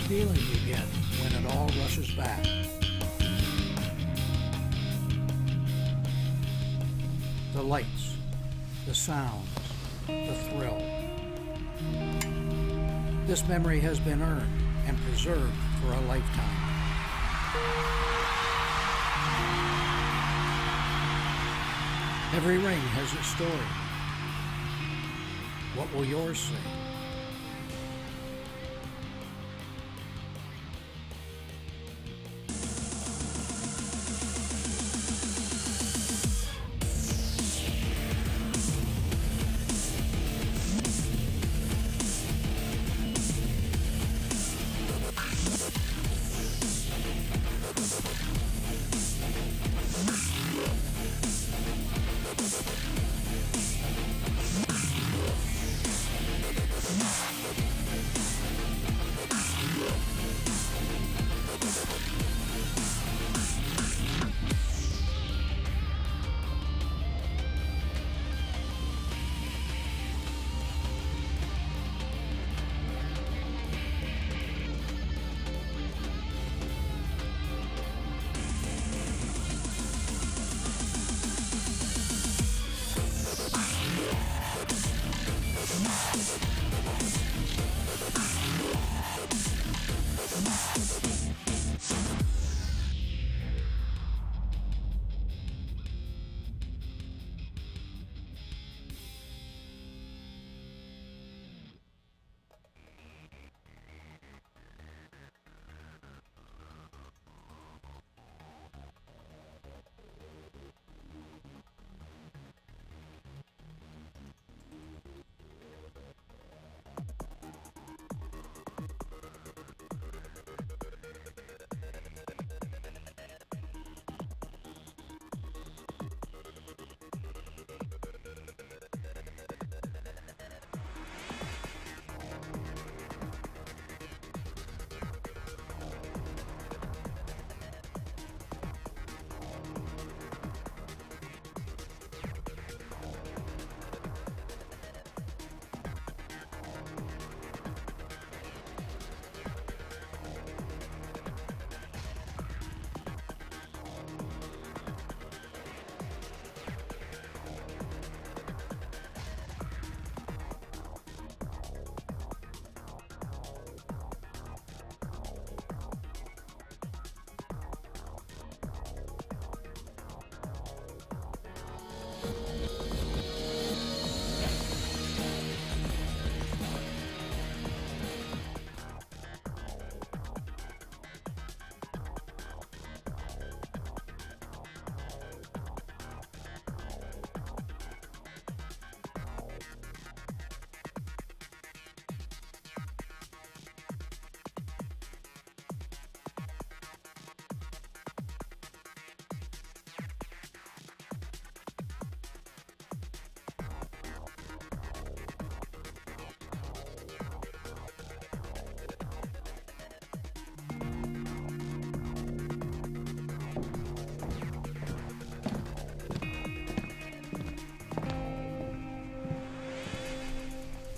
feeling you get when it all rushes back. The lights, the sounds, the thrill. This memory has been earned and preserved for a lifetime. Every ring has its story. What will yours say?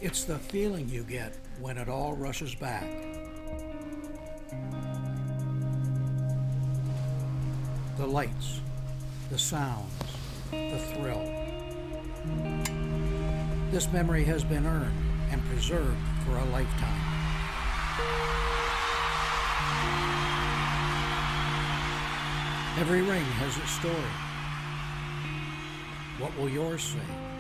It's the feeling you get when it all rushes back. The lights, the sounds, the thrill. This memory has been earned and preserved for a lifetime. Every ring has its story. What will yours say?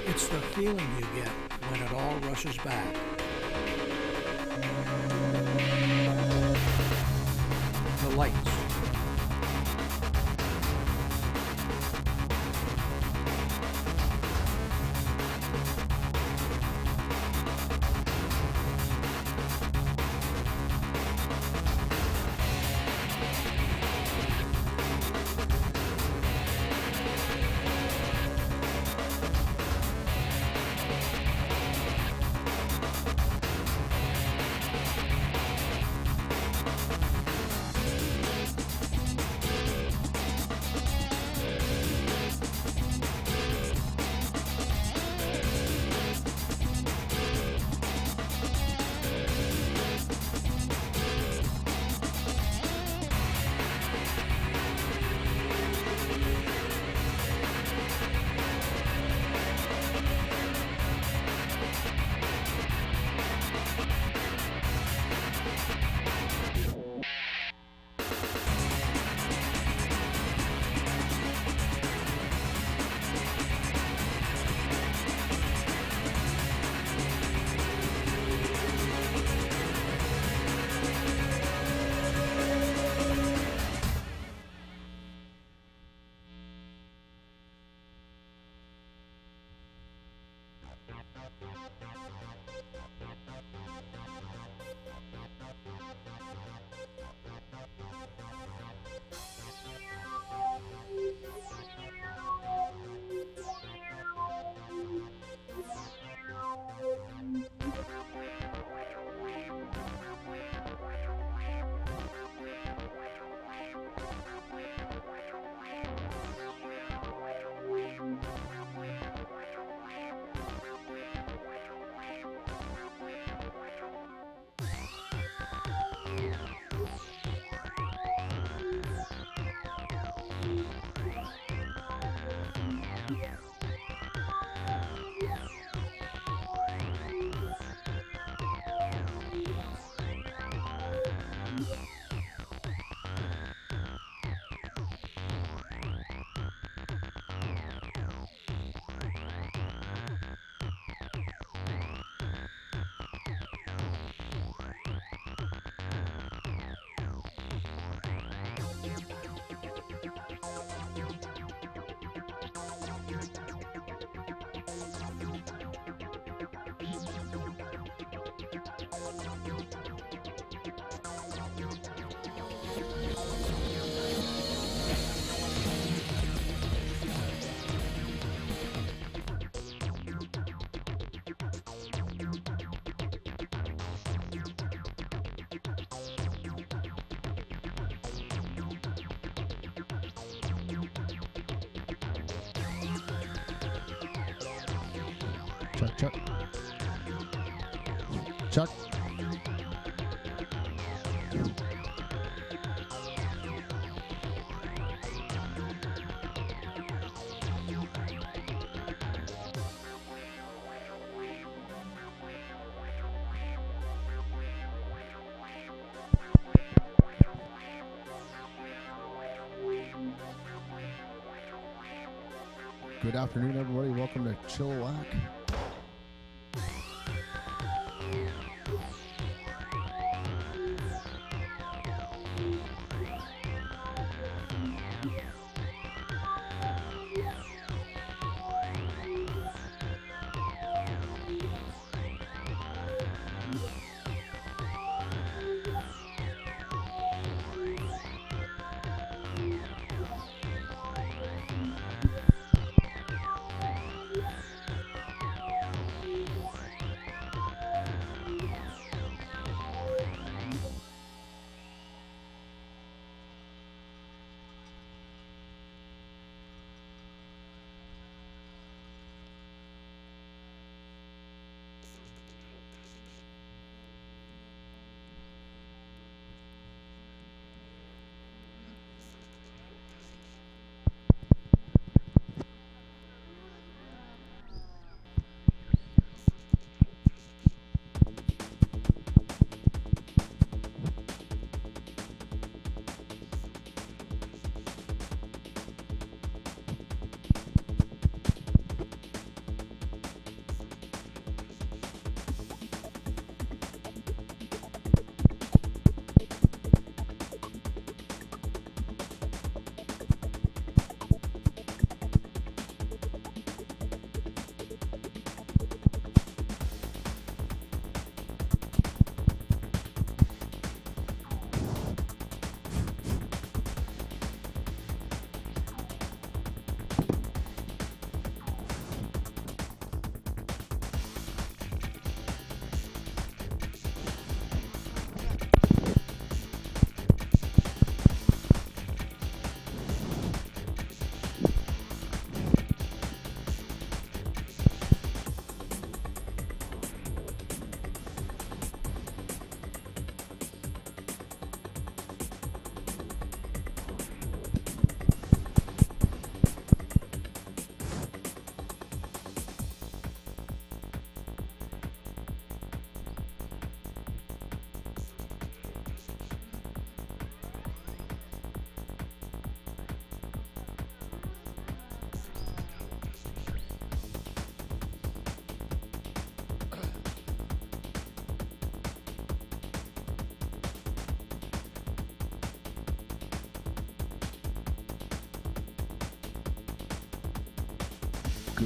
It's the feeling you get when it all rushes back. The lights. Chuck. Chuck. Good afternoon, everybody. Welcome to Chilliwack.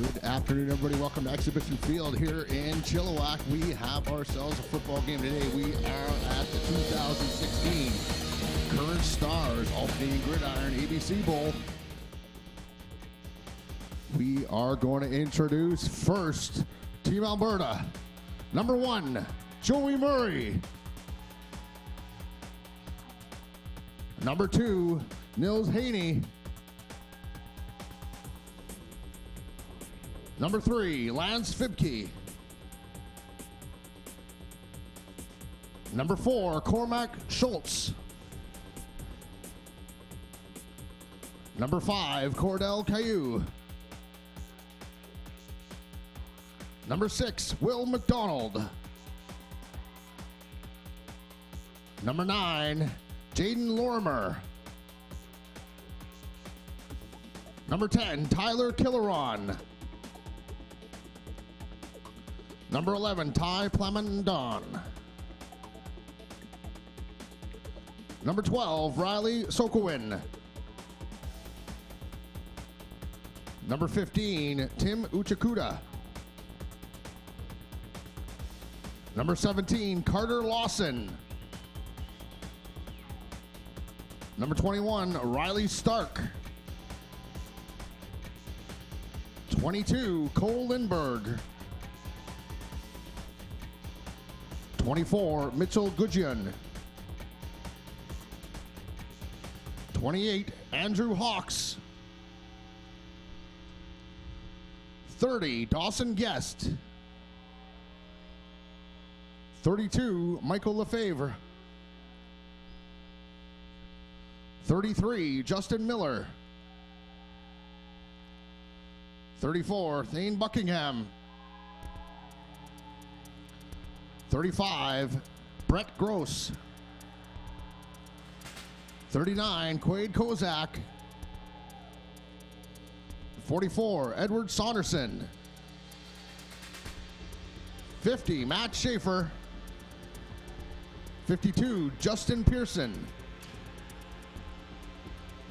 Good afternoon, everybody. Welcome to Exhibition Field here in Chilliwack. We have ourselves a football game today. We are at the 2016 Current Stars All-Canadian Gridiron ABC Bowl. We are going to introduce first Team Alberta. Number 1, Joey Murray. Number 2, Nils Haney. Number 3, Lance Fibke. Number 4, Cormac Schultz. Number 5, Cordell Caillou. Number 6, Will McDonald. Number 9, Jaden Lorimer. Number 10, Tyler Killeron. Number 11, Ty Plamondon. Number 12, Riley Sokowin. Number 15, Tim Uchakuda. Number 17, Carter Lawson. Number 21, Riley Stark. 22, Cole Lindberg. 24, Mitchell Gudgeon. 28, Andrew Hawks. 30, Dawson Guest. 32, Michael Lefebvre. 33, Justin Miller. 34, Thane Buckingham. 35, Brett Gross. 39, Quade Kozak. 44, Edward Saunderson. 50, Matt Schaefer. 52, Justin Pearson.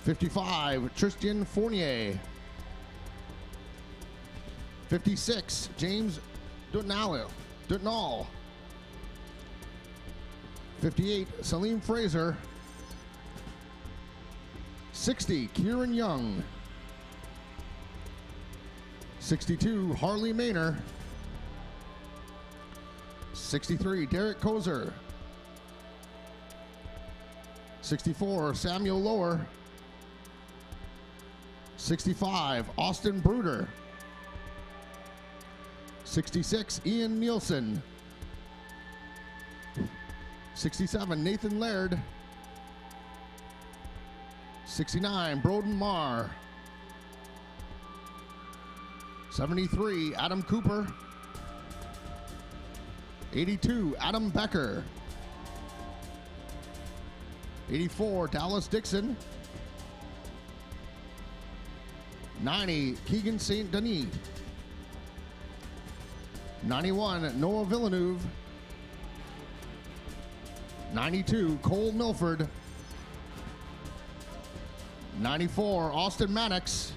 55, Tristan Fournier. 56, James Dutnall. 58, Salim Fraser. 60, Kieran Young. 62, Harley Maynor. 63, Derek Kozer. 64, Samuel Lower. 65, Austin Bruder. 66, Ian Nielsen. 67, Nathan Laird. 69, Broden Marr. 73, Adam Cooper. 82, Adam Becker. 84, Dallas Dixon. 90, Keegan St. Denis. 91, Noah Villeneuve. 92, Cole Milford. 94, Austin Mannix.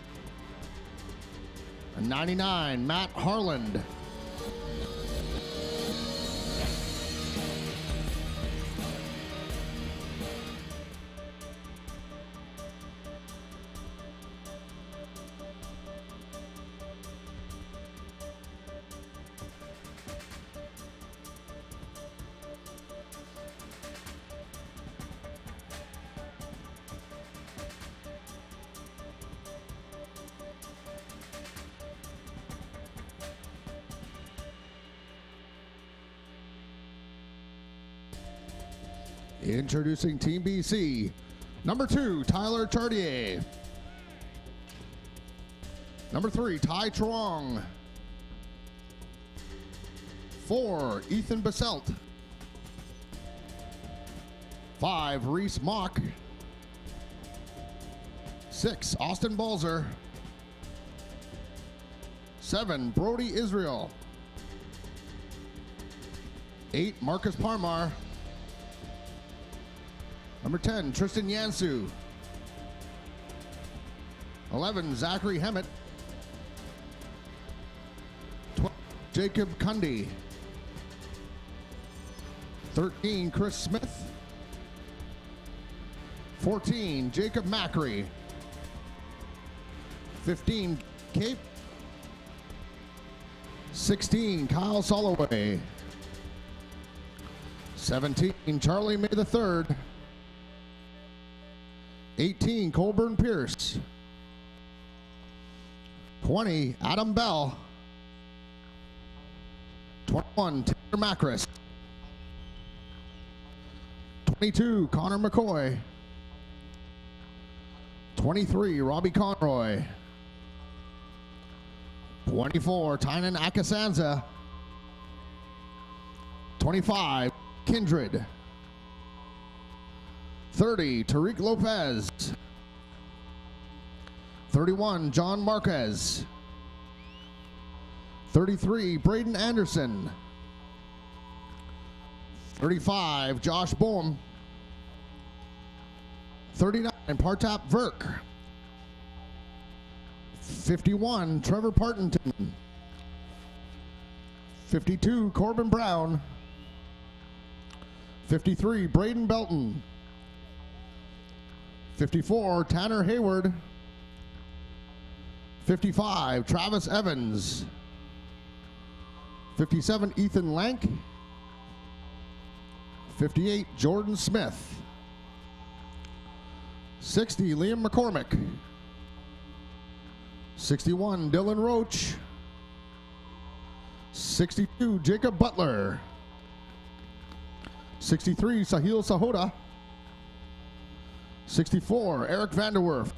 And 99, Matt Harland. Introducing Team BC. Number 2, Tyler Chartier. Number 3, Ty Truong. 4, Ethan Baselt. 5, Reese Mock. 6, Austin Balzer. 7, Brody Israel. 8, Marcus Parmar. Number 10, Tristan Yansu. 11, Zachary Hemmett. Jacob Cundy. 13, Chris Smith. 14, Jacob Macri. 15, Cape. 16, Kyle Soloway. 17, Charlie May III. 18, Colburn Pierce. 20, Adam Bell. 21, Taylor Macris. 22, Connor McCoy. 23, Robbie Conroy. 24, Tynan Akasanza. 25, Kindred. 30, Tariq Lopez. 31, John Marquez. 33, Braden Anderson. 35, Josh Boehm. 39, Partap Verk. 51, Trevor Partington. 52, Corbin Brown. 53, Braden Belton. 54, Tanner Hayward. 55, Travis Evans. 57, Ethan Lank. 58, Jordan Smith. 60, Liam McCormick. 61, Dylan Roach. 62, Jacob Butler. 63, Sahil Sahota. 64, Eric Vanderwerf.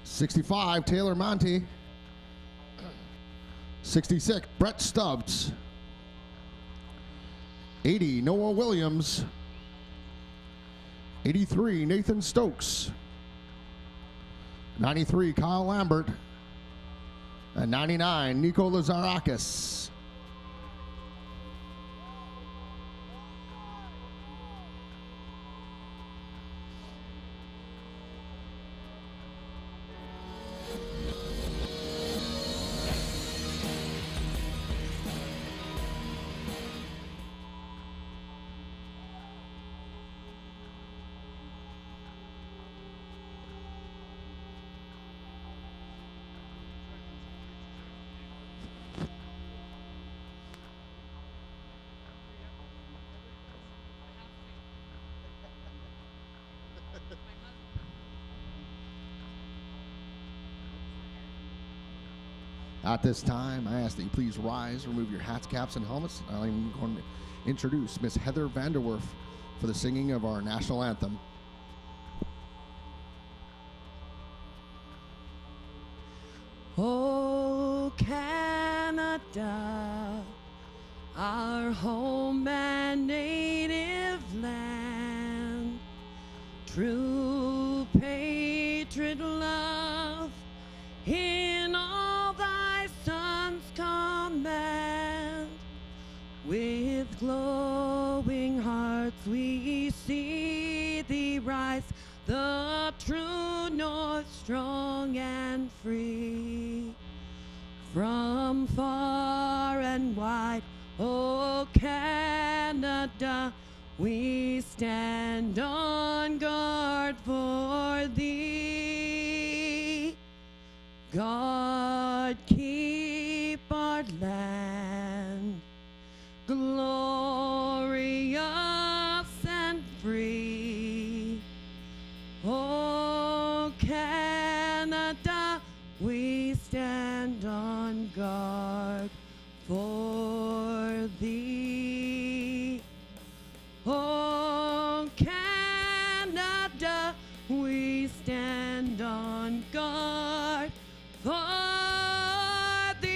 65, Taylor Monty. 66, Brett Stubbs. 80, Noah Williams. 83, Nathan Stokes. 93, Kyle Lambert. And 99, Nico Lazarakis. At this time, I ask that you please rise, remove your hats, caps, and helmets. I'm going to introduce Miss Heather Vanderwerf for the singing of our national anthem. Oh, Canada, our home and native land, true patriot love in all thy sons command. With glowing hearts we see thee rise, the true north, strong and free. From far and wide, oh Canada, we stand on guard for thee. God keep our land glorious and free. Oh Canada, we stand on guard for thee. Oh Canada, we stand on guard for thee.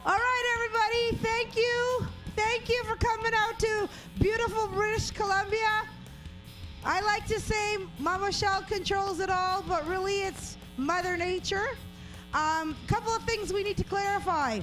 All right, everybody, thank you. Thank you for coming out to beautiful British Columbia. I like to say Mama Shell controls it all, but really it's Mother Nature. Couple of things we need to clarify.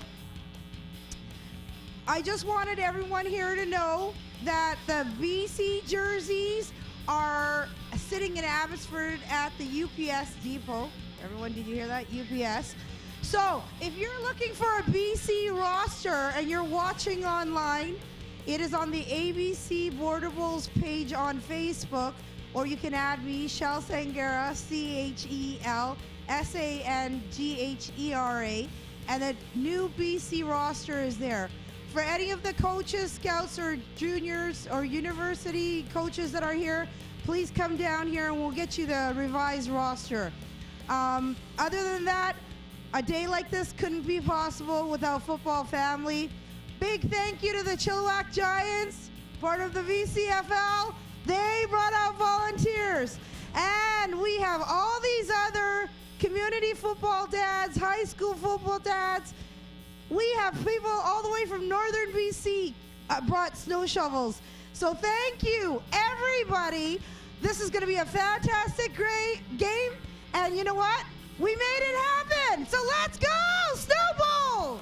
I just wanted everyone here to know that the BC jerseys are sitting in Abbotsford at the UPS depot. Everyone, did you hear that? UPS. So if you're looking for a BC roster and you're watching online, it is on the ABC Border Bulls page on Facebook, or you can add me, Shel Sangera, ChelSangera, and the new BC roster is there. For any of the coaches, scouts, or juniors, or university coaches that are here, please come down here and we'll get you the revised roster. Other than that, a day like this couldn't be possible without football family. Big thank you to the Chilliwack Giants, part of the VCFL. They brought out volunteers. And we have all these other community football dads, high school football dads. We have people all the way from northern BC brought snow shovels. So thank you, everybody. This is going to be a fantastic, great game. And you know what? We made it happen. So let's go, Snowball!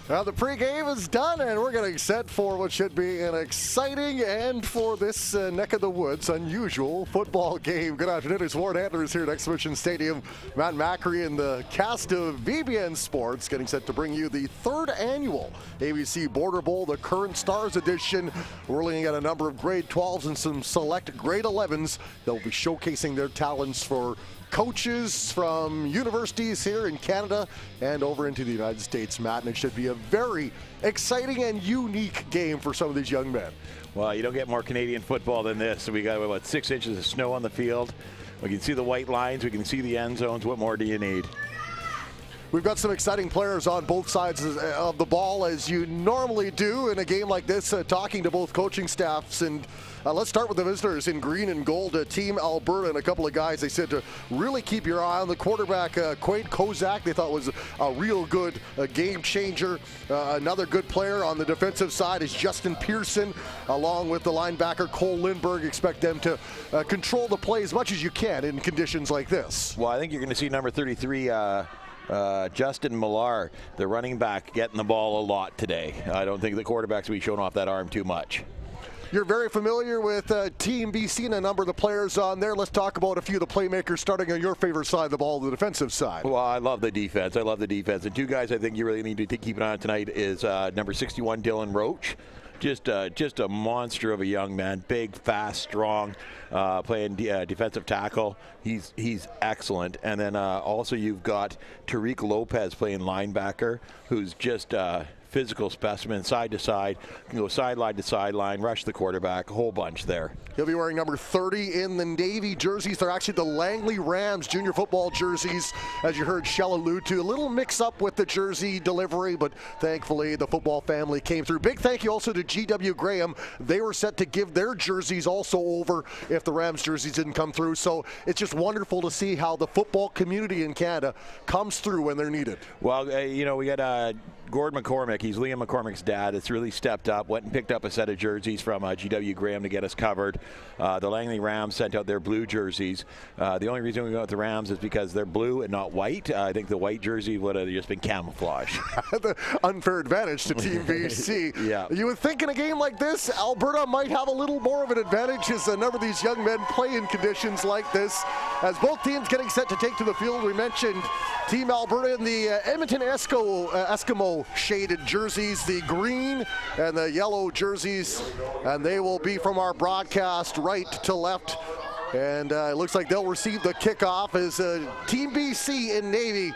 Now the pregame is done, and we're getting set for what should be an exciting and, for this neck of the woods, unusual football game. Good afternoon. It's Warren Antlers here at Exhibition Stadium. Matt Macri and the cast of VBN Sports getting set to bring you the third annual ABC Border Bowl, the Current Stars edition. We're looking at a number of grade 12s and some select grade 11s. They'll be showcasing their talents for coaches from universities here in Canada and over into the United States, Matt, and it should be a very exciting and unique game for some of these young men. Well, you don't get more Canadian football than this. We got about 6 inches of snow on the field. We can see the white lines. We can see the end zones. What more do you need? We've got some exciting players on both sides of the ball, as you normally do in a game like this, talking to both coaching staffs. And let's start with the visitors in green and gold, Team Alberta, and a couple of guys they said to really keep your eye on. The quarterback, Quade Kozak, they thought was a real good game changer. Another good player on the defensive side is Justin Pearson, along with the linebacker Cole Lindbergh. Expect them to control the play as much as you can in conditions like this. Well, I think you're going to see number 33, Justin Millar, the running back, getting the ball a lot today. I don't think the quarterback's will be showing off that arm too much. You're very familiar with Team BC and a number of the players on there. Let's talk about a few of the playmakers starting on your favorite side of the ball, the defensive side. Well, I love the defense. And two guys I think you really need to keep an eye on tonight is number 61, Dylan Roach. Just a monster of a young man, big, fast, strong, playing defensive tackle. He's excellent. And then also you've got Tariq Lopez playing linebacker, who's just physical specimen, side to side, can go sideline to sideline, rush the quarterback, a whole bunch there. He'll be wearing number 30 in the Navy jerseys. They're actually the Langley Rams junior football jerseys, as you heard Shel allude to. A little mix-up with the jersey delivery, but thankfully the football family came through. Big thank you also to GW Graham. They were set to give their jerseys also over if the Rams jerseys didn't come through. So it's just wonderful to see how the football community in Canada comes through when they're needed. Well, we got Gord McCormick. He's Liam McCormick's dad. It's really stepped up, went and picked up a set of jerseys from GW Graham to get us covered. The Langley Rams sent out their blue jerseys. The only reason we went with the Rams is because they're blue and not white. I think the white jersey would have just been camouflage. The unfair advantage to Team BC. Yeah. You would think in a game like this, Alberta might have a little more of an advantage as a number of these young men play in conditions like this. As both teams getting set to take to the field, we mentioned Team Alberta in the Edmonton Eskimo shaded jerseys, the green and the yellow jerseys, and they will be from our broadcast right to left. And it looks like they'll receive the kickoff as Team BC in Navy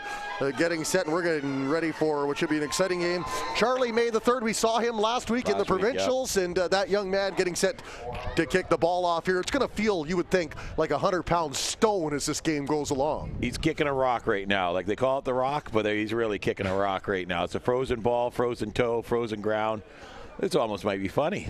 getting set, and we're getting ready for what should be an exciting game. Charlie May III, we saw him last week in the provincials, and that young man getting set to kick the ball off here. It's going to feel, you would think, like a 100-pound stone as this game goes along. He's kicking a rock right now. Like they call it the rock, but he's really kicking a rock right now. It's a frozen ball, frozen toe, frozen ground. This almost might be funny.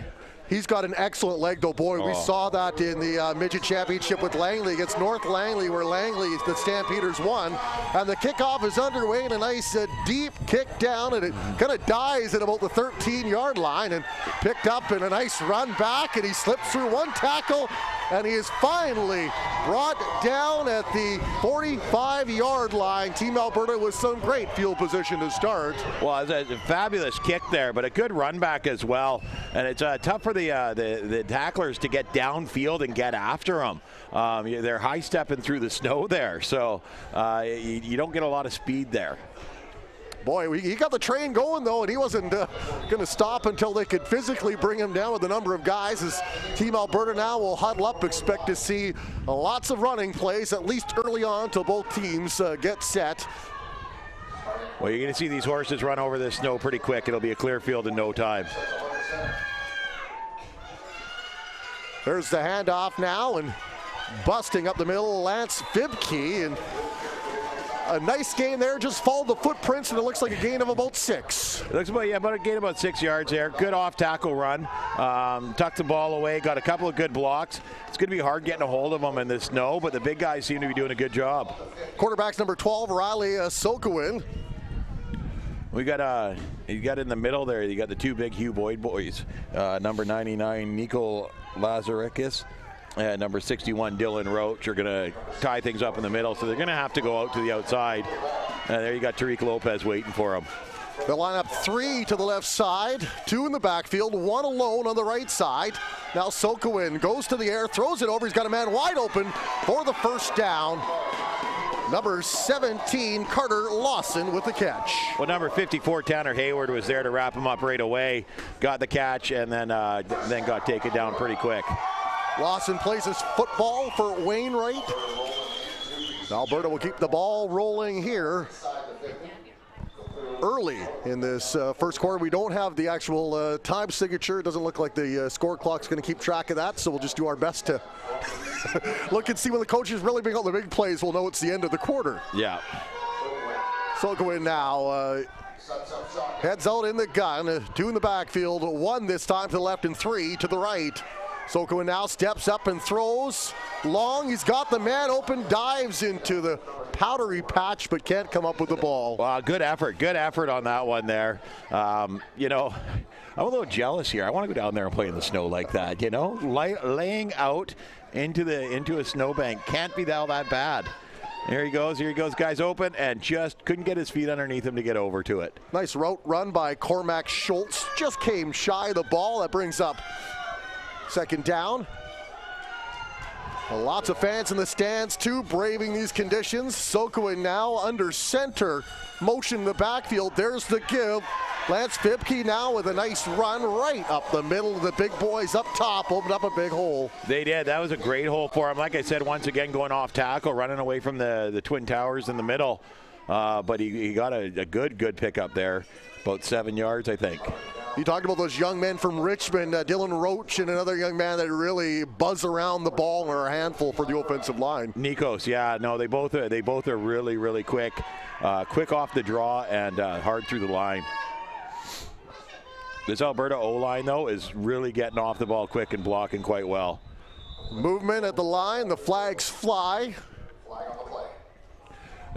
He's got an excellent leg, though, boy. We saw that in the midget championship with Langley against North Langley, where Langley, the Stampeders, won. And the kickoff is underway, and a nice deep kick down, and it kind of dies at about the 13-yard line, and picked up in a nice run back, and he slips through one tackle, and he is finally brought down at the 45-yard line. Team Alberta with some great field position to start. Well, it's a fabulous kick there, but a good run back as well. And it's tough for the tacklers to get downfield and get after them. They're high stepping through the snow there, so you don't get a lot of speed there. Boy, he got the train going, though, and he wasn't going to stop until they could physically bring him down with a number of guys. As Team Alberta now will huddle up, expect to see lots of running plays, at least early on, until both teams get set. Well, you're going to see these horses run over this snow pretty quick. It'll be a clear field in no time. There's the handoff now, and busting up the middle, Lance Fibke, and a nice gain there, just followed the footprints, and it looks like a gain of about 6. It looks about a gain of about 6 yards there. Good off-tackle run. Tucked the ball away, got a couple of good blocks. It's going to be hard getting a hold of them in the snow, but the big guys seem to be doing a good job. Quarterback's number 12, Riley Sokowin. We got you got in the middle there. You got the two big Hugh Boyd boys. Number 99, Nico Lazarikis. Number 61, Dylan Roach, are going to tie things up in the middle, so they're going to have to go out to the outside. There you got Tariq Lopez waiting for him. They'll line up 3 to the left side, 2 in the backfield, 1 alone on the right side. Now Sokowin goes to the air, throws it over. He's got a man wide open for the first down. Number 17, Carter Lawson with the catch. Well, number 54, Tanner Hayward, was there to wrap him up right away. Got the catch and then got taken down pretty quick. Lawson plays his football for Wainwright. Alberta will keep the ball rolling here early in this first quarter. We don't have the actual time signature. It doesn't look like the score clock's going to keep track of that, so we'll just do our best to look and see when the coaches really bring out the big plays. We'll know it's the end of the quarter. Yeah. So go in now. Heads out in the gun. 2 in the backfield. 1 this time to the left and 3 to the right. Sokowin now steps up and throws long. He's got the man open, dives into the powdery patch, but can't come up with the ball. Wow, good effort on that one there. I'm a little jealous here. I want to go down there and play in the snow like that. Laying out into a snowbank can't be all that bad. Here he goes, guys open, and just couldn't get his feet underneath him to get over to it. Nice route run by Cormac Schultz. Just came shy of the ball. That brings up second down. Lots of fans in the stands too, braving these conditions. Sokowin now under center, motion in the backfield. There's the give. Lance Fibke now with a nice run right up the middle of the big boys up top, opened up a big hole. They did. That was a great hole for him. Like I said, once again going off tackle, running away from the Twin Towers in the middle. But he got a good pickup there, about 7 yards, I think. You talked about those young men from Richmond, Dylan Roach and another young man that really buzz around the ball and are a handful for the offensive line. Nikos, yeah, no, they both are really quick, quick off the draw and hard through the line. This Alberta O-line, though, is really getting off the ball quick and blocking quite well. Movement at the line, the flags fly.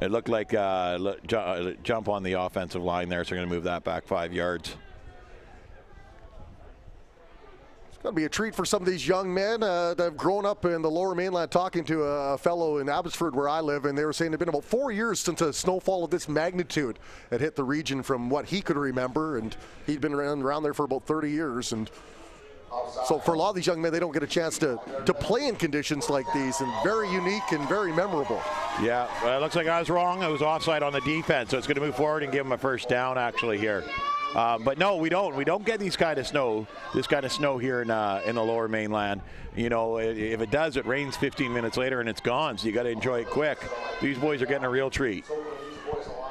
It looked like jump on the offensive line there, so they're going to move that back 5 yards. Going to be a treat for some of these young men that have grown up in the Lower Mainland. Talking to a fellow in Abbotsford where I live, and they were saying it's been about 4 years since a snowfall of this magnitude had hit the region from what he could remember, and he'd been around there for about 30 years. And so for a lot of these young men, they don't get a chance to play in conditions like these, and very unique and very memorable. Yeah, well, it looks like I was wrong. I was offside on the defense, so it's going to move forward and give them a first down actually here. But no, we don't. We don't get this kind of snow here in the Lower Mainland. If it does, it rains 15 minutes later and it's gone. So you got to enjoy it quick. These boys are getting a real treat.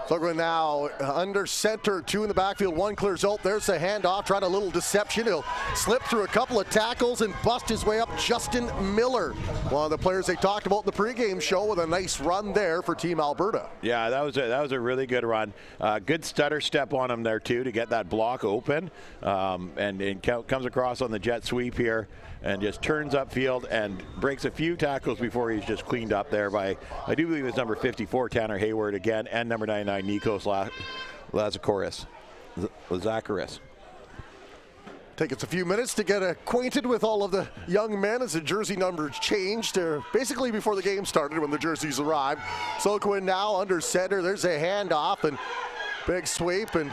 Sokowin now under center, 2 in the backfield, 1 clears out. There's the handoff, trying a little deception. He'll slip through a couple of tackles and bust his way up. Justin Miller, one of the players they talked about in the pregame show, with a nice run there for Team Alberta. Yeah, that was a really good run. Good stutter step on him there too to get that block open, and comes across on the jet sweep here and just turns upfield and breaks a few tackles before he's just cleaned up there by, I do believe it's number 54, Tanner Hayward again, and number 99, Nikos Lazarikis. Take us a few minutes to get acquainted with all of the young men as the jersey numbers changed, basically before the game started when the jerseys arrived. Soquin now under center. There's a handoff and big sweep and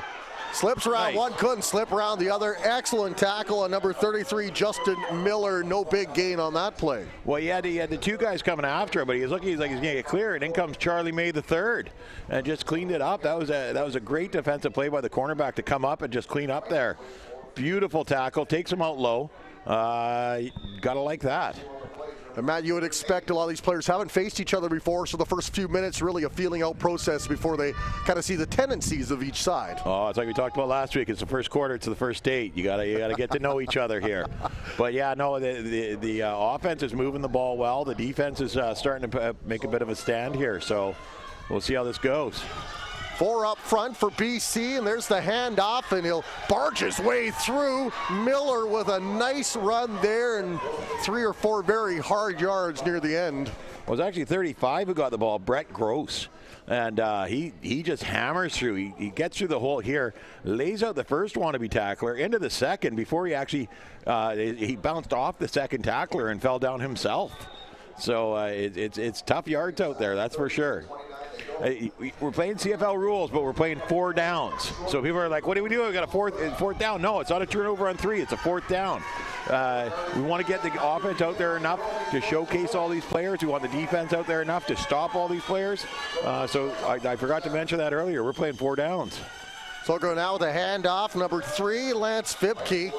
slips around one, couldn't slip around the other. Excellent tackle on number 33, Justin Miller. No big gain on that play. Well, he had the two guys coming after him, but he's like he's going to get clear, and in comes Charlie May the third, and just cleaned it up. That was a great defensive play by the cornerback to come up and just clean up there. Beautiful tackle, takes him out low. Gotta like that. And Matt, you would expect a lot of these players haven't faced each other before, so the first few minutes really a feeling out process before they kind of see the tendencies of each side. Oh, it's like we talked about last week. It's the first quarter, it's the first date. You gotta get to know each other here. But yeah, no, the offense is moving the ball well. The defense is starting to make a bit of a stand here. So we'll see how this goes. 4 up front for BC, and there's the handoff, and he'll barge his way through. Miller with a nice run there, and 3 or 4 very hard yards near the end. It was actually 35 who got the ball, Brett Gross. And he just hammers through. He gets through the hole here, lays out the first wannabe tackler into the second before he actually he bounced off the second tackler and fell down himself. So it's tough yards out there, that's for sure. We're playing CFL rules, but we're playing 4 downs. So people are like, what do we do? We got a fourth down. No, it's not a turnover on 3. It's a 4th down. We want to get the offense out there enough to showcase all these players. We want the defense out there enough to stop all these players. So I forgot to mention that earlier. We're playing 4 downs. So go now with a handoff. Number 3, Lance Fipke.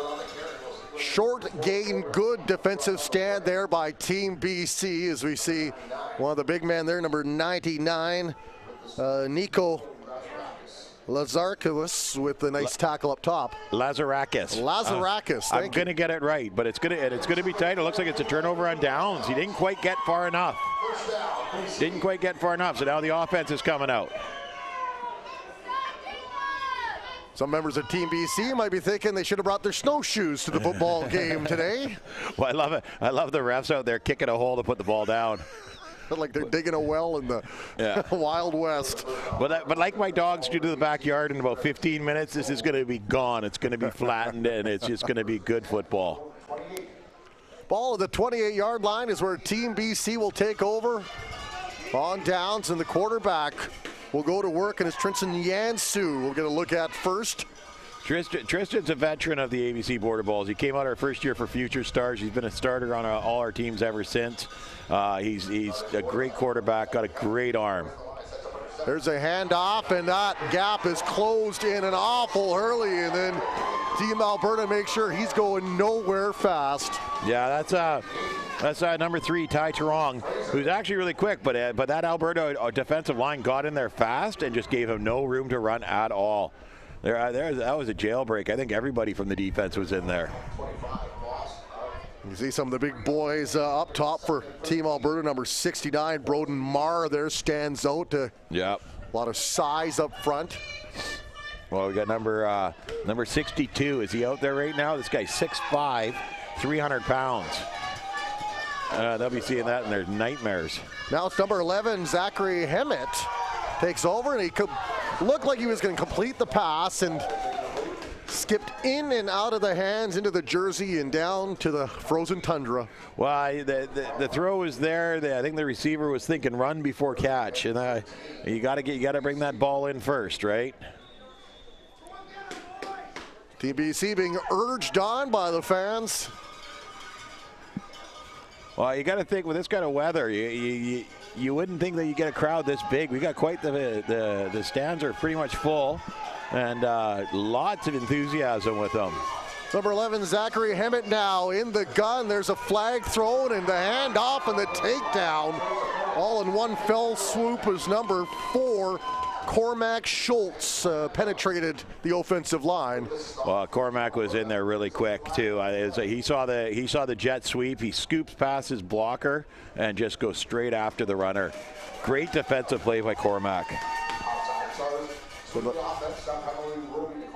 Short gain, good defensive stand there by Team BC as we see one of the big men there, number 99, Nico Lazarakis with the nice tackle up top. Lazarakis. I'm going to get it right, but it's going to be tight. It looks like it's a turnover on downs. He didn't quite get far enough. So now the offense is coming out. Some members of Team BC might be thinking they should have brought their snowshoes to the football game today. Well, I love it. I love the refs out there kicking a hole to put the ball down. Like they're digging a well in the Wild West. But like my dogs do to the backyard in about 15 minutes, this is going to be gone. It's going to be flattened, and it's just going to be good football. Ball at the 28-yard line is where Team BC will take over on downs, and the quarterback will go to work, and it's Tristan Yansu we'll get a look at first. Tristan's a veteran of the ABC Border Balls. He came out our first year for Future Stars. He's been a starter on all our teams ever since. He's a great quarterback, got a great arm. There's a handoff, and that gap is closed in an awful early, and then Team Alberta makes sure he's going nowhere fast. Yeah, that's number 3, Ty Terong, who's actually really quick, but that Alberta defensive line got in there fast and just gave him no room to run at all. That was a jailbreak. I think everybody from the defense was in there. You see some of the big boys up top for Team Alberta. Number 69, Broden Marr there stands out. Yep. A lot of size up front. Well, we got number 62. Is he out there right now? This guy's 6'5", 300 pounds. They'll be seeing that in their nightmares. Now it's number 11, Zachary Hemmett takes over, and he looked like he was going to complete the pass and skipped in and out of the hands into the jersey and down to the frozen tundra. Well, the throw was there. I think the receiver was thinking run before catch, and you got to bring that ball in first, right? Team BC being urged on by the fans. Well, you got to think with this kind of weather, you wouldn't think that you get a crowd this big. We got quite the stands are pretty much full, and lots of enthusiasm with them. Number 11, Zachary Hemmett now in the gun. There's a flag thrown, and the handoff and the takedown. All in one fell swoop as number 4, Cormac Schultz penetrated the offensive line. Well, Cormac was in there really quick too. He saw the jet sweep. He scoops past his blocker and just goes straight after the runner. Great defensive play by Cormac. So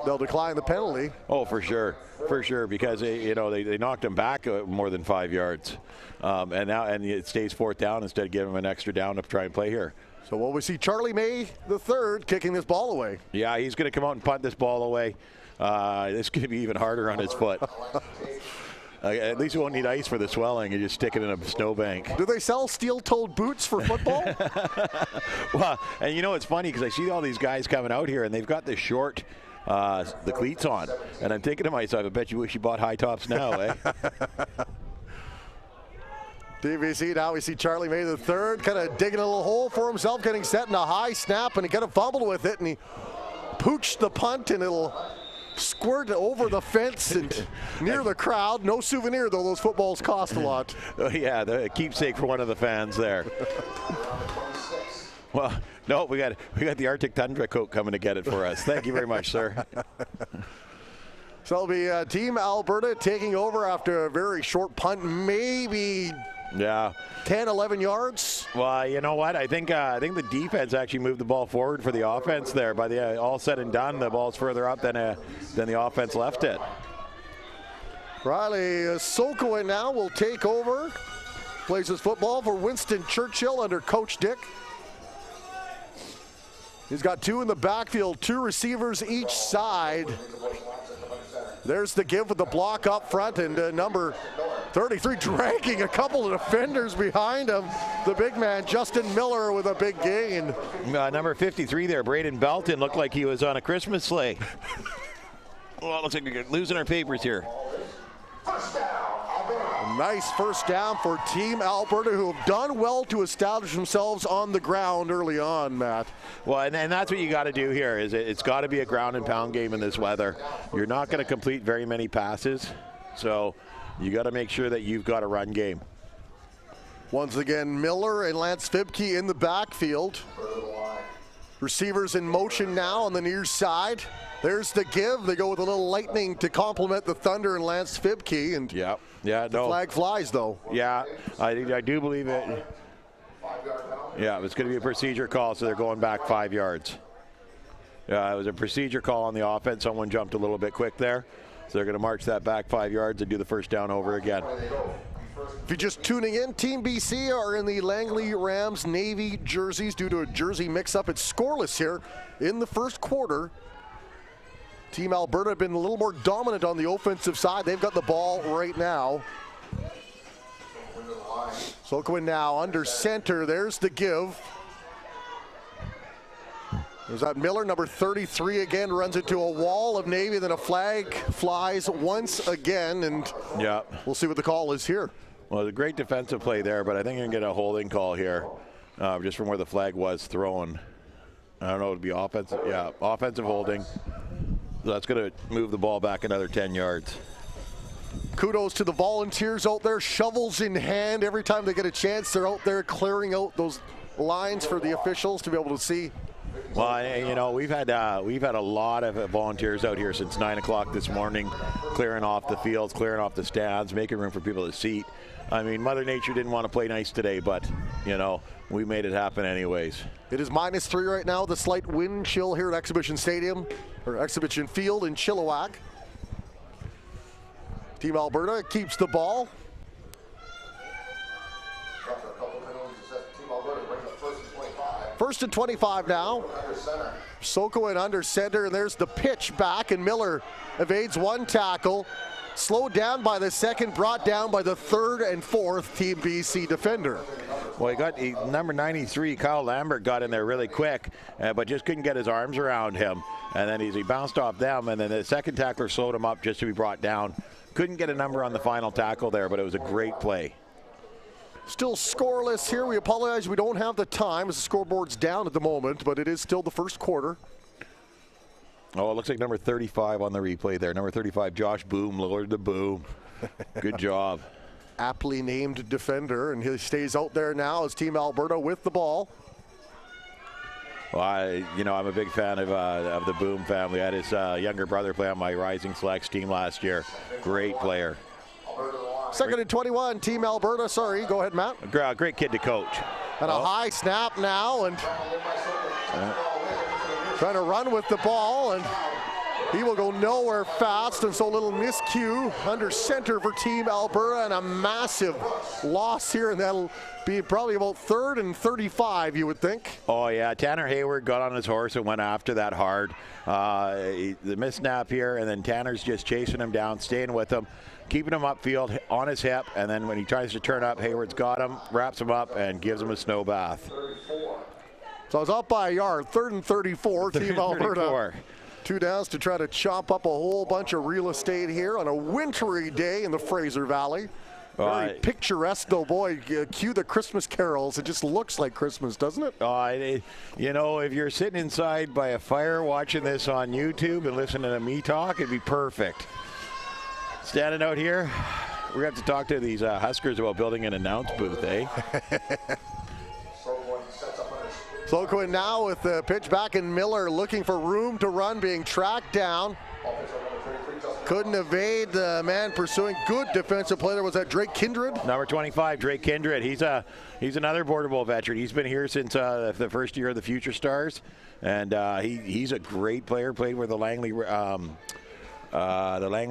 they'll decline the penalty. Oh, for sure, because they knocked him back more than 5 yards, and it stays 4th down instead of giving him an extra down to try and play here. So will we see Charlie May the third kicking this ball away? Yeah, he's going to come out and punt this ball away. This is going to be even harder on his foot. At least you won't need ice for the swelling. You just stick it in a snowbank. Do they sell steel-toed boots for football? Well, and you know it's funny because I see all these guys coming out here and they've got the short, the cleats on, and I'm thinking to myself, I bet you wish you bought high tops now, eh? TBC, now we see Charlie May the third kind of digging a little hole for himself, getting set in a high snap, and he kind of fumbled with it, and he pooched the punt, and it'll squirt over the fence and near the crowd. No souvenir, though. Those footballs cost a lot. Oh, yeah, the keepsake for one of the fans there. Well, no, we got the Arctic Tundra coat coming to get it for us. Thank you very much, sir. So it'll be Team Alberta taking over after a very short punt, maybe 10, 11 yards. Well, you know what? I think the defense actually moved the ball forward for the offense there. By the all said and done, the ball's further up than the offense left it. Riley Sokoa now will take over. Plays his football for Winston Churchill under Coach Dick. He's got two in the backfield, two receivers each side. There's the give with the block up front, and number 33 dragging a couple of defenders behind him. The big man, Justin Miller, with a big gain. Number 53 there, Braden Belton, looked like he was on a Christmas sleigh. Well, it looks like we're losing our papers here. A nice first down for Team Alberta, who have done well to establish themselves on the ground early on, Matt. Well, and that's what you got to do here. Is it's got to be a ground and pound game in this weather. You're not going to complete very many passes, so you got to make sure that you've got a run game. Once again, Miller and Lance Fibke in the backfield. Receivers in motion now on the near side. There's the give. They go with a little lightning to complement the Thunder and Lance Fibke. And the flag flies, though. Yeah, I do believe it. Yeah, it's going to be a procedure call, so they're going back 5 yards. Yeah, it was a procedure call on the offense. Someone jumped a little bit quick there. So they're going to march that back 5 yards and do the first down over again. If you're just tuning in, Team BC are in the Langley Rams Navy jerseys due to a jersey mix-up. It's scoreless here in the first quarter. Team Alberta have been a little more dominant on the offensive side. They've got the ball right now. Sokoin now under center. There's the give. There's that Miller, number 33 again, runs into a wall of Navy, then a flag flies once again, and we'll see what the call is here. Well, it's a great defensive play there, but I think you're going to get a holding call here, just from where the flag was thrown. I don't know, it would be offensive. Yeah, offensive holding. So that's going to move the ball back another 10 yards. Kudos to the volunteers out there, shovels in hand. Every time they get a chance, they're out there clearing out those lines for the officials to be able to see. Well, you know, we've had a lot of volunteers out here since 9 o'clock this morning, clearing off the fields, clearing off the stands, making room for people to seat. I mean, Mother Nature didn't want to play nice today, but, you know, we made it happen anyways. It is -3 right now, the slight wind chill here at Exhibition Stadium, or Exhibition Field in Chilliwack. Team Alberta keeps the ball. First and 25 now. Sokoin under center, and there's the pitch back, and Miller evades one tackle. Slowed down by the second, brought down by the third and fourth Team BC defender. Well, number 93, Kyle Lambert, got in there really quick, but just couldn't get his arms around him. And then he bounced off them, and then the second tackler slowed him up just to be brought down. Couldn't get a number on the final tackle there, but it was a great play. Still scoreless here. We apologize, we don't have the time as the scoreboard's down at the moment, but it is still the first quarter. Oh, it looks like number 35 on the replay there. Number 35, Josh Boom, lowered the boom. Good job. Aptly named defender, and he stays out there now as Team Alberta with the ball. Well, I'm a big fan of the Boom family. I had his younger brother play on my Rising Selects team last year. Great player. Second and 21, Team Alberta. Sorry, go ahead, Matt. Great kid to coach. And a high snap now, and trying to run with the ball, and He will go nowhere fast, and so a little miscue under center for Team Alberta, and a massive loss here, and that'll be probably about 3rd and 35, you would think. Oh, yeah. Tanner Hayward got on his horse and went after that hard. The missnap here, and then Tanner's just chasing him down, staying with him, keeping him upfield on his hip, and then when he tries to turn up, Hayward's got him, wraps him up, and gives him a snow bath. So it's up by a yard, 3rd and 34, Team Alberta. 34. 2 downs to try to chop up a whole bunch of real estate here on a wintry day in the Fraser Valley. Very picturesque, though, boy. Cue the Christmas carols. It just looks like Christmas, doesn't it? You know, if you're sitting inside by a fire watching this on YouTube and listening to me talk, it'd be perfect. Standing out here, we're going to have to talk to these Huskers about building an announce booth, eh? Sloquin now with the pitch back, and Miller looking for room to run, being tracked down. Couldn't evade the man pursuing. Good defensive play. There was that Drake Kindred. Number 25, Drake Kindred. He's another Border Bowl veteran. He's been here since the first year of the Future Stars, and he's a great player. Played with the Langley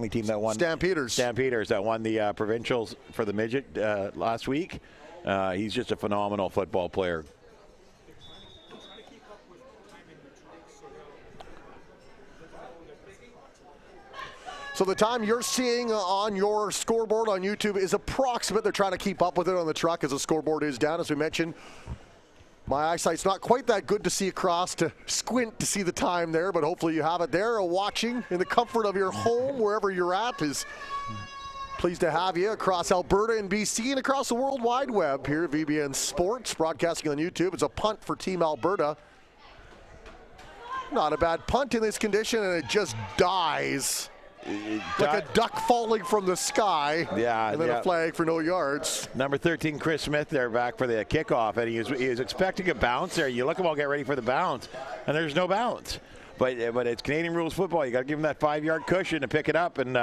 team that won. Stampeders that won the provincials for the midget last week. He's just a phenomenal football player. So the time you're seeing on your scoreboard on YouTube is approximate. They're trying to keep up with it on the truck as the scoreboard is down. As we mentioned, my eyesight's not quite that good to see across, to squint to see the time there, but hopefully you have it there watching in the comfort of your home, wherever you're at. Is pleased to have you across Alberta and BC and across the World Wide Web here at VBN Sports, broadcasting on YouTube. It's a punt for Team Alberta. Not a bad punt in this condition, and it just dies. Like a duck falling from the sky. Yeah, and then a flag for no yards. Number 13, Chris Smith, there back for the kickoff, and he was expecting a bounce there. You look them all get ready for the bounce, and there's no bounce. But it's Canadian rules football. You got to give them that 5-yard cushion to pick it up, and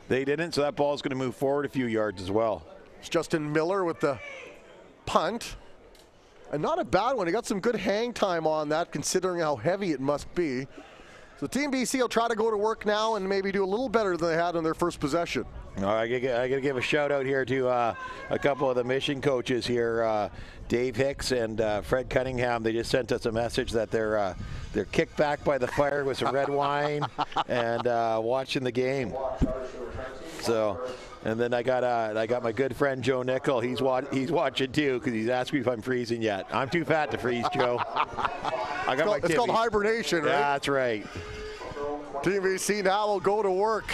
they didn't. So that ball is going to move forward a few yards as well. It's Justin Miller with the punt, and not a bad one. He got some good hang time on that, considering how heavy it must be. So Team BC will try to go to work now and maybe do a little better than they had in their first possession. I got to give a shout out here to a couple of the mission coaches here, Dave Hicks and Fred Cunningham. They just sent us a message that they're kicked back by the fire with some red wine and watching the game. So, and then I got my good friend Joe Nickel. He's watching too, because he's asked me if I'm freezing yet. I'm too fat to freeze, Joe. It's called hibernation, right? Yeah, that's right. Team BC now will go to work.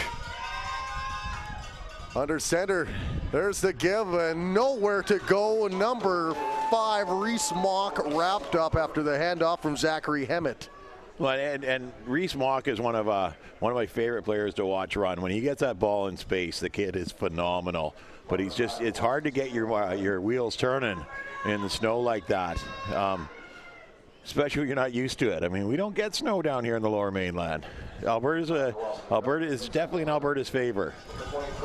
Under center, there's the give, and nowhere to go. Number 5, Reese Mock, wrapped up after the handoff from Zachary Hemmett. Well, and Reese Mock is one of my favorite players to watch run. When he gets that ball in space, the kid is phenomenal. But it's hard to get your wheels turning in the snow like that. Especially when you're not used to it. I mean, we don't get snow down here in the Lower Mainland. Alberta is definitely in Alberta's favor.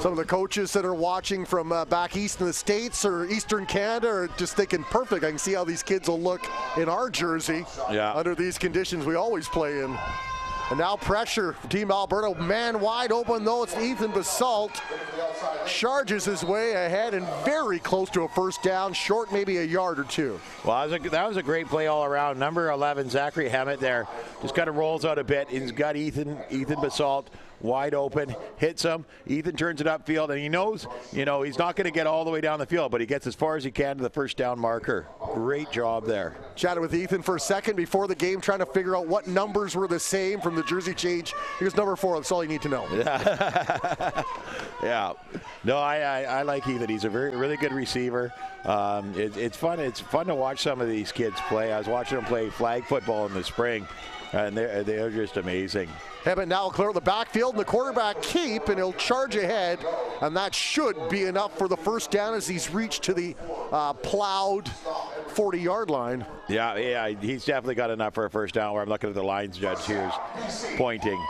Some of the coaches that are watching from back east in the States or Eastern Canada are just thinking, perfect, I can see how these kids will look in our jersey under these conditions we always play in. And now pressure for Team Alberta. Man wide open, though. It's Ethan Basalt. Charges his way ahead and very close to a first down, short maybe a yard or two. Well, that was a great play all around. Number 11, Zachary Hemmett there, just kind of rolls out a bit. He's got Ethan Basalt wide open, hits him. Ethan turns it upfield, and he knows, he's not going to get all the way down the field, but he gets as far as he can to the first down marker. Great job there. Chatted with Ethan for a second before the game, trying to figure out what numbers were the same from the jersey change. He was number 4. That's all you need to know. Yeah. No, I like Ethan. He's a really good receiver. It's fun. It's fun to watch some of these kids play. I was watching them play flag football in the spring, and they're just amazing. Hammett now clear the backfield, and the quarterback keep, and he'll charge ahead, and that should be enough for the first down as he's reached to the plowed 40-yard line. Yeah, he's definitely got enough for a first down. Where I'm looking at the lines judge here, pointing.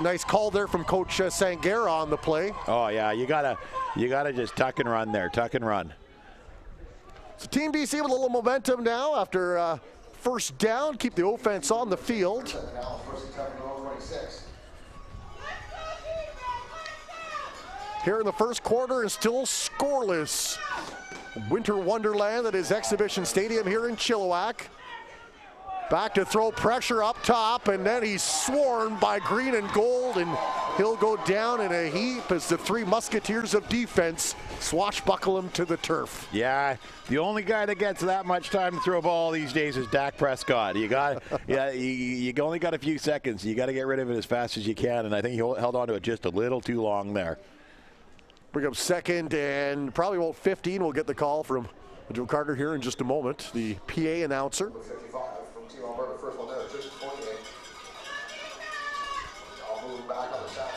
Nice call there from Coach Sangera on the play. Oh yeah, you gotta just tuck and run there, tuck and run. So Team BC with a little momentum now after first down, keep the offense on the field. here in the first quarter and still scoreless. Winter wonderland at his exhibition stadium here in Chilliwack. Back to throw, pressure up top, and then he's swarmed by green and gold, and he'll go down in a heap as the three musketeers of defense swashbuckle him to the turf. Yeah, the only guy that gets that much time to throw a ball these days is Dak Prescott. You got, you only got a few seconds. You got to get rid of it as fast as you can, and I think he held on to it just a little too long there. Bring up second, and probably about 15. We'll get the call from Joe Carter here in just a moment, the PA announcer. First one there, just 28. I'll move back on the side.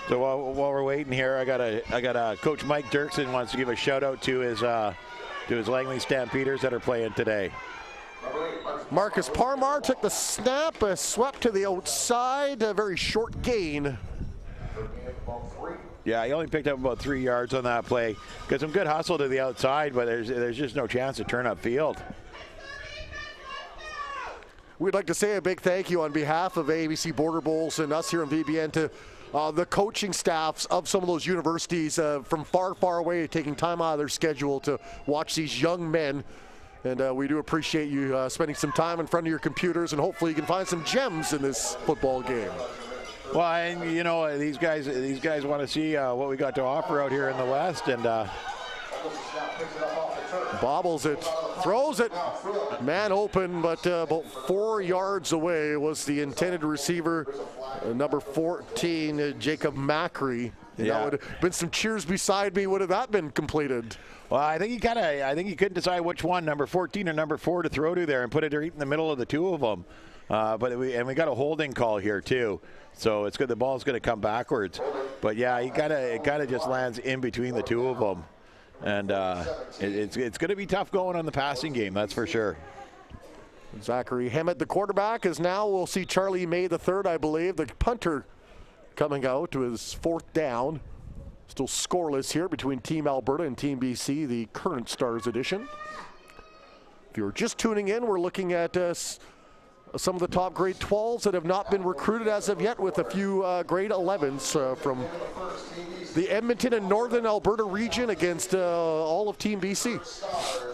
So while we're waiting here, I got Coach Mike Dirksen wants to give a shout out to his Langley Stampeders that are playing today. Marcus Parmar took the snap, swept to the outside, a very short gain. Yeah, he only picked up about 3 yards on that play. Got some good hustle to the outside, but there's just no chance to turn up field. We'd like to say a big thank you on behalf of ABC Border Bowls and us here in VBN to the coaching staffs of some of those universities from far, far away, taking time out of their schedule to watch these young men. And we do appreciate you spending some time in front of your computers, and hopefully you can find some gems in this football game. Well, and you know, these guys want to see what we got to offer out here in the West, and bobbles it, throws it, man open, but about 4 yards away was the intended receiver, number 14, Jacob Macri. That would have been some cheers beside me. Would have that been completed? Well, I think he couldn't decide which one, number 14 or number 4, to throw to there, and put it right in the middle of the two of them. But we got a holding call here too, so it's good. The ball's going to come backwards, but yeah, it kind of just lands in between the two of them. And it's going to be tough going on the passing game, that's for sure. Zachary Hammett, the quarterback, is now, we'll see Charlie May the third, I believe, the punter coming out to his fourth down. Still scoreless here between Team Alberta and Team BC, the current Stars edition. If you're just tuning in, we're looking at some of the top grade 12s that have not been recruited as of yet, with a few grade 11s from the Edmonton and Northern Alberta region against all of Team BC.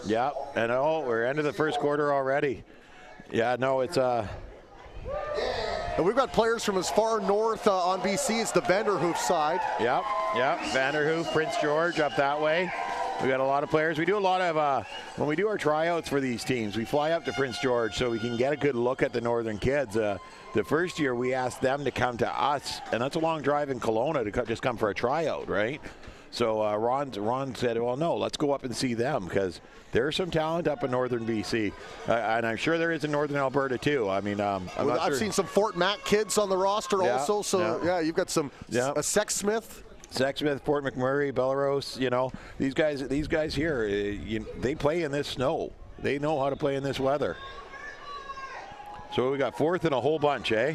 Yeah, and we're into the first quarter already. Yeah, no, it's and we've got players from as far north on BC as the Vanderhoof side. Yep, Vanderhoof, Prince George up that way. We got a lot of players. We do a lot of, when we do our tryouts for these teams, we fly up to Prince George so we can get a good look at the northern kids. The first year we asked them to come to us, and that's a long drive in Kelowna to just come for a tryout, right? So Ron said, well, no, let's go up and see them, because there's some talent up in northern BC. And I'm sure there is in northern Alberta too. I mean, I've seen some Fort Mac kids on the roster also. So yeah, you've got some Sexsmith. Sexsmith, Port McMurray, Belrose, you know, these guys here, they play in this snow. They know how to play in this weather. So we got fourth and a whole bunch, eh?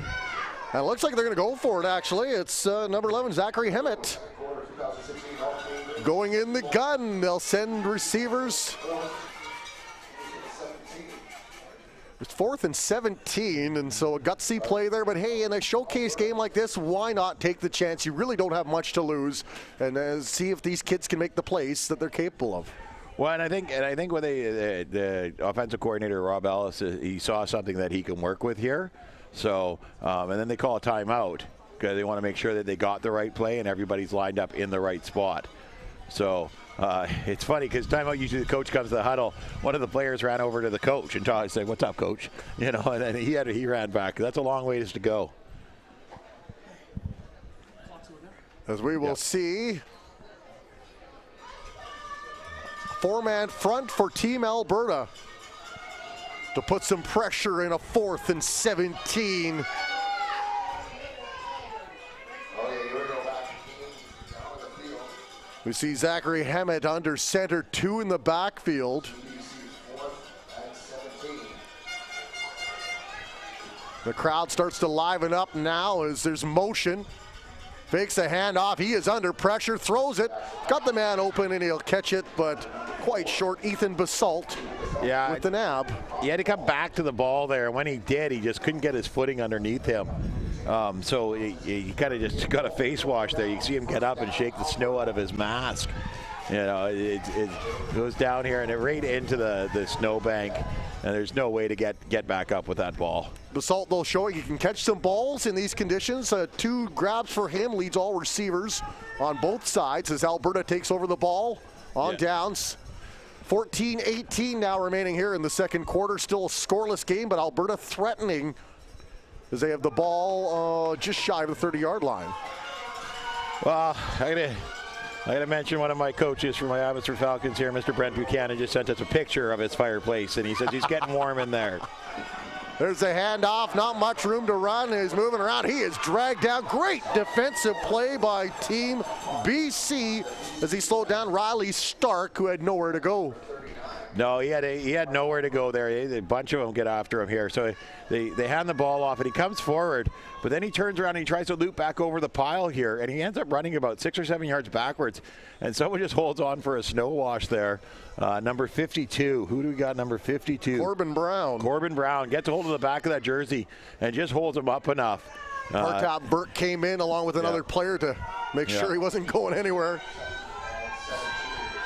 And it looks like they're going to go for it, actually. It's number 11, Zachary Hammett. Going in the gun. They'll send receivers. It's 4th and 17, and so a gutsy play there. But hey, in a showcase game like this, why not take the chance? You really don't have much to lose, and see if these kids can make the plays that they're capable of. Well, and I think when the offensive coordinator Rob Ellis, he saw something that he can work with here. So, and then they call a timeout because they want to make sure that they got the right play and everybody's lined up in the right spot. So it's funny because timeout, usually the coach comes to the huddle. One of the players ran over to the coach and said, "What's up, coach?" You know, and then he ran back. That's a long ways to go. As we will see, four-man front for Team Alberta to put some pressure in a 4th and 17. We see Zachary Hammett under center, 2 in the backfield. The crowd starts to liven up now as there's motion. Fakes a handoff. He is under pressure, throws it. Got the man open and he'll catch it, but quite short. Ethan Basalt with the nab. He had to come back to the ball there. And when he did, he just couldn't get his footing underneath him. So he kind of just got a face wash there. You see him get up and shake the snow out of his mask. You know, it goes down here and it right into the snowbank, and there's no way to get back up with that ball. Basalt, though, showing he can catch some balls in these conditions. 2 grabs for him, leads all receivers on both sides as Alberta takes over the ball on downs. 14-18 now remaining here in the second quarter. Still a scoreless game, but Alberta threatening as they have the ball just shy of the 30-yard line. Well, I got to mention one of my coaches from my Abbotsford Falcons here, Mr. Brent Buchanan, just sent us a picture of his fireplace, and he says he's getting warm in there. There's the handoff, not much room to run. He's moving around. He is dragged down. Great defensive play by Team BC as he slowed down Riley Stark, who had nowhere to go. No, he had nowhere to go there. A bunch of them get after him here. So they hand the ball off, and he comes forward, but then he turns around and he tries to loop back over the pile here, and he ends up running about 6 or 7 yards backwards, and someone just holds on for a snow wash there. Number 52. Who do we got? Number 52. Corbin Brown. Corbin Brown gets a hold of the back of that jersey and just holds him up enough. Hartop Burke came in along with another player to make sure he wasn't going anywhere.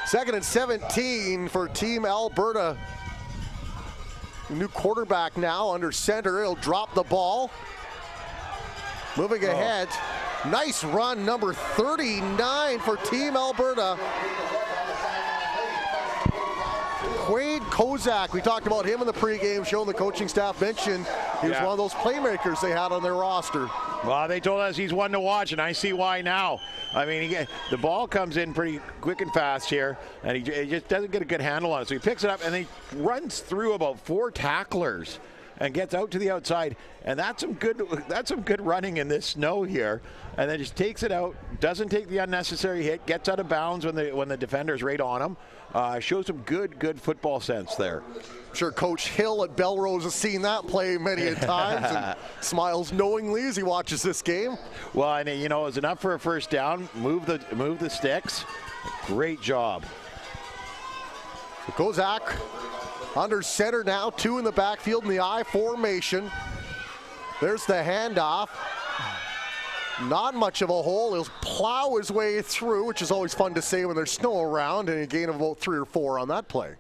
2nd and 17 for Team Alberta. New quarterback now under center. He'll drop the ball. Moving ahead. Nice run, number 39 for Team Alberta. Quade Kozak, we talked about him in the pregame show, and the coaching staff mentioned he was one of those playmakers they had on their roster. Well, they told us he's one to watch, and I see why now. I mean, the ball comes in pretty quick and fast here, and he just doesn't get a good handle on it. So he picks it up, and he runs through about 4 tacklers and gets out to the outside. And that's some good running in this snow here. And then just takes it out, doesn't take the unnecessary hit, gets out of bounds when the defender's right on him. Shows some good football sense there. I'm sure Coach Hill at Belrose has seen that play many a times and smiles knowingly as he watches this game. Well, and you know, it was enough for a first down. Move the sticks. Great job. Kozak under center now, 2 in the backfield in the I formation. There's the handoff. Not much of a hole. He'll plow his way through, which is always fun to say when there's snow around, and a gain of about 3 or 4 on that play.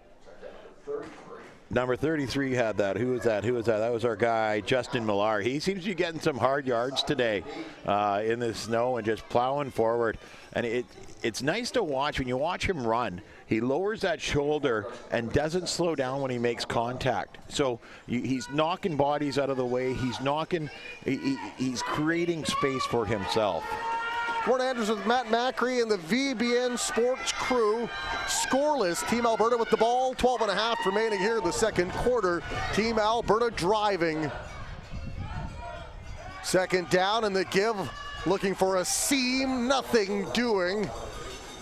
Number 33 had that. Who was that? That was our guy, Justin Millar. He seems to be getting some hard yards today in the snow and just plowing forward. And it's nice to watch. When you watch him run, he lowers that shoulder and doesn't slow down when he makes contact. So he's knocking bodies out of the way. He's creating space for himself. Gord Andrews with Matt Macri and the VBN Sports crew. Scoreless. Team Alberta with the ball. 12.5 remaining here in the second quarter. Team Alberta driving. Second down and the give. Looking for a seam. Nothing doing.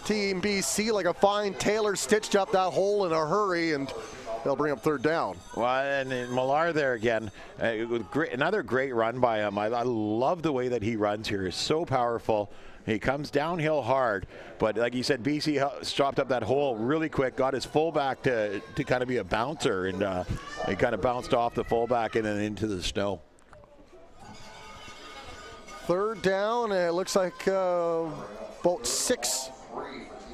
Team BC like a fine tailor stitched up that hole in a hurry, and they'll bring up third down. Well, and Millar there again. Another great run by him. I love the way that he runs here. He's so powerful. He comes downhill hard, but like you said, BC chopped up that hole really quick, got his fullback to kind of be a bouncer, and he kind of bounced off the fullback and then into the snow. Third down, and it looks like about 6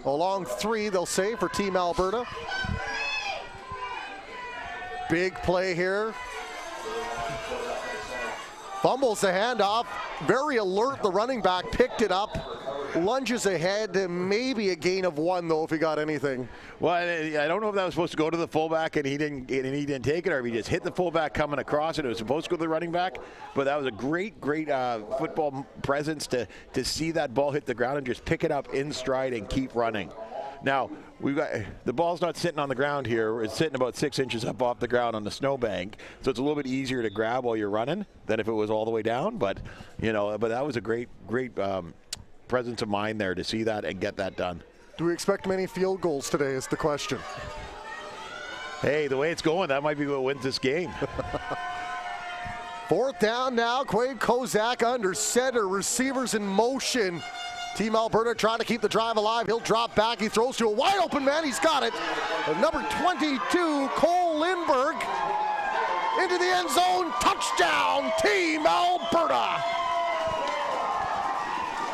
along 3, they'll say, for Team Alberta. Big play here. Fumbles the handoff. Very alert, the running back picked it up. Lunges ahead, maybe a gain of 1 though if he got anything. Well, I don't know if that was supposed to go to the fullback and he didn't take it, or if he just hit the fullback coming across and it was supposed to go to the running back. But that was a great football presence to see that ball hit the ground and just pick it up in stride and keep running. Now, the ball's not sitting on the ground here. It's sitting about 6 inches up off the ground on the snowbank, so it's a little bit easier to grab while you're running than if it was all the way down. But but that was a great presence of mind there to see that and get that done. Do we expect many field goals today is the question. Hey, the way it's going, that might be what wins this game. Fourth down now. Quade Kozak under center. Receivers in motion. Team Alberta trying to keep the drive alive. He'll drop back. He throws to a wide open man. He's got it. Number 22, Cole Lindberg, into the end zone. Touchdown, Team Alberta.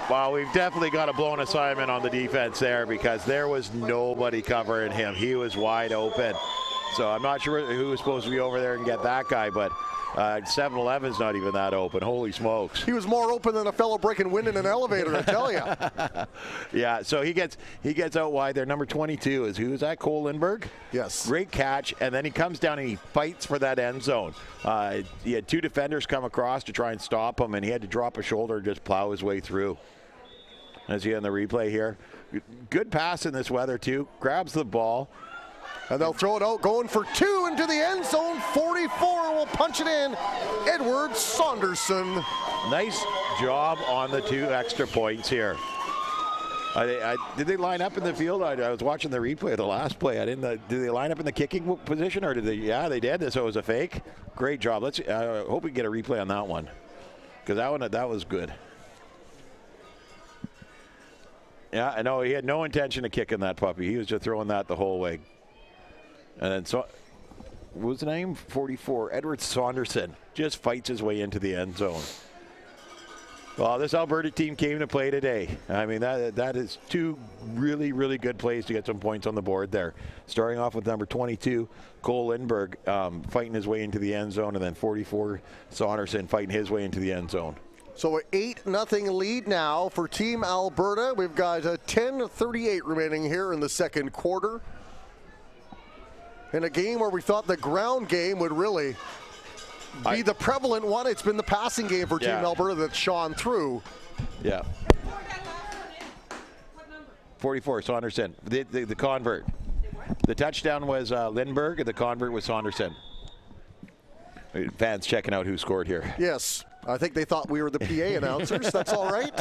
Well, we've definitely got a blown assignment on the defense there because there was nobody covering him. He was wide open. So I'm not sure who was supposed to be over there and get that guy, but 7-Eleven's not even that open. Holy smokes. He was more open than a fellow breaking wind in an elevator, I tell you. Yeah, so he gets out wide there. Number 22 is who is that? Cole Lindberg? Yes. Great catch, and then he comes down and he fights for that end zone. He had two defenders come across to try and stop him, and he had to drop a shoulder and just plow his way through. As you on the replay here. Good pass in this weather, too. Grabs the ball. And they'll throw it out, going for 2 into the end zone. 44 will punch it in. Edward Saunderson. Nice job on the 2 extra points here. Did they line up in the field? I was watching the replay of the last play. Did they line up in the kicking position, or did they? Yeah, they did. So it was a fake. Great job. Let's hope we get a replay on that one, because that was good. Yeah, I know he had no intention of kicking that puppy. He was just throwing that the whole way. And then, so, what was the name? 44. Edward Saunderson just fights his way into the end zone. Well, this Alberta team came to play today. I mean, that is 2 really, really good plays to get some points on the board there. Starting off with number 22, Cole Lindberg, fighting his way into the end zone, and then 44, Saunderson fighting his way into the end zone. So an 8-0 lead now for Team Alberta. We've got a 10:38 remaining here in the second quarter. In a game where we thought the ground game would really be the prevalent one, it's been the passing game for Team Alberta that's shone through. Yeah. 44, Saunderson, the convert. The touchdown was Lindberg, and the convert was Saunderson. Fans checking out who scored here. Yes, I think they thought we were the PA announcers. That's all right.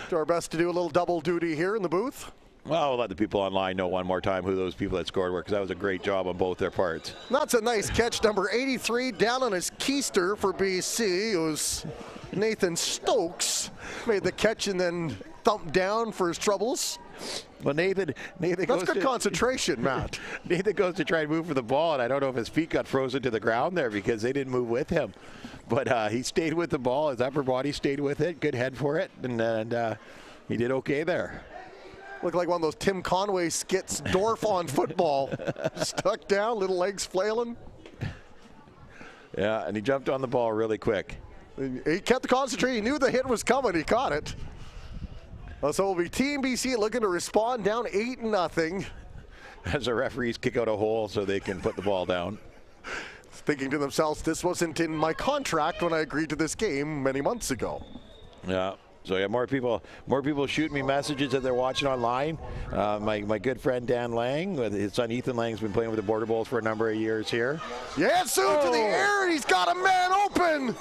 Do our best to do a little double duty here in the booth. Well, we'll let the people online know one more time who those people that scored were, because that was a great job on both their parts. That's a nice catch. Number 83 down on his keister for BC. It was Nathan Stokes. Made the catch and then thumped down for his troubles. Well, Nathan That's goes good concentration, Matt. Nathan goes to try and move for the ball, and I don't know if his feet got frozen to the ground there because they didn't move with him. But he stayed with the ball. His upper body stayed with it. Good head for it, and he did okay there. Looked like one of those Tim Conway skits, Dorf on football. Stuck down, little legs flailing. Yeah, and he jumped on the ball really quick. He kept the concentration. He knew the hit was coming. He caught it. So it'll be Team BC looking to respond down 8-0. As the referees kick out a hole so they can put the ball down. Thinking to themselves, this wasn't in my contract when I agreed to this game many months ago. Yeah. So yeah, more people shooting me messages that they're watching online. My good friend Dan Lang, with his son Ethan Lang, has been playing with the Border Bulls for a number of years here. Yansu to the air, and he's got a man open.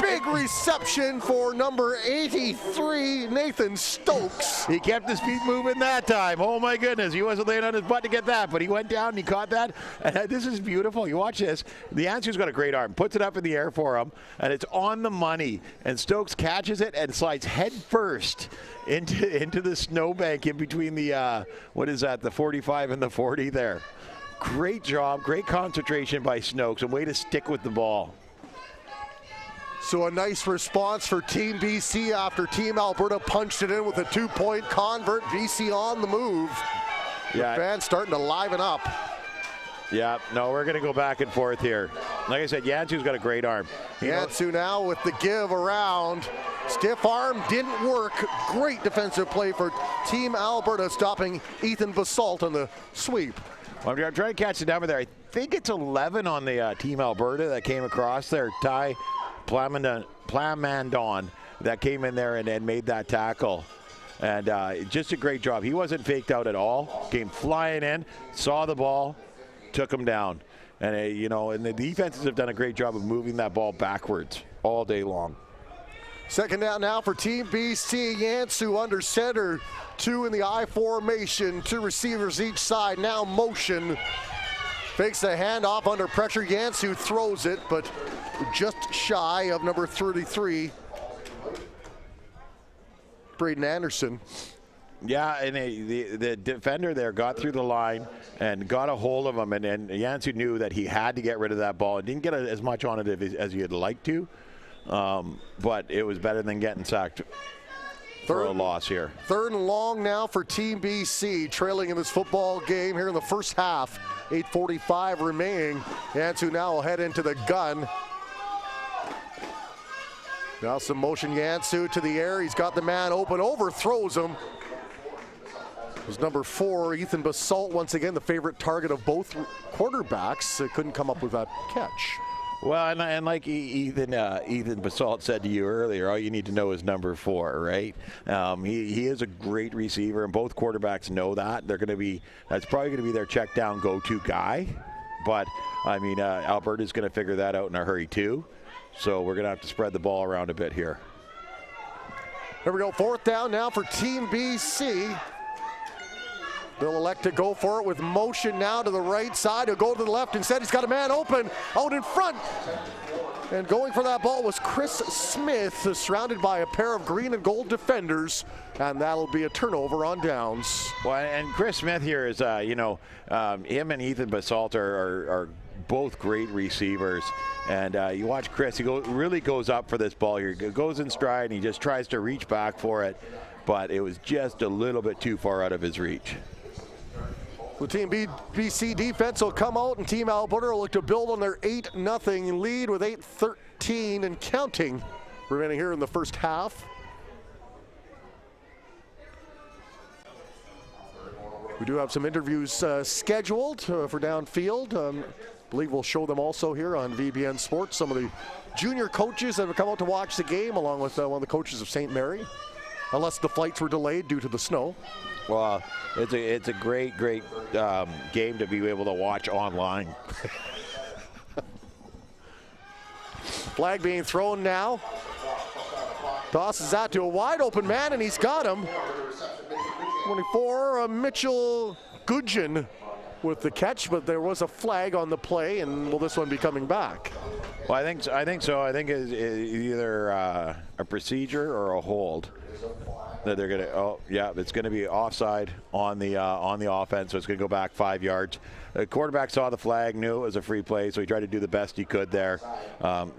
Big reception for number 83, Nathan Stokes. He kept his feet moving that time. Oh my goodness, he wasn't laying on his butt to get that, but he went down and he caught that. And this is beautiful. You watch this. The Yansu's got a great arm. Puts it up in the air for him, and it's on the money. And Stokes catches it and slides head first into the snowbank in between the what is that? The 45 and the 40 there. Great job, great concentration by Stokes, and way to stick with the ball. So a nice response for Team BC after Team Alberta punched it in with a 2-point convert. BC on the move. Yeah. The fans starting to liven up. Yeah, no, we're going to go back and forth here. Like I said, Yansu's got a great arm. Yansu now with the give around. Stiff arm didn't work. Great defensive play for Team Alberta, stopping Ethan Basalt on the sweep. Well, I'm trying to catch the number there. I think it's 11 on the Team Alberta that came across there. Ty Plamondon that came in there and made that tackle. And just a great job. He wasn't faked out at all. Came flying in, saw the ball, took him down. And, and the defenses have done a great job of moving that ball backwards all day long. Second down now for Team BC. Yansu under center. 2 in the I formation. 2 receivers each side. Now motion. Fakes the handoff under pressure. Yansu throws it, but just shy of number 33, Braden Anderson. Yeah, and the defender there got through the line and got a hold of him, and Yansu knew that he had to get rid of that ball and didn't get as much on it as he had liked to. but it was better than getting sacked for a loss here. 3rd and long now for Team BC, trailing in this football game here in the first half. 8:45 remaining. Yansu now will head into the gun. Now some motion, Yansu to the air. He's got the man open, overthrows him. It was number 4, Ethan Basalt, once again the favorite target of both quarterbacks. Couldn't come up with that catch. Well, and like Ethan Basalt said to you earlier, all you need to know is number 4, right? He is a great receiver, and both quarterbacks know that. That's probably going to be their check down go-to guy. But I mean, Alberta's going to figure that out in a hurry too. So we're going to have to spread the ball around a bit here. Here we go, 4th down now for Team BC. They'll elect to go for it with motion now to the right side. He'll go to the left. Instead, he's got a man open out in front. And going for that ball was Chris Smith, surrounded by a pair of green and gold defenders. And that'll be a turnover on downs. Well, and Chris Smith here is, him and Ethan Basalt are both great receivers. And you watch Chris, he really goes up for this ball here. He goes in stride and he just tries to reach back for it. But it was just a little bit too far out of his reach. The Team BC defense will come out, and Team Alberta will look to build on their 8-0 lead with 8:13 and counting remaining here in the first half. We do have some interviews scheduled for downfield. I believe we'll show them also here on VBN Sports. Some of the junior coaches that have come out to watch the game, along with one of the coaches of St. Mary, unless the flights were delayed due to the snow. Well, it's a great game to be able to watch online. Flag being thrown now. Tosses that to a wide open man, and he's got him. 24, Mitchell Gudgeon with the catch, but there was a flag on the play, and will this one be coming back? Well, I think so. I think it's either a procedure or a hold. That they're gonna, it's gonna be offside on the offense, so it's gonna go back 5 yards. The quarterback saw the flag, knew it was a free play, so he tried to do the best he could there.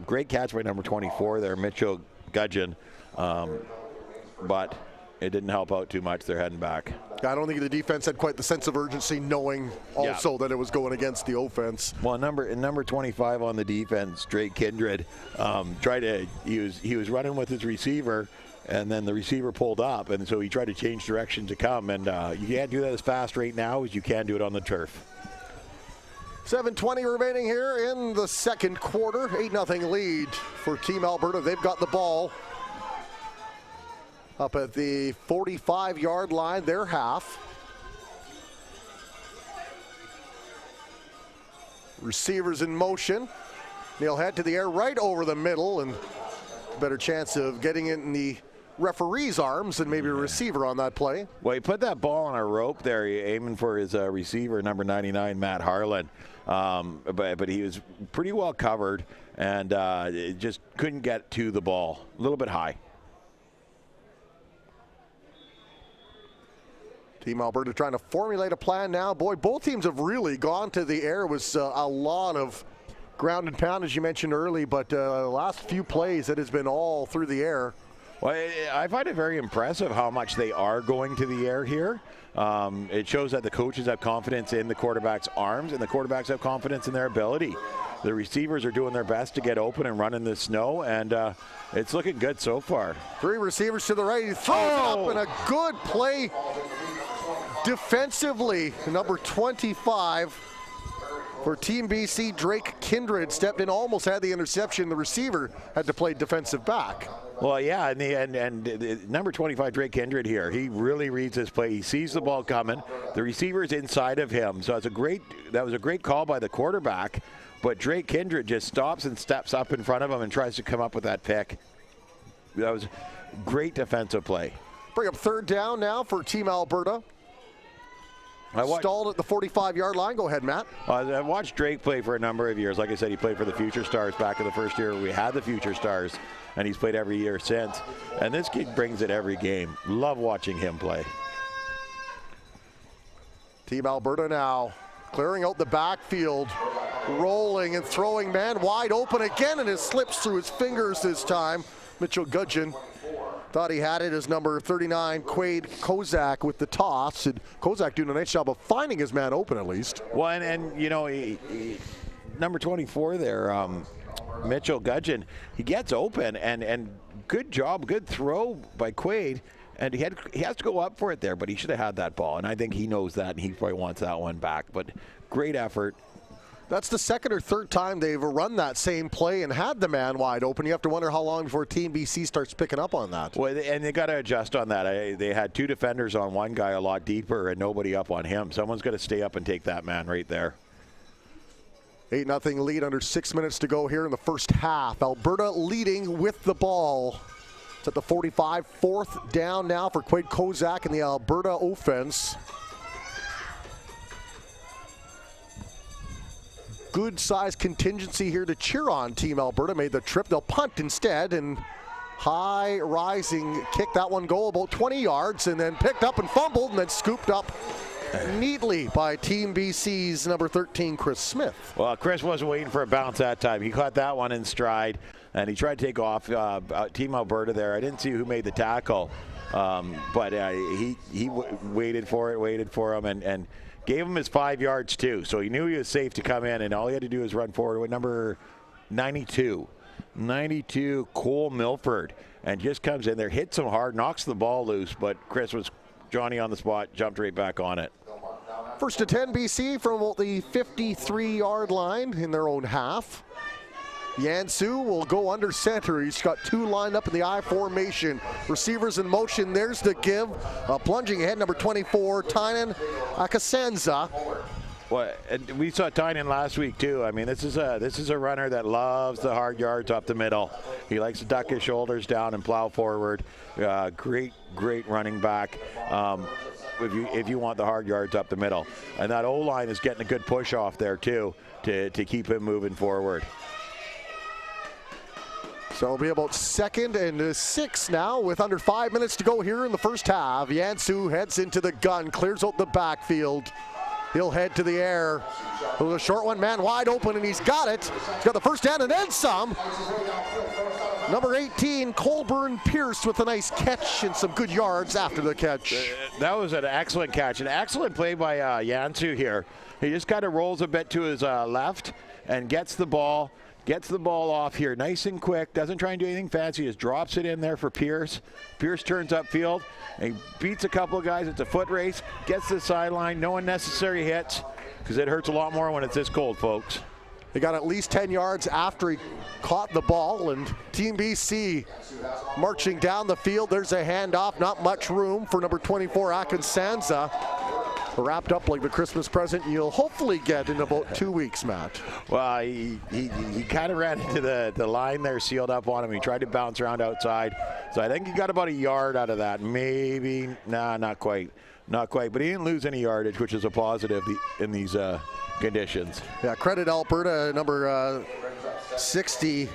Great catch by number 24 there, Mitchell Gudgeon, but it didn't help out too much. They're heading back. I don't think the defense had quite the sense of urgency, knowing also that it was going against the offense. Well, number 25 on the defense, Drake Kindred, he was running with his receiver, and then the receiver pulled up, and so he tried to change direction to come, and you can't do that as fast right now as you can do it on the turf. 7:20 remaining here in the second quarter. 8-0 lead for Team Alberta. They've got the ball up at the 45-yard line, their half. Receivers in motion. They'll head to the air right over the middle, and better chance of getting it in the referee's arms than maybe a receiver on that play. Well, he put that ball on a rope there, aiming for his receiver, number 99, Matt Harlan. But he was pretty well covered, and just couldn't get to the ball. A little bit high. Team Alberta trying to formulate a plan now. Boy, both teams have really gone to the air. It was a lot of ground and pound, as you mentioned early, but the last few plays, it has been all through the air. Well, I find it very impressive how much they are going to the air here. It shows that the coaches have confidence in the quarterback's arms, and the quarterbacks have confidence in their ability. The receivers are doing their best to get open and run in the snow, and it's looking good so far. 3 receivers to the right. He throws it up, and a good play defensively. Number 25 for Team BC, Drake Kindred, stepped in, almost had the interception. The receiver had to play defensive back. Well, yeah, and number 25, Drake Kindred here, he really reads his play. He sees the ball coming. The receiver's inside of him. So that was a great call by the quarterback, but Drake Kindred just stops and steps up in front of him and tries to come up with that pick. That was great defensive play. Bring up 3rd down now for Team Alberta. Stalled at the 45-yard line. Go ahead, Matt. I've watched Drake play for a number of years. Like I said, he played for the Future Stars back in the first year we had the Future Stars, and he's played every year since. And this kid brings it every game. Love watching him play. Team Alberta now clearing out the backfield. rolling and throwing, man wide open again, and it slips through his fingers this time. Mitchell Gudgeon thought he had it as number 39, Quade Kozak, with the toss. And Kozak doing a nice job of finding his man open at least. Well, and you know, number 24 there, Mitchell Gudgeon, he gets open, and good job, good throw by Quade. And he has to go up for it there, but he should have had that ball. And I think he knows that, and he probably wants that one back. But great effort. That's the second or third time they've run that same play and had the man wide open. You have to wonder how long before Team BC starts picking up on that. Well, and they got to adjust on that. They had two defenders on one guy a lot deeper and nobody up on him. Someone's got to stay up and take that man right there. 8-0 lead under 6 minutes to go here in the first half. Alberta leading with the ball. It's at the 45, fourth down now for Quade Kozak in the Alberta offense. Good size contingency here to cheer on. Team Alberta made the trip. They'll punt instead, and high rising kick. That one go about 20 yards and then picked up and fumbled and then scooped up neatly by Team BC's number 13, Chris Smith. Well, Chris wasn't waiting for a bounce that time. He caught that one in stride, and he tried to take off Team Alberta there. I didn't see who made the tackle, but he waited for him, and gave him his 5 yards too. So he knew he was safe to come in, and all he had to do was run forward with number 92, Cole Milford, and just comes in there, hits him hard, knocks the ball loose, but Chris was Johnny on the spot, jumped right back on it. First to 10 BC from about the 53-yard line in their own half. Yansu will go under center. He's got two lined up in the I formation. Receivers in motion. There's the give. Plunging ahead, number 24, Tynan Akasanza. Well, and we saw Tynan last week too. I mean, this is a runner that loves the hard yards up the middle. He likes to duck his shoulders down and plow forward. Great running back. If you want the hard yards up the middle, and that O-line is getting a good push off there too to keep him moving forward. So it'll be about 2nd and 6 now with under 5 minutes to go here in the first half. Yansu heads into the gun, clears out the backfield. He'll head to the air. A little short one, man wide open, and he's got it. He's got the first down and then some. Number 18, Colburn Pierce with a nice catch and some good yards after the catch. That was an excellent catch. An excellent play by Yansu here. He just kind of rolls a bit to his left and gets the ball. Gets the ball off here nice and quick. Doesn't try and do anything fancy. Just drops it in there for Pierce. Pierce turns upfield. And he beats a couple of guys. It's a foot race. Gets to the sideline. No unnecessary hits because it hurts a lot more when it's this cold, folks. He got at least 10 yards after he caught the ball, and Team BC marching down the field. There's a handoff. Not much room for number 24, Akinsanza. Wrapped up like the Christmas present you'll hopefully get in about 2 weeks, Matt. Well, he kind of ran into the line there, sealed up on him. He tried to bounce around outside. So I think he got about a yard out of that. Maybe, not quite. Not quite, but he didn't lose any yardage, which is a positive in these conditions. Yeah, credit Alberta, number 67,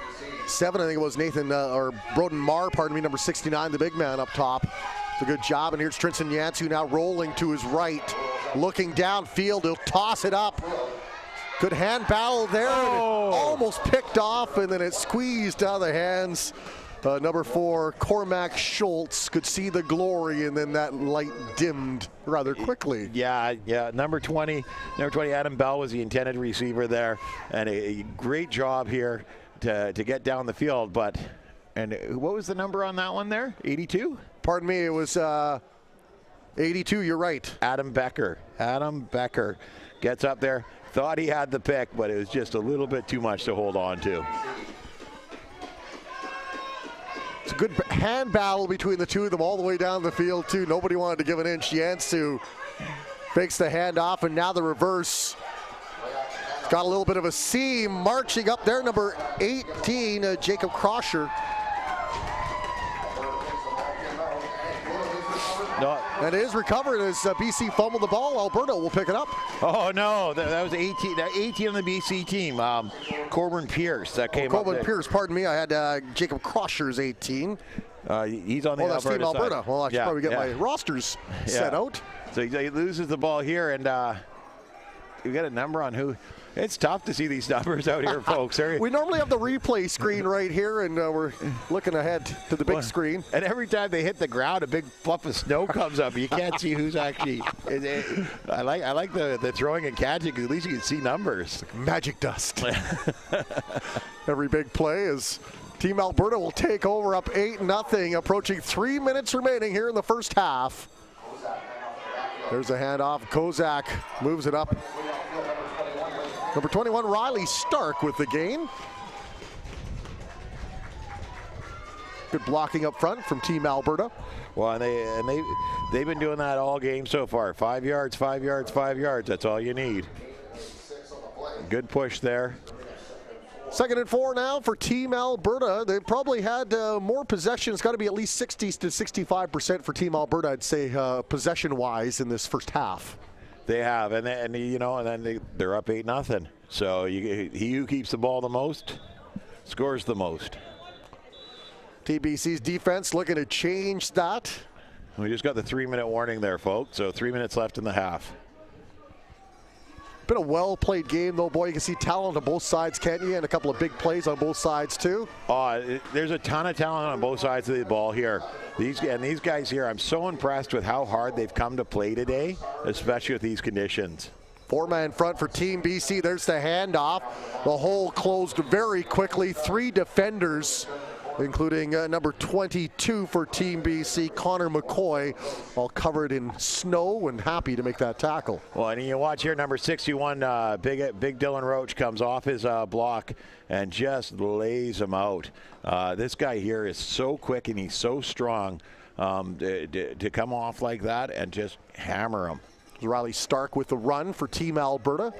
I think it was or Broden Marr, number 69, the big man up top. It's a good job, and here's Trinson Yansu now rolling to his right, looking downfield. He'll toss it up. Good hand battle there. Oh. Almost picked off, and then it squeezed out of the hands. Number 4, Cormac Schultz could see the glory, and then that light dimmed rather quickly. Yeah. Number 20, Adam Bell was the intended receiver there, and a great job here to get down the field. But, and what was the number on that one there? 82? Pardon me, it was 82, you're right. Adam Becker gets up there, thought he had the pick, but it was just a little bit too much to hold on to. It's a good hand battle between the two of them all the way down the field, too. Nobody wanted to give an inch. Yansu fakes the handoff, and now the reverse. It's got a little bit of a seam marching up there. Number 18, Jacob Crosher. No. And it is recovered as BC fumbled the ball. Alberta will pick it up. Oh, no, that was 18. That 18 on the BC team. Corbin Pierce that came up. Corbin Pierce, pardon me. I had Jacob Crosher's 18. He's on the that's Team Alberta. Side. Well, I should probably get my rosters set out. So he loses the ball here, and we got a number on who. It's tough to see these numbers out here, folks. We normally have the replay screen right here, and we're looking ahead to the big screen. And every time they hit the ground, a big fluff of snow comes up. You can't see who's actually. I like the throwing and catching, because at least you can see numbers. Magic dust. Every big play is Team Alberta will take over up 8-0, approaching 3 minutes remaining here in the first half. There's a handoff. Kozak moves it up. Number 21, Riley Stark with the gain. Good blocking up front from Team Alberta. Well, and they've been doing that all game so far. 5 yards, 5 yards, 5 yards. That's all you need. Good push there. 2nd and 4 now for Team Alberta. They've probably had more possession. It's got to be at least 60 to 65% for Team Alberta, I'd say, possession-wise in this first half. They have, and then they're up 8-0. So he who keeps the ball the most scores the most. TBC's defense looking to change that. We just got the 3-minute warning there, folks. So 3 minutes left in the half. Been a well-played game, though, boy. You can see talent on both sides, can't you? And a couple of big plays on both sides, too. There's a ton of talent on both sides of the ball here. These guys here, I'm so impressed with how hard they've come to play today, especially with these conditions. 4-man front for Team BC. There's the handoff. The hole closed very quickly. 3 defenders, including number 22 for Team BC, Connor McCoy, all covered in snow and happy to make that tackle. Well, and you watch here, number 61, big Dylan Roach comes off his block and just lays him out. This guy here is so quick and he's so strong to come off like that and just hammer him. Riley Stark with the run for Team Alberta.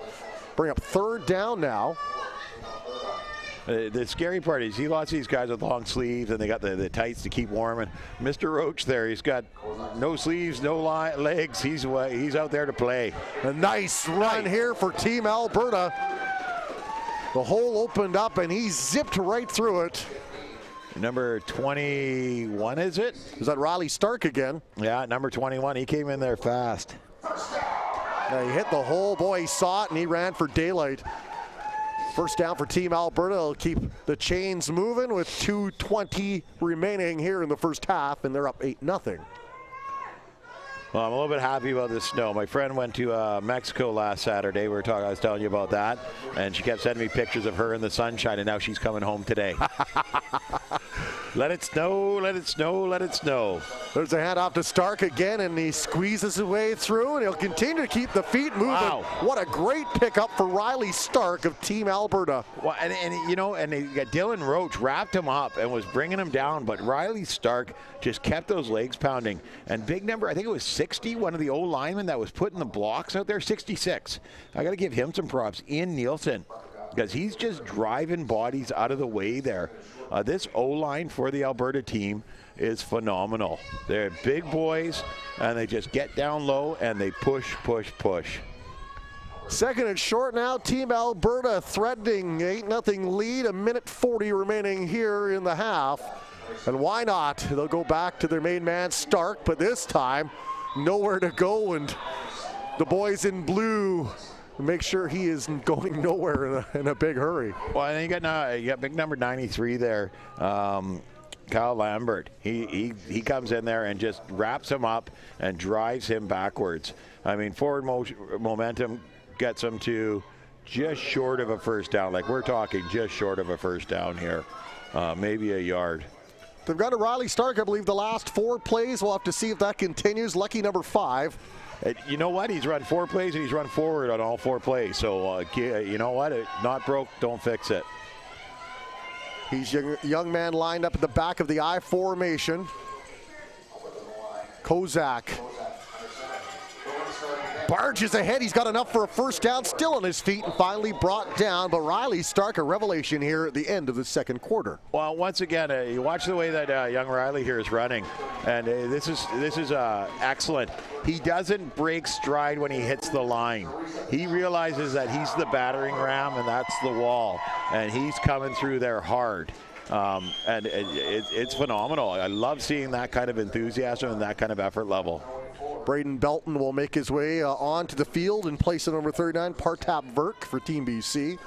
Bring up 3rd down now. The scary part is you see lots of these guys with long sleeves and they got the tights to keep warm. And Mr. Roach there, he's got no sleeves, no legs. He's out there to play. A nice run here for Team Alberta. The hole opened up and he zipped right through it. Number 21, is it? Is that Riley Stark again? Yeah, number 21. He came in there fast. He hit the hole. Boy, he saw it and he ran for daylight. First down for Team Alberta. They'll keep the chains moving with 2:20 remaining here in the first half, and they're up 8-0. Well, I'm a little bit happy about this snow. My friend went to Mexico last Saturday. I was telling you about that, and she kept sending me pictures of her in the sunshine, and now she's coming home today. Let it snow, let it snow, let it snow. There's a handoff to Stark again, and he squeezes his way through, and he'll continue to keep the feet moving. Wow. What a great pickup for Riley Stark of Team Alberta. Well, and Dylan Roach wrapped him up and was bringing him down, but Riley Stark just kept those legs pounding. And big number, I think it was 60, one of the old linemen that was putting the blocks out there, 66. I got to give him some props. Ian Nielsen, because he's just driving bodies out of the way there. This O-line for the Alberta team is phenomenal. They're big boys, and they just get down low, and they push, push, push. 2nd and short now. Team Alberta threatening 8-0 lead. 1:40 remaining here in the half. And why not? They'll go back to their main man, Stark, but this time, nowhere to go, and the boys in blue make sure he isn't going nowhere in a big hurry. Well, and you got big number 93 there, Kyle Lambert. He comes in there and just wraps him up and drives him backwards. I mean, forward momentum gets him to just short of a first down. Like, we're talking just short of a first down here, maybe a yard. They've got a Riley Stark, I believe, the last 4 plays. We'll have to see if that continues. Lucky number 5. You know what? He's run 4 plays and he's run forward on all 4 plays. So, you know what? Not broke, don't fix it. He's young man lined up at the back of the I formation. Kozak barges ahead. He's got enough for a first down, still on his feet, and finally brought down. But Riley Stark, a revelation here at the end of the second quarter. Well, once again, you watch the way that young Riley here is running, and this is excellent. He doesn't break stride when he hits the line. He realizes that he's the battering ram, and that's the wall, and he's coming through there hard. And it's phenomenal. I love seeing that kind of enthusiasm and that kind of effort level. Braden Belton will make his way onto the field in place of number 39, Partap Verk for Team BC.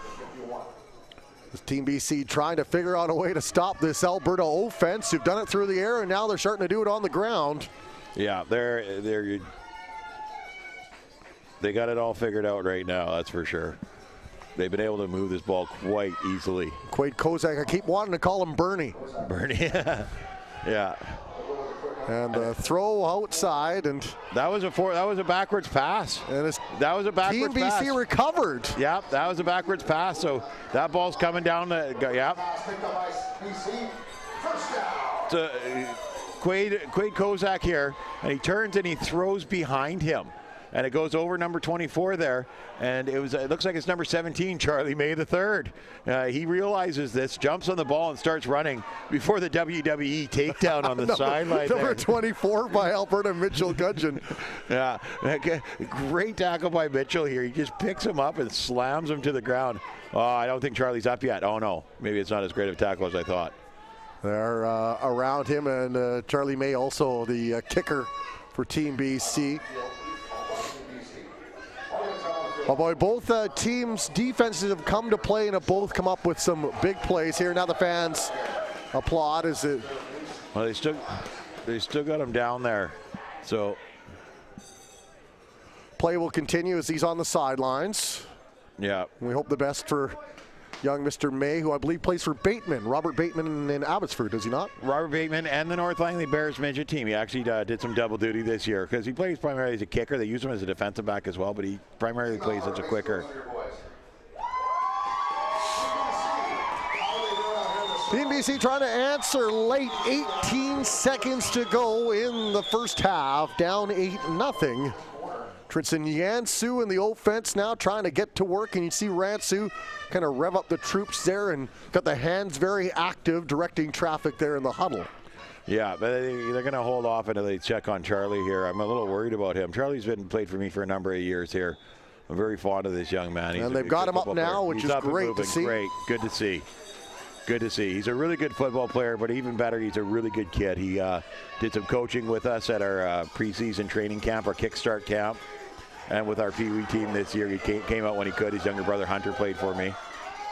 Team BC trying to figure out a way to stop this Alberta offense. Who've done it through the air, and now they're starting to do it on the ground. Yeah, they got it all figured out right now, that's for sure. They've been able to move this ball quite easily. Quade Kozak, I keep wanting to call him Bernie. Bernie, yeah. And throw outside, and that was a backwards pass. And that was a backwards Team pass. BC recovered. Yep, that was a backwards pass. So that ball's coming down. Yep. So Quade Kozak here, and he turns and he throws behind him. And it goes over number 24 there, and it looks like it's number 17, Charlie May III. He realizes this, jumps on the ball, and starts running before the WWE takedown on the sideline. Number 24 by Alberta, Mitchell Gudgeon. Yeah, great tackle by Mitchell here. He just picks him up and slams him to the ground. Oh, I don't think Charlie's up yet. Oh no, maybe it's not as great of a tackle as I thought. They're around him, and Charlie May also the kicker for Team BC. Oh boy, both teams' defenses have come to play and have both come up with some big plays here. Now the fans applaud as it. Well, they still got him down there. So play will continue as he's on the sidelines. Yeah. We hope the best for young Mr. May, who I believe plays for Bateman, Robert Bateman in Abbotsford, does he not? Robert Bateman and the North Langley Bears midget team. He actually did some double duty this year because he plays primarily as a kicker. They use him as a defensive back as well, but he primarily plays as a quicker. Team BC trying to answer late, 18 seconds to go in the first half, down 8-0. Tristan Yansu in the offense now trying to get to work, and you see Ransu kind of rev up the troops there and got the hands very active, directing traffic there in the huddle. Yeah, but they're going to hold off until they check on Charlie here. I'm a little worried about him. Charlie's played for me for a number of years here. I'm very fond of this young man. And they've got him up now, which is great to see. Great, good to see. Good to see. He's a really good football player, but even better, he's a really good kid. He did some coaching with us at our preseason training camp, our Kickstart camp. And with our Pee Wee team this year, he came out when he could. His younger brother Hunter played for me.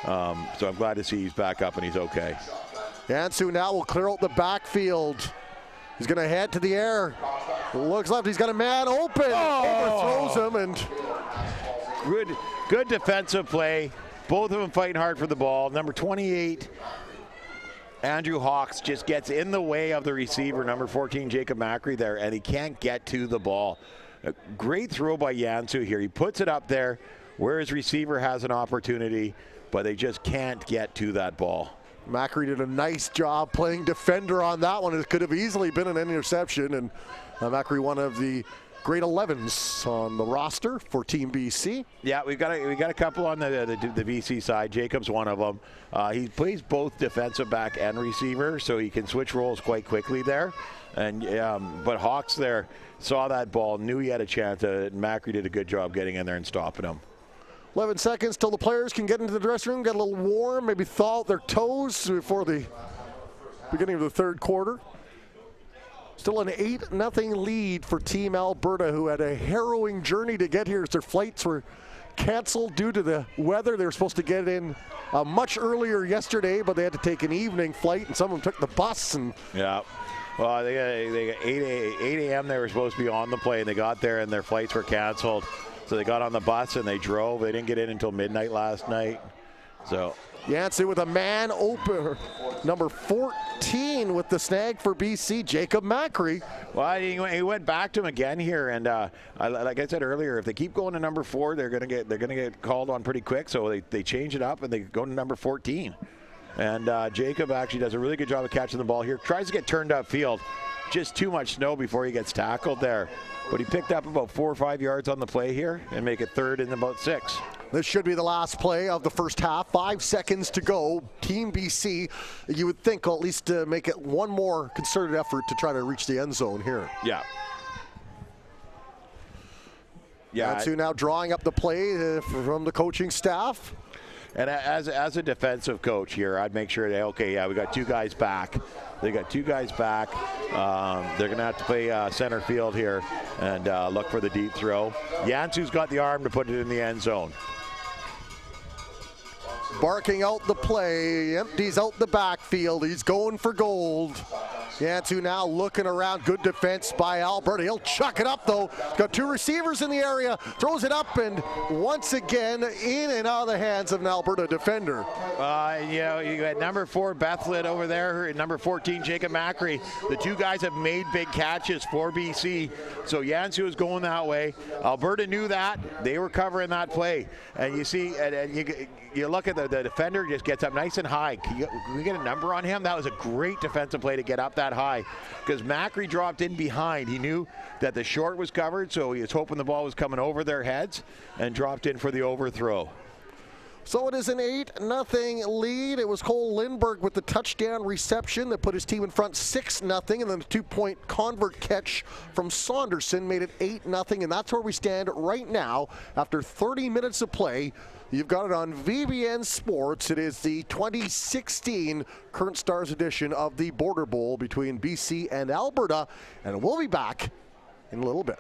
So I'm glad to see he's back up and he's okay. Yansu now will clear out the backfield. He's going to head to the air. Looks left. He's got a man open. Overthrows him. And good defensive play. Both of them fighting hard for the ball. Number 28, Andrew Hawks, just gets in the way of the receiver, number 14, Jacob Macri there, and he can't get to the ball. A great throw by Yansu here. He puts it up there where his receiver has an opportunity, but they just can't get to that ball. Macri did a nice job playing defender on that one. It could have easily been an interception, and Macri, one of the great 11s on the roster for Team BC. Yeah, we got a couple on the BC side. Jacob's one of them. He plays both defensive back and receiver, so he can switch roles quite quickly there. And but Hawks there saw that ball, knew he had a chance. Macri did a good job getting in there and stopping him. 11 seconds till the players can get into the dressing room, get a little warm, maybe thaw out their toes before the beginning of the third quarter. Still an 8-0 lead for Team Alberta, who had a harrowing journey to get here as their flights were canceled due to the weather. They were supposed to get in much earlier yesterday, but they had to take an evening flight, and some of them took the bus. And yeah. Well, they got 8 a.m. they were supposed to be on the plane. They got there and their flights were canceled. So they got on the bus and they drove. They didn't get in until midnight last night. So Yancey with a man open, number 14 with the snag for BC, Jacob Macri. Well, he went back to him again here, and like I said earlier, if they keep going to number 4, they're gonna get called on pretty quick. So they change it up and they go to number 14. And Jacob actually does a really good job of catching the ball here. Tries to get turned upfield. Just too much snow before he gets tackled there. But he picked up about 4 or 5 yards on the play here and make it third and about 6. This should be the last play of the first half. 5 seconds to go. Team BC, you would think, will at least make it one more concerted effort to try to reach the end zone here. Yeah. Yeah. Natsu now drawing up the play from the coaching staff. And as a defensive coach here, I'd make sure that, okay, yeah, we got 2 guys back. They got 2 guys back. They're going to have to play center field here and look for the deep throw. Jansu's got the arm to put it in the end zone. Barking out the play, empties out the backfield. He's going for gold. Jansu now looking around. Good defense by Alberta. He'll chuck it up, though. Got 2 receivers in the area. Throws it up, and once again, in and out of the hands of an Alberta defender. You got number 4, Bethlet over there, and number 14, Jacob Macri. The 2 guys have made big catches for BC. So Jansu is going that way. Alberta knew that. They were covering that play. And you see, and you look at the defender, just gets up nice and high. Can we get a number on him? That was a great defensive play to get up that high, because Macri dropped in behind. He knew that the short was covered, so he was hoping the ball was coming over their heads, and dropped in for the overthrow. So it is an 8-0 lead. It was Cole Lindberg with the touchdown reception that put his team in front 6-0, and then the 2-point convert catch from Saunderson made it 8-0, and that's where we stand right now after 30 minutes of play. You've got it on VBN Sports. It is the 2016 Current Stars edition of the Border Bowl between BC and Alberta, and we'll be back in a little bit.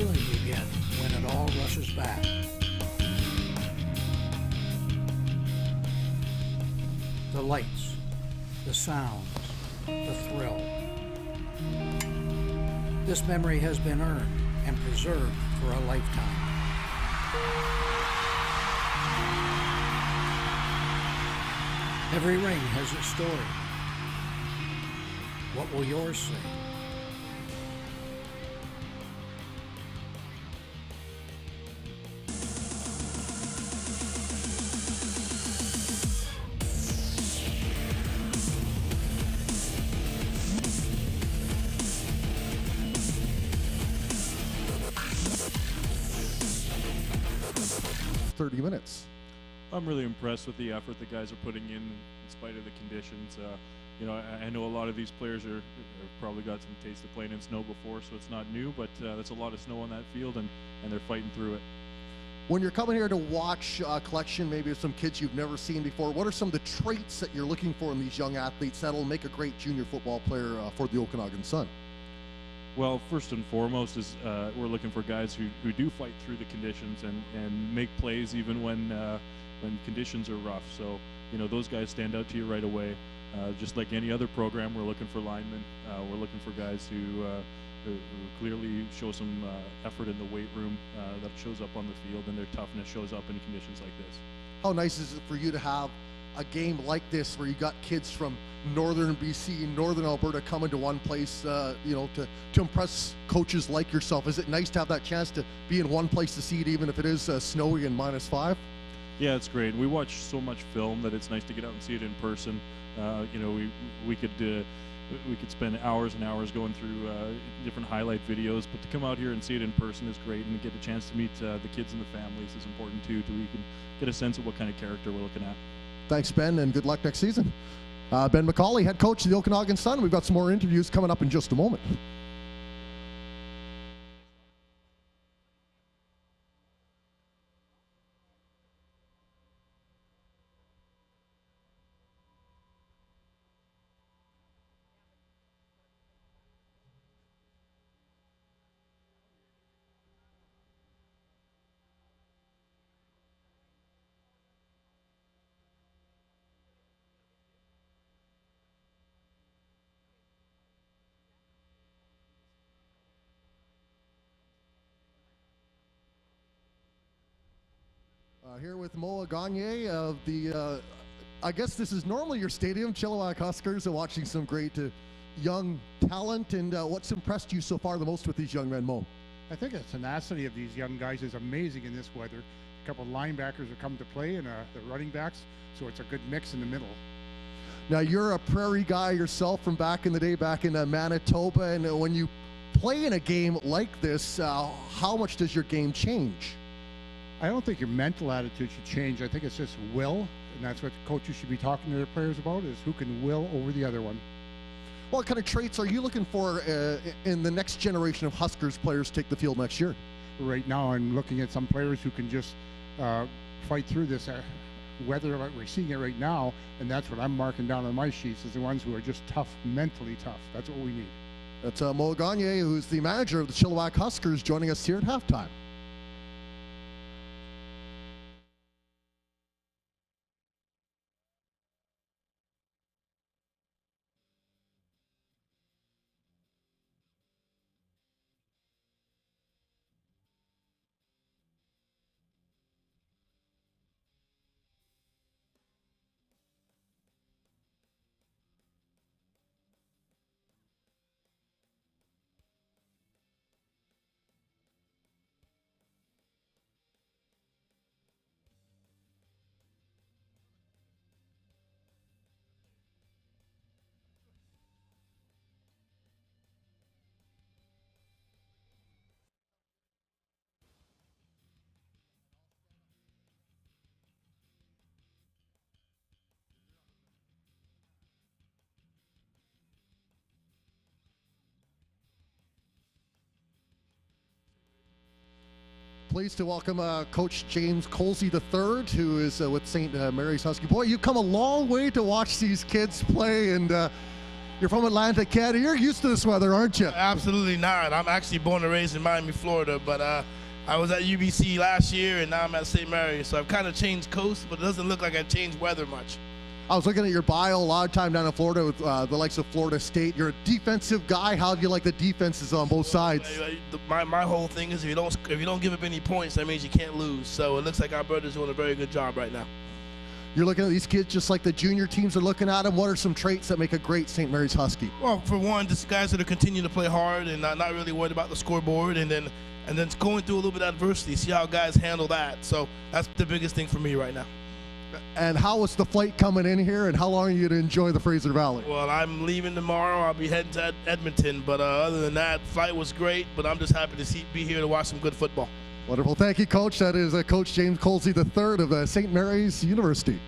feeling you get when it all rushes back. The lights, the sounds, the thrill. This memory has been earned and preserved for a lifetime. Every ring has its story. What will yours say? Minutes. I'm really impressed with the effort the guys are putting in spite of the conditions. I know a lot of these players have probably got some taste of playing in snow before, so it's not new, but that's a lot of snow on that field, and they're fighting through it. When you're coming here to watch a collection maybe of some kids you've never seen before, what are some of the traits that you're looking for in these young athletes that'll make a great junior football player for the Okanagan Sun? Well, first and foremost is we're looking for guys who do fight through the conditions and make plays even when conditions are rough. So, those guys stand out to you right away. Just like any other program, we're looking for linemen. We're looking for guys who clearly show some effort in the weight room that shows up on the field, and their toughness shows up in conditions like this. How nice is it for you to have a game like this where you got kids from northern BC, northern Alberta coming to one place, to impress coaches like yourself? Is it nice to have that chance to be in one place to see it, even if it is snowy and -5? Yeah, it's great. We watch so much film that it's nice to get out and see it in person. We could spend hours and hours going through different highlight videos, but to come out here and see it in person is great, and to get a chance to meet the kids and the families is important too, so we can get a sense of what kind of character we're looking at. Thanks, Ben, and good luck next season. Ben McCauley, head coach of the Okanagan Sun. We've got some more interviews coming up in just a moment. Here with Moa Gagne of the, I guess this is normally your stadium, Chilliwack Huskers, and watching some great young talent. And what's impressed you so far the most with these young men, Mo? I think the tenacity of these young guys is amazing in this weather. A couple of linebackers are coming to play, and the running backs, so it's a good mix in the middle. Now, you're a prairie guy yourself from back in the day, back in Manitoba, and when you play in a game like this, how much does your game change? I don't think your mental attitude should change. I think it's just will, and that's what coaches should be talking to their players about, is who can will over the other one. What kind of traits are you looking for in the next generation of Huskers players to take the field next year? Right now, I'm looking at some players who can just fight through this weather like we're seeing it right now, and that's what I'm marking down on my sheets, is the ones who are just tough, mentally tough. That's what we need. That's Mo Gagne, who's the manager of the Chilliwack Huskers, joining us here at halftime. Pleased to welcome Coach James Colsey III, who is with St. Mary's Husky. Boy, you've come a long way to watch these kids play, and You're from Atlanta, Canada. You're used to this weather, aren't you? Absolutely not. I'm actually born and raised in Miami, Florida, but I was at UBC last year, and now I'm at St. Mary's, so I've kind of changed coast, but it doesn't look like I've changed weather much. I was looking at your bio, a lot of time down in Florida with the likes of Florida State. You're a defensive guy. How do you like the defenses on both sides? My whole thing is if you don't give up any points, that means you can't lose. So it looks like Alberta's doing a very good job right now. You're looking at these kids just like the junior teams are looking at them. What are some traits that make a great St. Mary's Husky? Well, for one, just guys that are continuing to play hard and not really worried about the scoreboard, and then going through a little bit of adversity, see how guys handle that. So that's the biggest thing for me right now. And how was the flight coming in here, and how long are you to enjoy the Fraser Valley? Well, I'm leaving tomorrow. I'll be heading to Edmonton, but other than that, flight was great, but I'm just happy to be here to watch some good football. Wonderful. Thank you, Coach. That is Coach James Colsey III of St. Mary's University.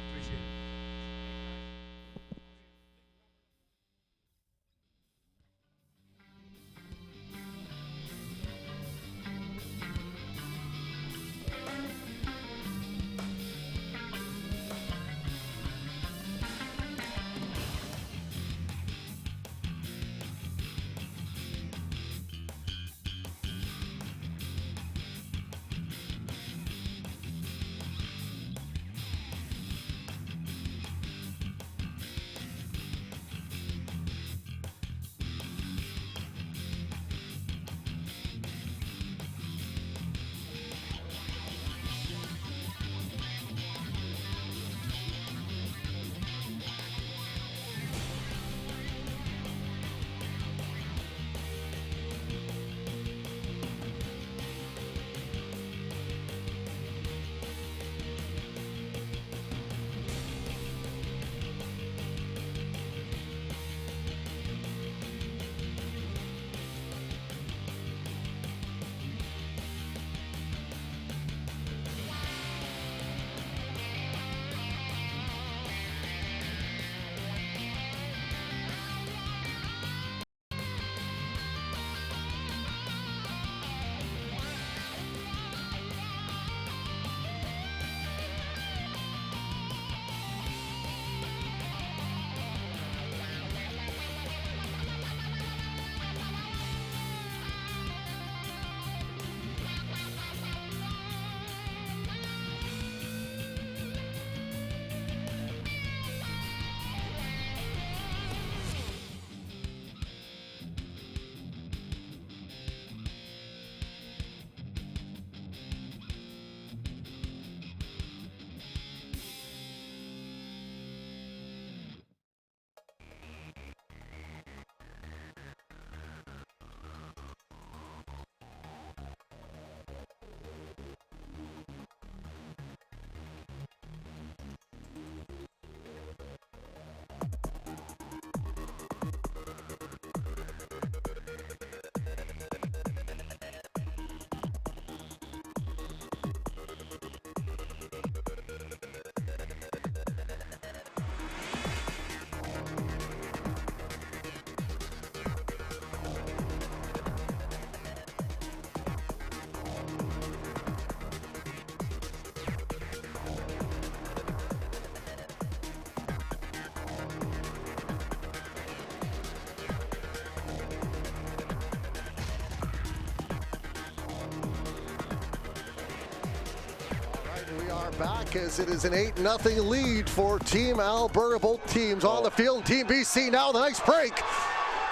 Back as it is an 8-0 lead for Team Alberta. Both teams on the field. Team BC now the nice break.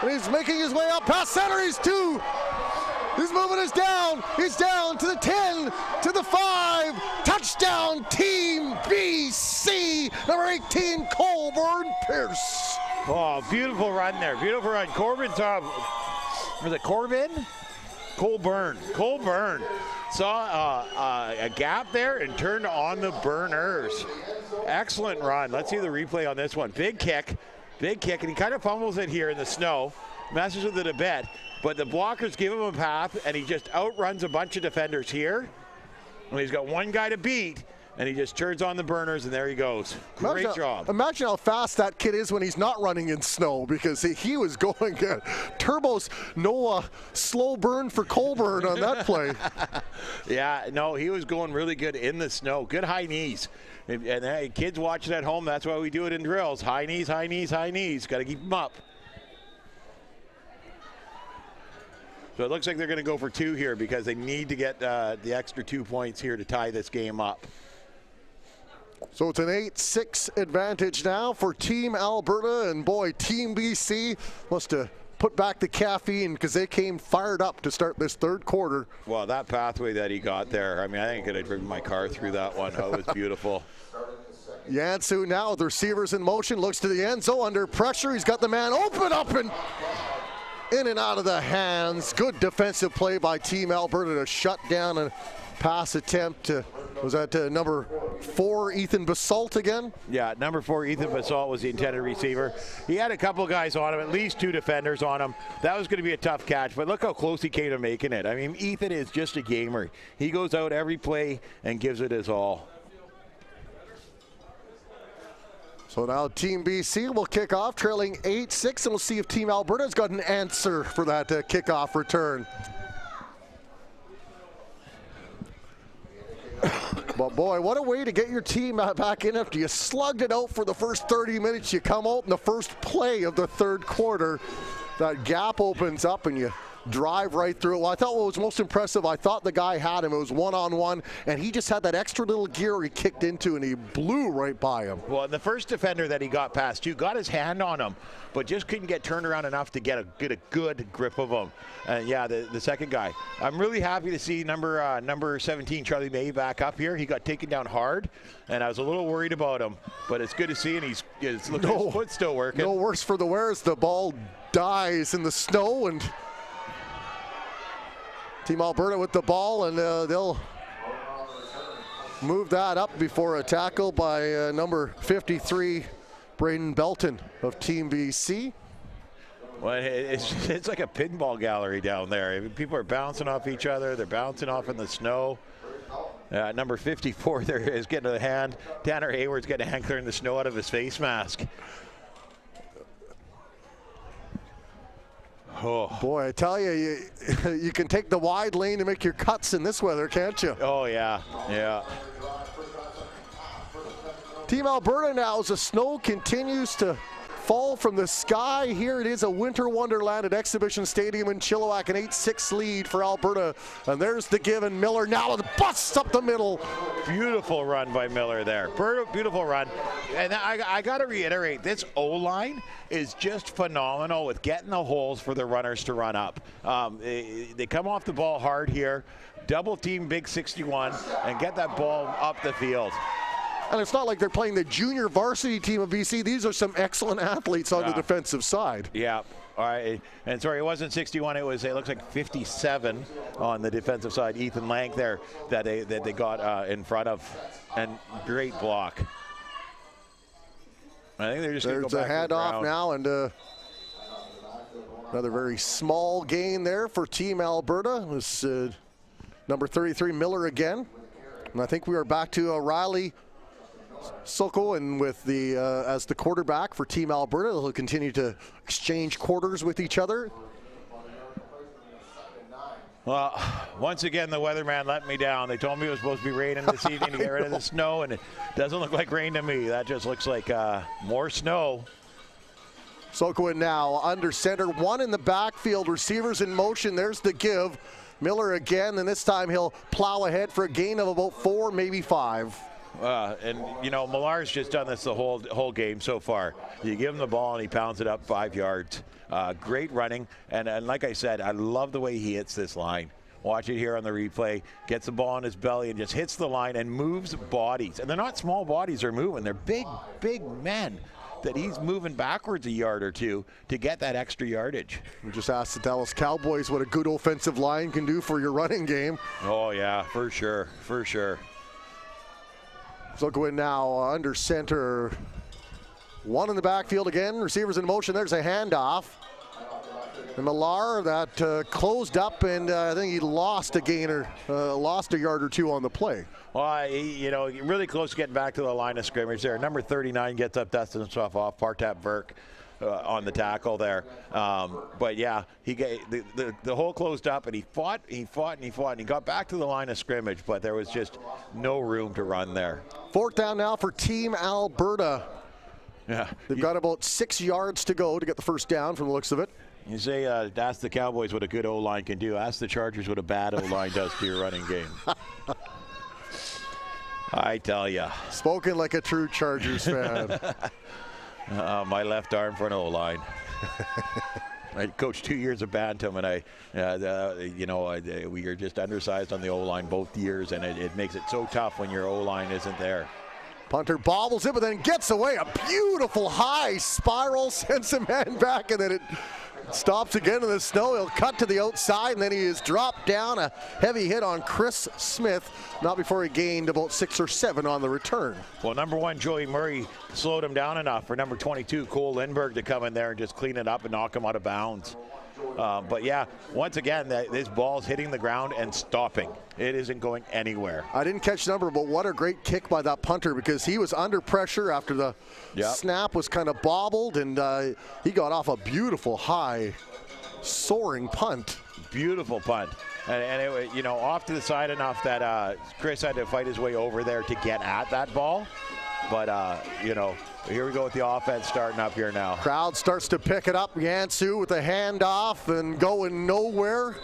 And he's making his way up past center. He's moving us down. He's down to the 10, to the 5. Touchdown Team BC. Number 18, Colburn Pierce. Oh, beautiful run there. Beautiful run. Corbin's was it Corbin? Colburn saw a gap there and turned on the burners. Excellent run. Let's see the replay on this one. Big kick, and he kind of fumbles it here in the snow, messes with it a bit, but the blockers give him a path, and he just outruns a bunch of defenders here. And he's got one guy to beat, and he just turns on the burners, and there he goes. Great job. Imagine how fast that kid is when he's not running in snow, because he was going turbos. No slow burn for Colburn on that play. Yeah, no, he was going really good in the snow. Good high knees. And hey, kids watching at home, that's why we do it in drills. High knees, high knees, high knees. Got to keep them up. So it looks like they're going to go for 2 here because they need to get the extra 2 points here to tie this game up. So it's an 8-6 advantage now for Team Alberta, and boy, Team BC must have put back the caffeine because they came fired up to start this third quarter. Well, that pathway that he got there, I mean, I think I could have driven my car through that one. That was beautiful. Yansu now with the receivers in motion, looks to the end zone under pressure. He's got the man open up and in and out of the hands. Good defensive play by Team Alberta to shut down a pass attempt. Was that number 4, Ethan Basalt again? Yeah, number 4, Ethan Basalt was the intended receiver. He had a couple guys on him, at least 2 defenders on him. That was going to be a tough catch, but look how close he came to making it. I mean, Ethan is just a gamer. He goes out every play and gives it his all. So now Team BC will kick off, trailing 8-6, and we'll see if Team Alberta's got an answer for that kickoff return. But boy, what a way to get your team back in after you slugged it out for the first 30 minutes. You come out in the first play of the third quarter. That gap opens up and you drive right through it. Well, I thought what was most impressive, I thought the guy had him. It was one-on-one, and he just had that extra little gear he kicked into, and he blew right by him. Well, the first defender that he got past, too, got his hand on him, but just couldn't get turned around enough to get a good grip of him. And yeah, the second guy. I'm really happy to see number 17, Charlie May, back up here. He got taken down hard, and I was a little worried about him, but it's good to see, and it's looking like his foot's still working. No worse for the wear as the ball dies in the snow, and Team Alberta with the ball, and they'll move that up before a tackle by number 53, Braden Belton of Team BC. Well, it's like a pinball gallery down there. People are bouncing off each other. They're bouncing off in the snow. Number 54 there is getting a hand. Tanner Hayward's getting a hand clearing the snow out of his face mask. Oh. Boy, I tell you, you can take the wide lane to make your cuts in this weather, can't you? Oh, yeah, yeah. Team Alberta now, as the snow continues to fall from the sky. Here it is, a winter wonderland at Exhibition Stadium in Chilliwack, an 8-6 lead for Alberta. And there's the give, and Miller now busts up the middle. Beautiful run by Miller there. Beautiful run. And I got to reiterate, this O-line is just phenomenal with getting the holes for the runners to run up. They come off the ball hard here, double team Big 61, and get that ball up the field. And it's not like they're playing the junior varsity team of BC. These are some excellent athletes on the defensive side. Yeah. All right. And sorry, it wasn't 61. It looks like 57 on the defensive side. Ethan Lang there that they got in front of, and great block. I think they're just going to go back. There's a handoff now, and another very small gain there for Team Alberta. It was number 33 Miller again, and I think we are back to Riley Soko, and with the as the quarterback for Team Alberta, they'll continue to exchange quarters with each other. Well, once again, the weatherman let me down. They told me it was supposed to be raining this evening to get rid of the snow, and it doesn't look like rain to me. That just looks like more snow. Soko in now under center, one in the backfield, receivers in motion. There's the give. Miller again, and this time he'll plow ahead for a gain of about 4, maybe 5. And you know, Millar's just done this the whole game so far. You give him the ball and he pounds it up 5 yards. Great running, and like I said, I love the way he hits this line. Watch it here on the replay. Gets the ball on his belly and just hits the line and moves bodies. And they're not small bodies they're moving. They're big men that he's moving backwards a yard or two to get that extra yardage. We just asked the Dallas Cowboys what a good offensive line can do for your running game. Oh yeah, for sure. So go in now under center. One in the backfield again. Receivers in motion. There's a handoff. And Millar that closed up, and I think he lost a yard or two on the play. Well, really close to getting back to the line of scrimmage there. Number 39 gets up, dusting himself off. Partap Burke on the tackle there. But yeah, he the hole closed up, and he fought, and he got back to the line of scrimmage, but there was just no room to run there. 4th down now for Team Alberta. Yeah, they've got about 6 yards to go to get the first down from the looks of it. You say, ask the Cowboys what a good O-line can do. Ask the Chargers what a bad O-line does to your running game. I tell you. Spoken like a true Chargers fan. My left arm for an O-line. I coached 2 years of Bantam, and we are just undersized on the O-line both years, and it makes it so tough when your O-line isn't there. Punter bobbles it, but then gets away. A beautiful high spiral, sends a man back, and then it stops again in the snow. He'll cut to the outside, and then he is dropped down. A heavy hit on Chris Smith, not before he gained about 6 or 7 on the return. Well, number 1, Joey Murray slowed him down enough for number 22, Cole Lindbergh, to come in there and just clean it up and knock him out of bounds. But yeah, once again, this ball's hitting the ground and stopping. It isn't going anywhere. I didn't catch the number, but what a great kick by that punter, because he was under pressure after the snap was kind of bobbled, and he got off a beautiful high soaring punt. Beautiful punt. And it, off to the side enough that Chris had to fight his way over there to get at that ball. But, here we go with the offense starting up here now. Crowd starts to pick it up. Yansu with a handoff and going nowhere.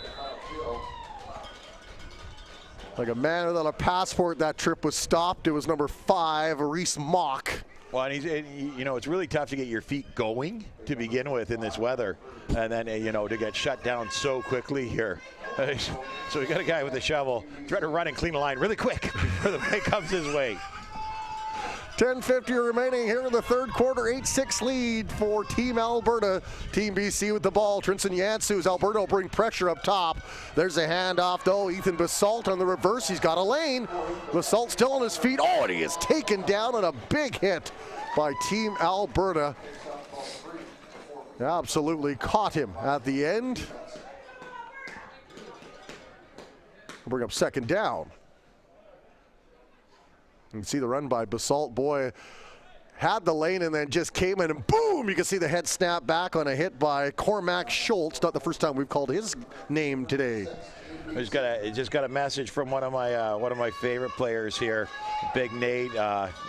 Like a man without a passport, that trip was stopped. It was number 5, Reese Mock. Well, and it's really tough to get your feet going to begin with in this weather. And then, to get shut down so quickly here. So we got a guy with a shovel trying to run and clean a line really quick before the play comes his way. 10:50 remaining here in the third quarter. 8-6 lead for Team Alberta. Team BC with the ball. Trinson Yansu's Alberta will bring pressure up top. There's a handoff though. Ethan Basalt on the reverse. He's got a lane. Basalt still on his feet. Oh, and he is taken down on a big hit by Team Alberta. Absolutely caught him at the end. We'll bring up second down. You can see the run by Basalt. Boy, had the lane and then just came in and boom, you can see the head snap back on a hit by Cormac Schultz. Not the first time we've called his name today. I just got a message from one of my favorite players here, Big Nate.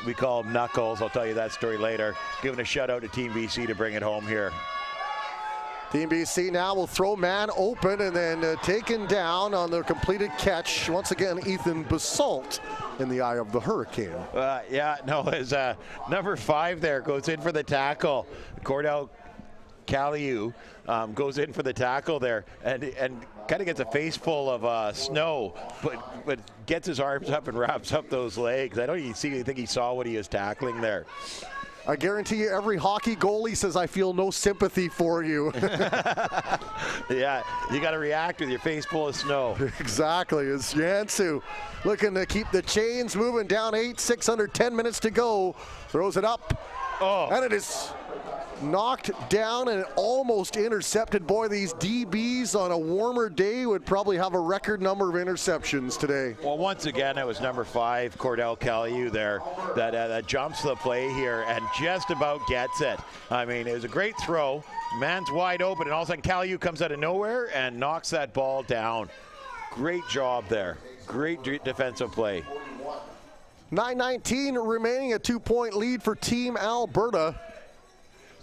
We call him Knuckles. I'll tell you that story later. Giving a shout out to Team BC to bring it home here. Team BC now will throw man open and then taken down on the completed catch. Once again, Ethan Basalt in the eye of the hurricane. As number 5 there goes in for the tackle. Cordell Caliu goes in for the tackle there and kind of gets a face full of snow, but gets his arms up and wraps up those legs. I don't even think he saw what he was tackling there. I guarantee you every hockey goalie says, I feel no sympathy for you. Yeah, you got to react with your face full of snow. Exactly. It's Yansu looking to keep the chains moving down 8-6 under 10 minutes to go. Throws it up. Oh. And it is knocked down and almost intercepted. Boy, these DBs on a warmer day would probably have a record number of interceptions today. Well, once again, it was number 5, Cordell Caliu there, that jumps the play here and just about gets it. I mean, it was a great throw. Man's wide open, and all of a sudden Caliu comes out of nowhere and knocks that ball down. Great job there. Great defensive play. 9:19 remaining, a 2-point lead for Team Alberta.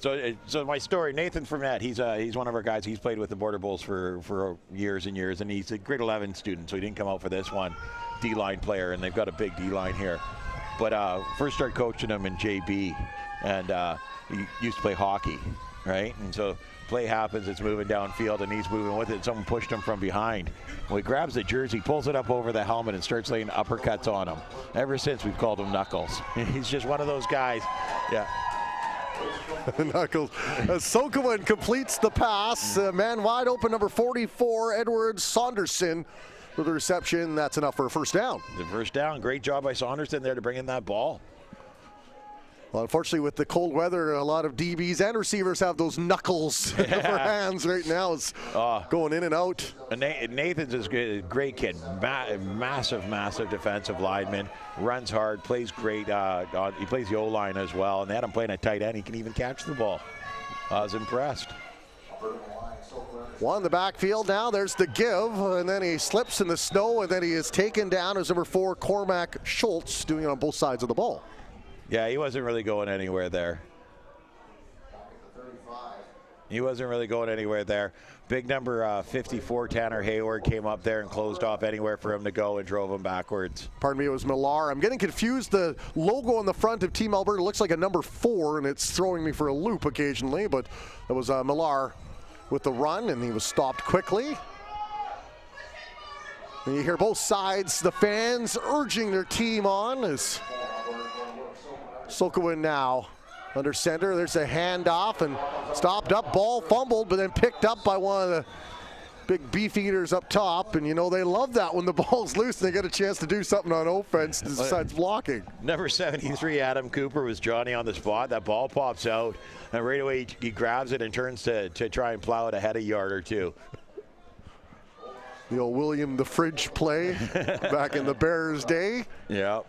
So my story, Nathan Fournette, he's one of our guys. He's played with the Border Bulls for years and years, and he's a grade 11 student, so he didn't come out for this one. D-line player, and they've got a big D-line here. But first started coaching him in JB, and he used to play hockey, right? And so play happens, it's moving downfield, and he's moving with it, and someone pushed him from behind. Well, he grabs the jersey, pulls it up over the helmet, and starts laying uppercuts on him. Ever since, we've called him Knuckles. He's just one of those guys. Yeah. Knuckles. Sokoman completes the pass. Man wide open, number 44, Edward Saunderson with the reception. That's enough for a first down. The first down. Great job by Saunderson there to bring in that ball. Well, unfortunately, with the cold weather, a lot of DBs and receivers have those knuckles in their hands right now. It's going in and out. Nathan's is a great kid. Massive defensive lineman. Runs hard, plays great. He plays the O-line as well. And they had him playing at tight end. He can even catch the ball. I was impressed. One in the backfield now. There's the give. And then he slips in the snow. And then he is taken down as number 4, Cormac Schultz, doing it on both sides of the ball. Yeah, he wasn't really going anywhere there. He wasn't really going anywhere there. Big number 54, Tanner Hayward, came up there and closed off anywhere for him to go and drove him backwards. Pardon me, it was Millar. I'm getting confused. The logo on the front of Team Alberta looks like a number 4, and it's throwing me for a loop occasionally, but that was Millar with the run, and he was stopped quickly. And you hear both sides, the fans urging their team on as Sokowan now under center. There's a handoff and stopped up, ball fumbled, but then picked up by one of the big beef eaters up top. And you know they love that when the ball's loose and they get a chance to do something on offense besides blocking. Number 73, Adam Cooper, was Johnny on the spot. That ball pops out, and right away he grabs it and turns to try and plow it ahead a yard or two. The old William the Fridge play back in the Bears day. Yeah.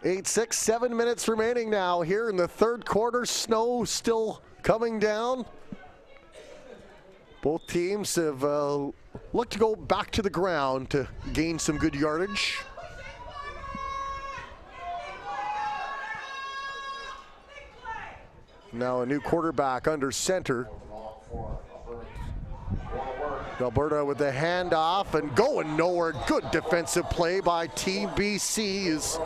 8-6, 7 minutes remaining now here in the third quarter. Snow still coming down. Both teams have looked to go back to the ground to gain some good yardage. Now a new quarterback under center. Alberta with the handoff and going nowhere. Good defensive play by Team BC as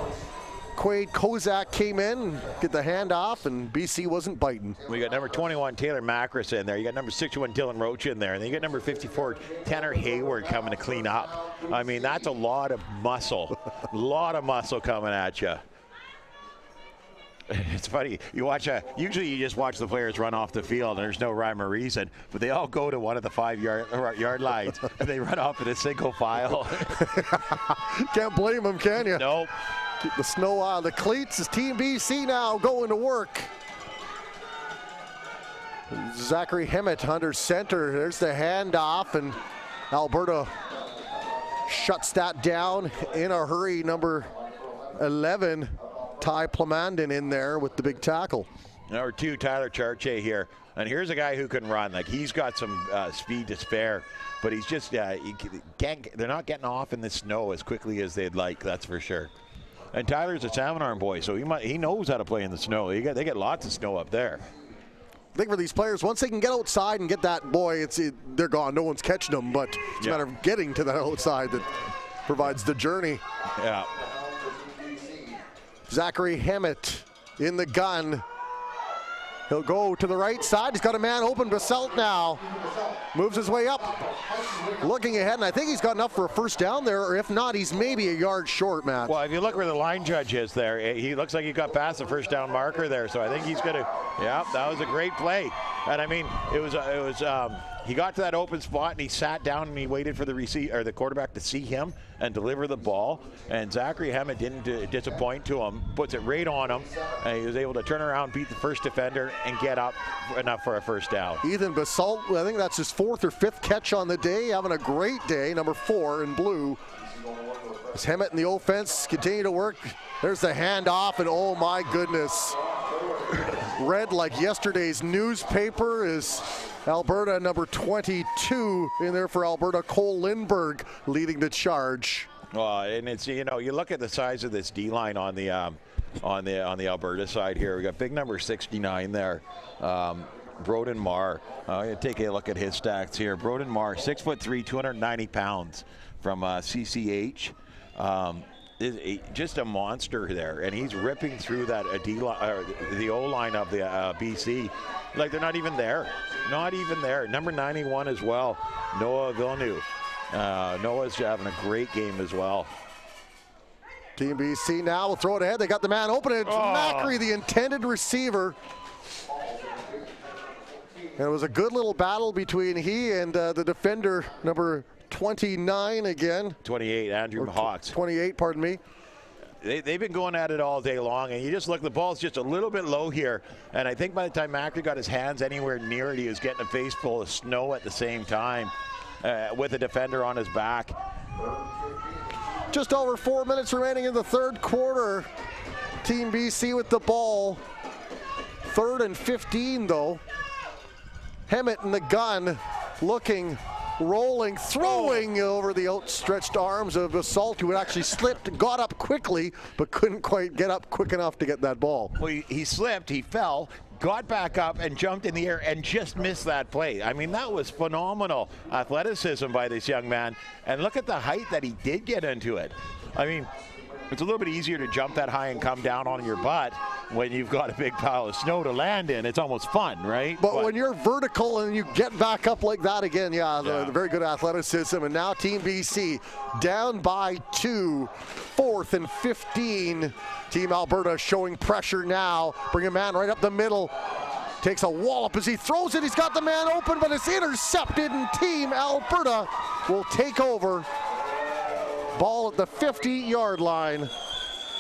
Quade Kozak came in, get the handoff, and BC wasn't biting. We got number 21, Taylor Macris in there. You got number 61, Dylan Roach in there. And then you got number 54, Tanner Hayward coming to clean up. I mean, that's a lot of muscle. A lot of muscle coming at you. It's funny. You watch usually you just watch the players run off the field and there's no rhyme or reason, but they all go to one of the 5-yard lines and they run off in a single file. Can't blame them, can you? Nope. Keep the snow out of the cleats as Team BC now going to work. Zachary Hemmett under center. There's the handoff, and Alberta shuts that down in a hurry. Number 11, Ty Plamondon in there with the big tackle. Number 2, Tyler Charche here. And here's a guy who can run. Like, he's got some speed to spare, but he's just, they're not getting off in the snow as quickly as they'd like, that's for sure. And Tyler's a salmon arm boy, so he knows how to play in the snow. They get lots of snow up there. I think for these players, once they can get outside and get that boy, they're gone. No one's catching them, but it's a matter of getting to that outside that provides the journey. Yeah. Zachary Hemmett in the gun. He'll go to the right side. He's got a man open. Basalt now moves his way up. Looking ahead, and I think he's got enough for a first down there, or if not, he's maybe a yard short, Matt. Well, if you look where the line judge is there, he looks like he got past the first down marker there, so I think he's going to, that was a great play. And I mean, he got to that open spot and he sat down and he waited for the quarterback to see him and deliver the ball. And Zachary Hemmett didn't disappoint to him, puts it right on him, and he was able to turn around, beat the first defender, and get up enough for a first down. Ethan Basalt, I think that's his 4th or 5th catch on the day, having a great day, number 4 in blue. As Hemmett and the offense continue to work, there's the handoff, and oh my goodness. Read like yesterday's newspaper is Alberta number 22 in there for Alberta. Cole Lindberg leading the charge. And it's, you look at the size of this D-line on the Alberta side here. We got big number 69 there. Broden Marr. I'm going to take a look at his stats here. Broden Marr, 6'3", 290 pounds from CCH. Just a monster there, and he's ripping through that the O-line of the BC like they're not even there. Not even there. Number 91 as well, Noah Villeneuve. Noah's having a great game as well. Team BC now will throw it ahead. They got the man open. It's Macri, the intended receiver. And it was a good little battle between he and the defender, number 29 again. 28, Andrew Hawks. 28, pardon me. They've been going at it all day long, and you just look, the ball's just a little bit low here, and I think by the time Macri got his hands anywhere near it, he was getting a face full of snow at the same time with a defender on his back. Just over 4 minutes remaining in the third quarter. Team BC with the ball. 3rd and 15, though. Hemmett in the gun, looking, rolling, throwing over the outstretched arms of Basalt, who had actually slipped, got up quickly, but couldn't quite get up quick enough to get that ball. Well, he slipped, he fell, got back up and jumped in the air and just missed that play. I mean, that was phenomenal athleticism by this young man. And look at the height that he did get into it. I mean, it's a little bit easier to jump that high and come down on your butt when you've got a big pile of snow to land in. It's almost fun, right? But when you're vertical and you get back up like that again, the very good athleticism. And now Team BC down by 2, 4th and 15. Team Alberta showing pressure now. Bring a man right up the middle. Takes a wallop as he throws it. He's got the man open, but it's intercepted, and Team Alberta will take over. Ball at the 50-yard line.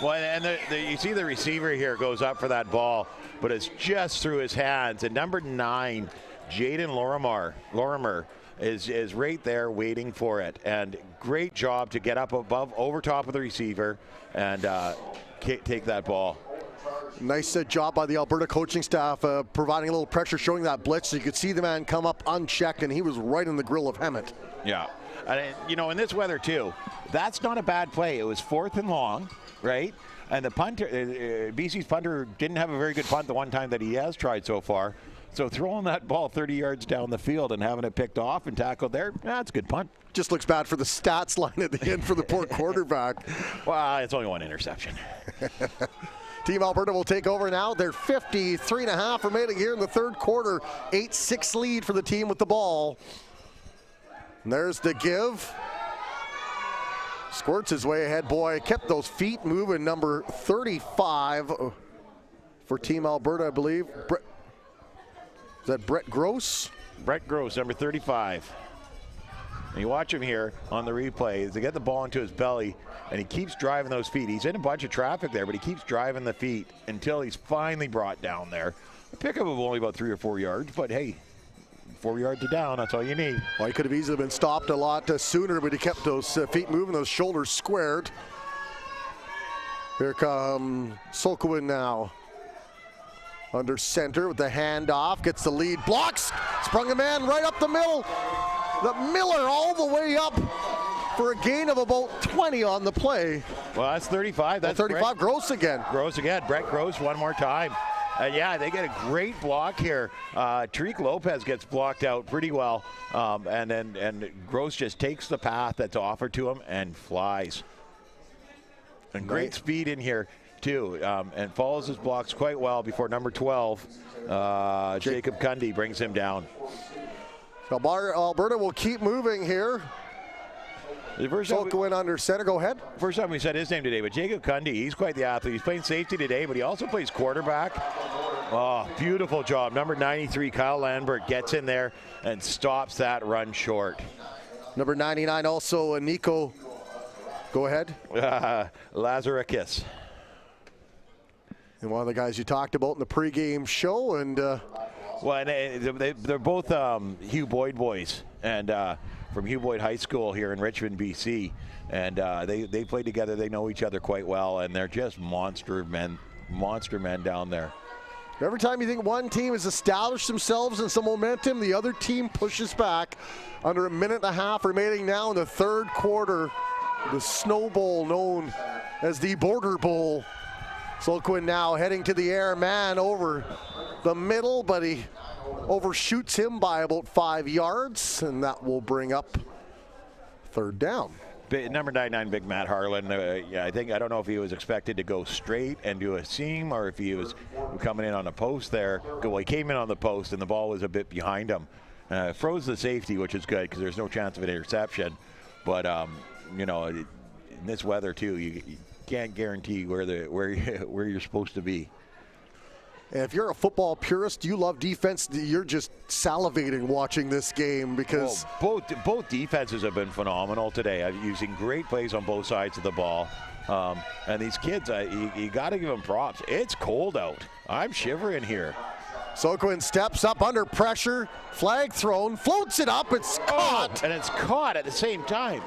Well, and you see the receiver here goes up for that ball, but it's just through his hands. And number 9, Jaden Lorimer is right there waiting for it. And great job to get up over top of the receiver and take that ball. Nice job by the Alberta coaching staff, providing a little pressure, showing that blitz. So you could see the man come up unchecked, and he was right in the grill of Hemet. Yeah. And, in this weather, too, that's not a bad play. It was 4th and long, right? And the punter, BC's punter didn't have a very good punt the one time that he has tried so far. So throwing that ball 30 yards down the field and having it picked off and tackled there, that's a good punt. Just looks bad for the stats line at the end for the poor quarterback. Well, it's only one interception. Team Alberta will take over now. They're 53.5 remaining here in the third quarter. 8-6 lead for the team with the ball. And there's the give. Squirts his way ahead, boy. Kept those feet moving. Number 35 for Team Alberta, I believe. Is that Brett Gross? Brett Gross, number 35. And you watch him here on the replay. They get the ball into his belly, and he keeps driving those feet. He's in a bunch of traffic there, but he keeps driving the feet until he's finally brought down there. The pickup of only about 3 or 4 yards, but hey, 4 yards to down, that's all you need. Well, he could have easily been stopped a lot sooner, but he kept those feet moving, those shoulders squared. Here come Solkowin now. Under center with the handoff, gets the lead, blocks, sprung a man right up the middle. The Miller all the way up for a gain of about 20 on the play. Well, that's 35. That's 35, Brett. Gross again. Gross again, Brett Gross one more time. Yeah, they get a great block here. Tariq Lopez gets blocked out pretty well, and Gross just takes the path that's offered to him and flies. And great speed in here too, and follows his blocks quite well before number 12, Jacob Cundy, brings him down. Alberta will keep moving here. Solkowin under center. Go ahead. First time we said his name today, but Jacob Cundy, he's quite the athlete. He's playing safety today, but he also plays quarterback. Oh, beautiful job. Number 93, Kyle Lambert, gets in there and stops that run short. Number 99 also, Nico. Go ahead. Lazarakis. And one of the guys you talked about in the pregame show. And well, and they're both Hugh Boyd boys, and from Hugh Boyd High School here in Richmond, BC. And they play together. They know each other quite well, and they're just monster men down there. Every time you think one team has established themselves in some momentum, the other team pushes back. Under a minute and a half remaining now in the third quarter. The Snow Bowl, known as the Border Bowl. Solkowin now heading to the air, man over the middle, but he overshoots him by about 5 yards, and that will bring up third down. Number 99, Big Matt Harlan. I don't know if he was expected to go straight and do a seam, or if he was coming in on a post there. Well, he came in on the post, and the ball was a bit behind him. Froze the safety, which is good because there's no chance of an interception. But in this weather too, you can't guarantee where you're supposed to be. And if you're a football purist, you love defense, you're just salivating watching this game because both defenses have been phenomenal today, using great plays on both sides of the ball. And these kids, you got to give them props. It's cold out. I'm shivering here. Solkowin steps up under pressure, flag thrown, floats it up, it's caught. And it's caught at the same time.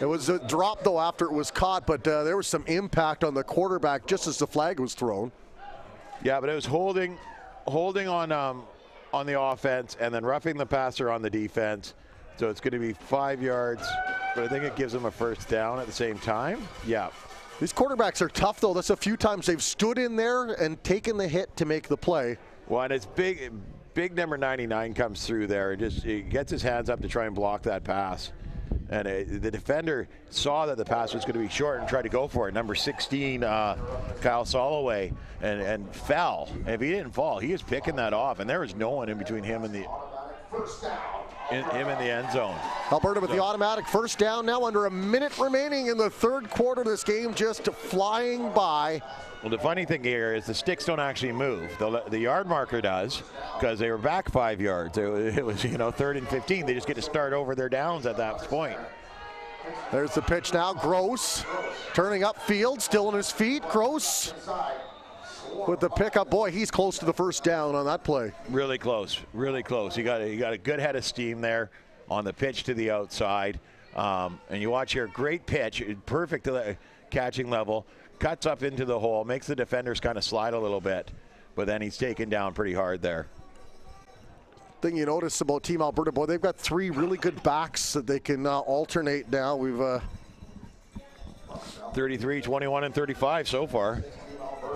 It was a drop though after it was caught, but there was some impact on the quarterback just as the flag was thrown. Yeah, but it was holding on the offense and then roughing the passer on the defense. So it's going to be 5 yards, but I think it gives them a first down at the same time. Yeah. These quarterbacks are tough, though. That's a few times they've stood in there and taken the hit to make the play. Well, and it's big number 99 comes through there and just he gets his hands up to try and block that pass. And the defender saw that the pass was going to be short and tried to go for it. Number 16, Kyle Soloway, and fell. And if he didn't fall, he was picking that off, and there was no one in between him and the end zone. Alberta with the automatic first down now, under a minute remaining in the third quarter. This game just flying by. Well, the funny thing here is the sticks don't actually move. The yard marker does, because they were back 5 yards. It was 3rd and 15. They just get to start over their downs at that point. There's the pitch now. Gross turning upfield, still on his feet. Gross with the pickup. Boy, he's close to the first down on that play. Really close, really close. You got a good head of steam there on the pitch to the outside. And you watch here, great pitch, perfect catching level. Cuts up into the hole, makes the defenders kind of slide a little bit, but then he's taken down pretty hard there. Thing you notice about Team Alberta, boy, they've got 3 really good backs that they can alternate now. We've 33, 21, and 35 so far.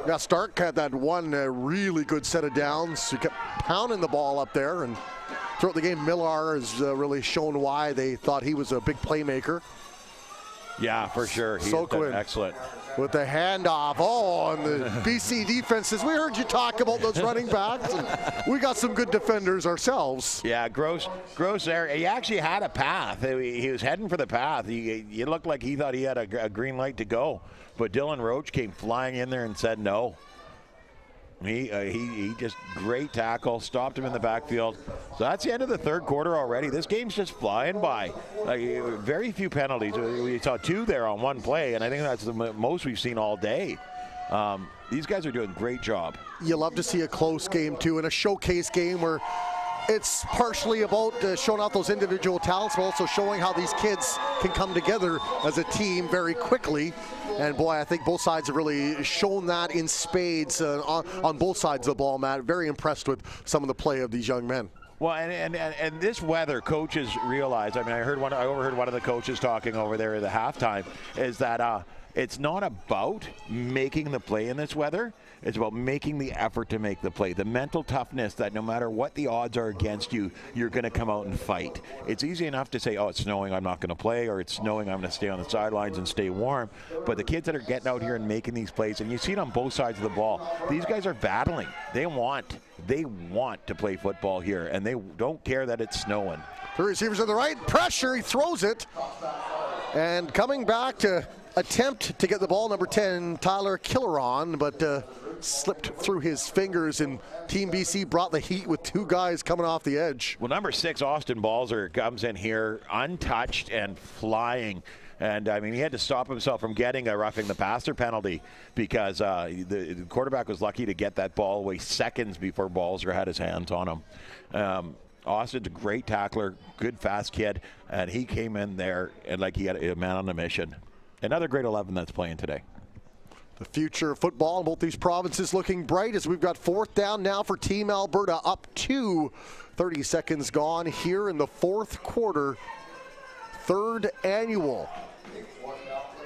Yeah, Stark had that one really good set of downs. He kept pounding the ball up there, and throughout the game, Millar has really shown why they thought he was a big playmaker. Yeah, for sure. He has been excellent. With the handoff. Oh, and the BC defenses. We heard you talk about those running backs. And we got some good defenders ourselves. Yeah, Gross there. He actually had a path. He was heading for the path. He looked like he thought he had a green light to go. But Dylan Roach came flying in there and said no. He just great tackle, stopped him in the backfield. So that's the end of the third quarter already. This game's just flying by. Very few penalties. We saw 2 there on one play, and I think that's the most we've seen all day. These guys are doing a great job. You love to see a close game too, and a showcase game where it's partially about showing out those individual talents, but also showing how these kids can come together as a team very quickly. And boy, I think both sides have really shown that in spades on both sides of the ball, Matt. Very impressed with some of the play of these young men. Well, and this weather, coaches realize. I mean, I overheard one of the coaches talking over there at the halftime. Is that it's not about making the play in this weather. It's about making the effort to make the play. The mental toughness that no matter what the odds are against you, you're going to come out and fight. It's easy enough to say, oh, it's snowing, I'm not going to play, or it's snowing, I'm going to stay on the sidelines and stay warm. But the kids that are getting out here and making these plays, and you see it on both sides of the ball, these guys are battling. They want to play football here, and they don't care that it's snowing. The receivers on the right, pressure, he throws it. And coming back to attempt to get the ball, number 10, Tyler Killeron, but slipped through his fingers, and Team BC brought the heat with 2 guys coming off the edge. Well, number 6, Austin Balzer, comes in here untouched and flying. And, I mean, he had to stop himself from getting a roughing the passer penalty because the quarterback was lucky to get that ball away seconds before Balzer had his hands on him. Austin's a great tackler, good, fast kid, and he came in there and like he had a man on a mission. Another grade 11 that's playing today. The future of football in both these provinces looking bright as we've got 4th down now for Team Alberta, up to 30 seconds gone here in the 4th quarter. 3rd annual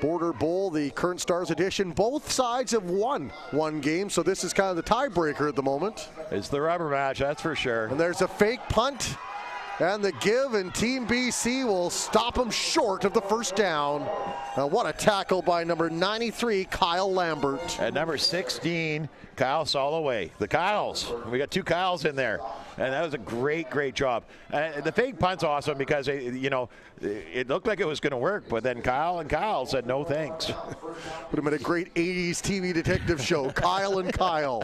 Border Bowl, the Current Stars edition. Both sides have won one game, so this is kind of the tiebreaker at the moment. It's the rubber match, that's for sure. And there's a fake punt and the give, and Team BC will stop them short of the first down. What a tackle by number 93, Kyle Lambert. At number 16, Kyle Soloway. The Kyles. We got 2 Kyles in there. And that was a great job. The fake punt's awesome because, it looked like it was going to work, but then Kyle said no thanks. Would have been a great 80s TV detective show, Kyle and Kyle.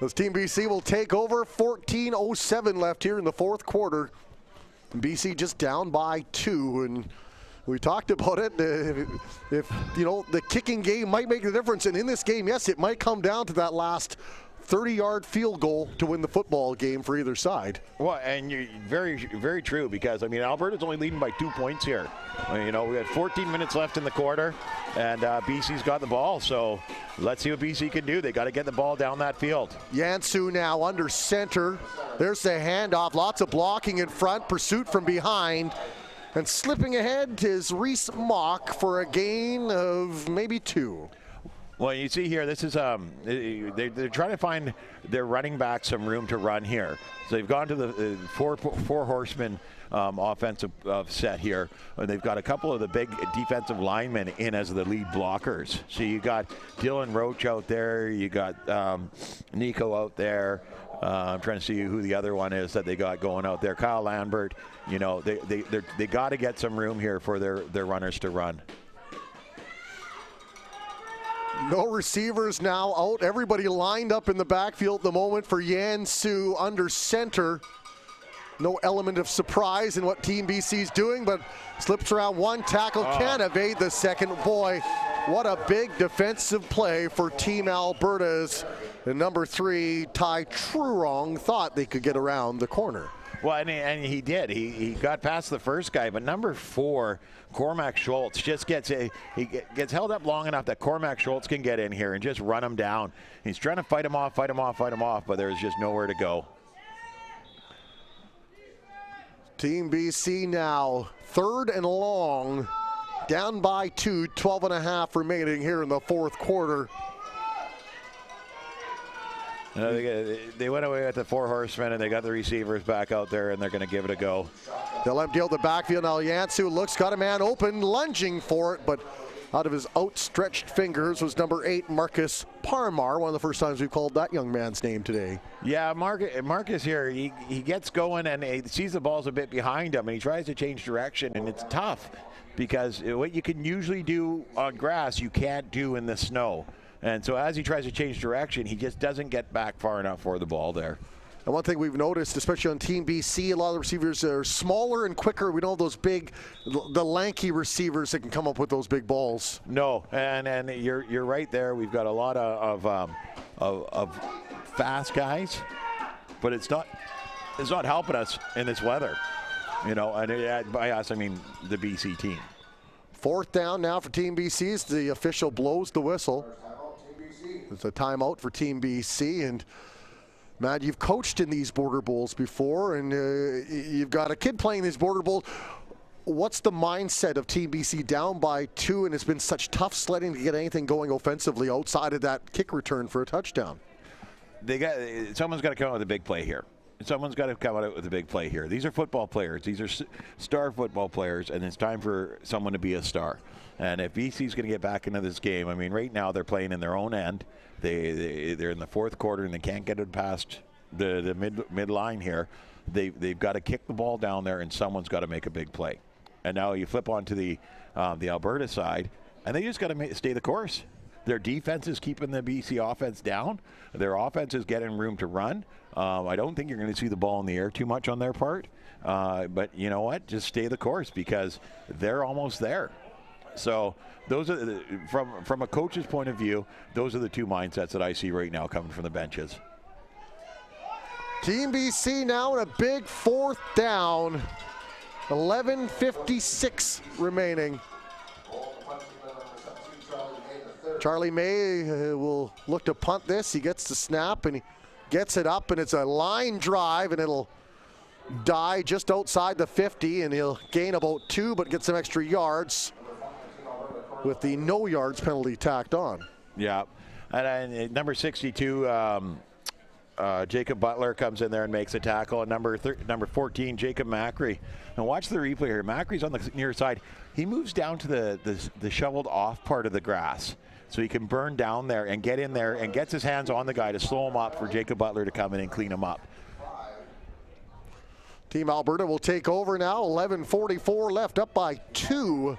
As Team BC will take over, 14:07 left here in the 4th quarter. BC just down by 2, and we talked about it. If the kicking game might make the difference, and in this game, yes, it might come down to that last 30-yard field goal to win the football game for either side. Well, and you're very true because, I mean, Alberta's only leading by 2 points here. We had 14 minutes left in the quarter, and BC's got the ball, so let's see what BC can do. They got to get the ball down that field. Yansu now under center. There's the handoff. Lots of blocking in front, pursuit from behind. And slipping ahead is Reese Mock for a gain of maybe 2. Well, you see here, this is they're trying to find their running back some room to run here. So they've gone to the four horsemen offensive set here, and they've got a couple of the big defensive linemen in as the lead blockers. So you got Dylan Roach out there, you got Nico out there. I'm trying to see who the other one is that they got going out there. Kyle Lambert. You know, they got to get some room here for their runners to run. No receivers now out. Everybody lined up in the backfield at the moment for Yan Su under center. No element of surprise in what Team BC's doing, but slips around one tackle, can't evade the second. Boy, what a big defensive play for Team Alberta's. The number 3, Ty Trurong, thought they could get around the corner. Well, and he did. He got past the first guy, but number 4, Cormac Schultz, just gets held up long enough that Cormac Schultz can get in here and just run him down. He's trying to fight him off, but there's just nowhere to go. Team BC now 3rd and long, down by 2, 12.5 remaining here in the 4th quarter. They went away with the 4 horsemen, and they got the receivers back out there, and they're going to give it a go. They'll empty out the backfield now. Yansu looks, got a man open, lunging for it, but out of his outstretched fingers was number 8, Marcus Parmar. One of the first times we've called that young man's name today. Yeah, Marcus here, he gets going and he sees the ball's a bit behind him, and he tries to change direction, and it's tough because what you can usually do on grass, you can't do in the snow. And so as he tries to change direction, he just doesn't get back far enough for the ball there. And one thing we've noticed, especially on Team BC, a lot of the receivers are smaller and quicker. We don't have those big, the lanky receivers that can come up with those big balls. No, and you're right there. We've got a lot of fast guys, but it's not helping us in this weather. You know, and by us I mean the BC team. 4th down now for Team BC as the official blows the whistle. It's a timeout for Team BC. And Matt, you've coached in these Border Bowls before, and you've got a kid playing these Border Bowls. What's the mindset of Team BC down by 2, and it's been such tough sledding to get anything going offensively outside of that kick return for a touchdown? Someone's got to come out with a big play here. Someone's got to come out with a big play here. These are football players. These are star football players, and it's time for someone to be a star. And if BC's going to get back into this game, I mean, right now they're playing in their own end. They're in the 4th quarter, and they can't get it past the mid line here. They've got to kick the ball down there, and someone's got to make a big play. And now you flip onto the Alberta side, and they just got to stay the course. Their defense is keeping the BC offense down. Their offense is getting room to run. I don't think you're going to see the ball in the air too much on their part. But you know what? Just stay the course because they're almost there. So those are from a coach's point of view, those are the 2 mindsets that I see right now coming from the benches. Team BC now in a big 4th down. 11:56 remaining. Charlie May will look to punt this. He gets the snap and he gets it up, and it's a line drive, and it'll die just outside the 50, and he'll gain about 2 but get some extra yards with the no yards penalty tacked on. Yeah, and number 62, Jacob Butler comes in there and makes a tackle, and number 14, Jacob Macri. Now watch the replay here. Macri's on the near side. He moves down to the shoveled off part of the grass, so he can burn down there and get in there and gets his hands on the guy to slow him up for Jacob Butler to come in and clean him up. Team Alberta will take over now. 11:44 left, up by 2.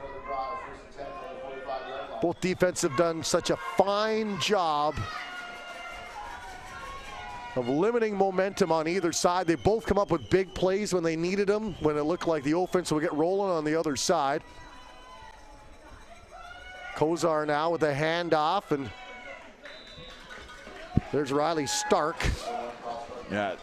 Both defense have done such a fine job of limiting momentum on either side. They both come up with big plays when they needed them, when it looked like the offense would get rolling on the other side. Kozar now with a handoff, and there's Riley Stark. Yeah,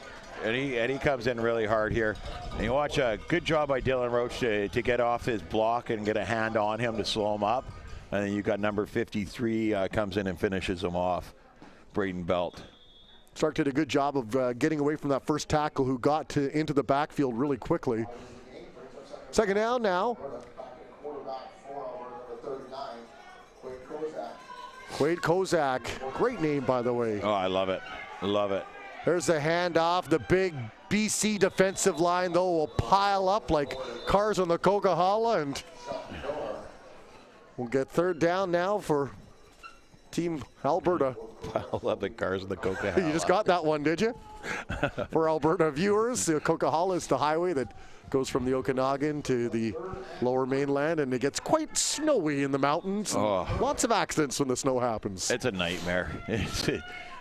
and he comes in really hard here. And you watch a good job by Dylan Roach to get off his block and get a hand on him to slow him up. And then you got number 53 comes in and finishes him off, Braden Belt. Stark did a good job of getting away from that first tackle who got into the backfield really quickly. Second down now. Quarterback for Alberta, number 39, Quade Kozak. Quade Kozak. Great name, by the way. Oh, I love it. Love it. There's the handoff. The big BC defensive line, though, will pile up like cars on the Coquihalla, and we'll get third down now for Team Alberta. Pile up the cars in the Coquihalla. You just got that one, did you? For Alberta viewers, the Coquihalla is the highway that goes from the Okanagan to the lower mainland, and it gets quite snowy in the mountains. Oh. Lots of accidents when the snow happens. It's a nightmare.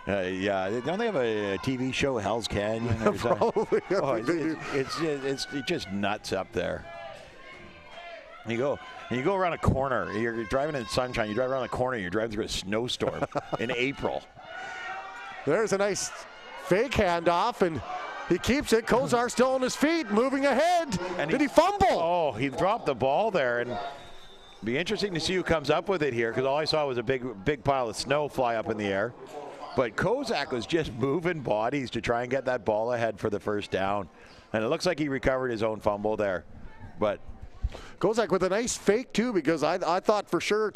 Yeah, don't they have a TV show, Hell's Canyon? Or Probably. oh, it's just nuts up there. You go around a corner. You're driving in sunshine. You drive around a corner. You're driving through a snowstorm in April. There's a nice fake handoff, and he keeps it. Kozar still on his feet, moving ahead. And did he fumble? Oh, he dropped the ball there, and be interesting to see who comes up with it here, because all I saw was a big pile of snow fly up in the air. But Kozak was just moving bodies to try and get that ball ahead for the first down. And it looks like he recovered his own fumble there. But Kozak with a nice fake, too, because I thought for sure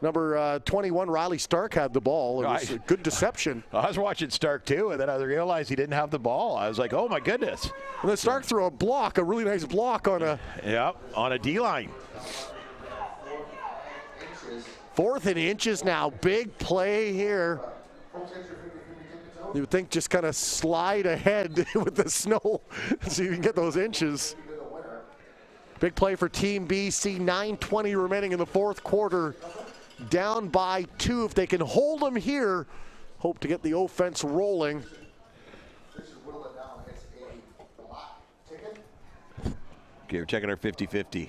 number 21, Riley Stark, had the ball. It was a good deception. I was watching Stark, too, and then I realized he didn't have the ball. I was like, oh, my goodness. And then Stark threw a really nice block on a... Yep, on a D-line. 4th and inches now. Big play here. You would think just kind of slide ahead with the snow so you can get those inches. Big play for Team BC. 9:20 remaining in the fourth quarter. Down by 2. If they can hold them here, hope to get the offense rolling. Okay, we're checking our 50-50.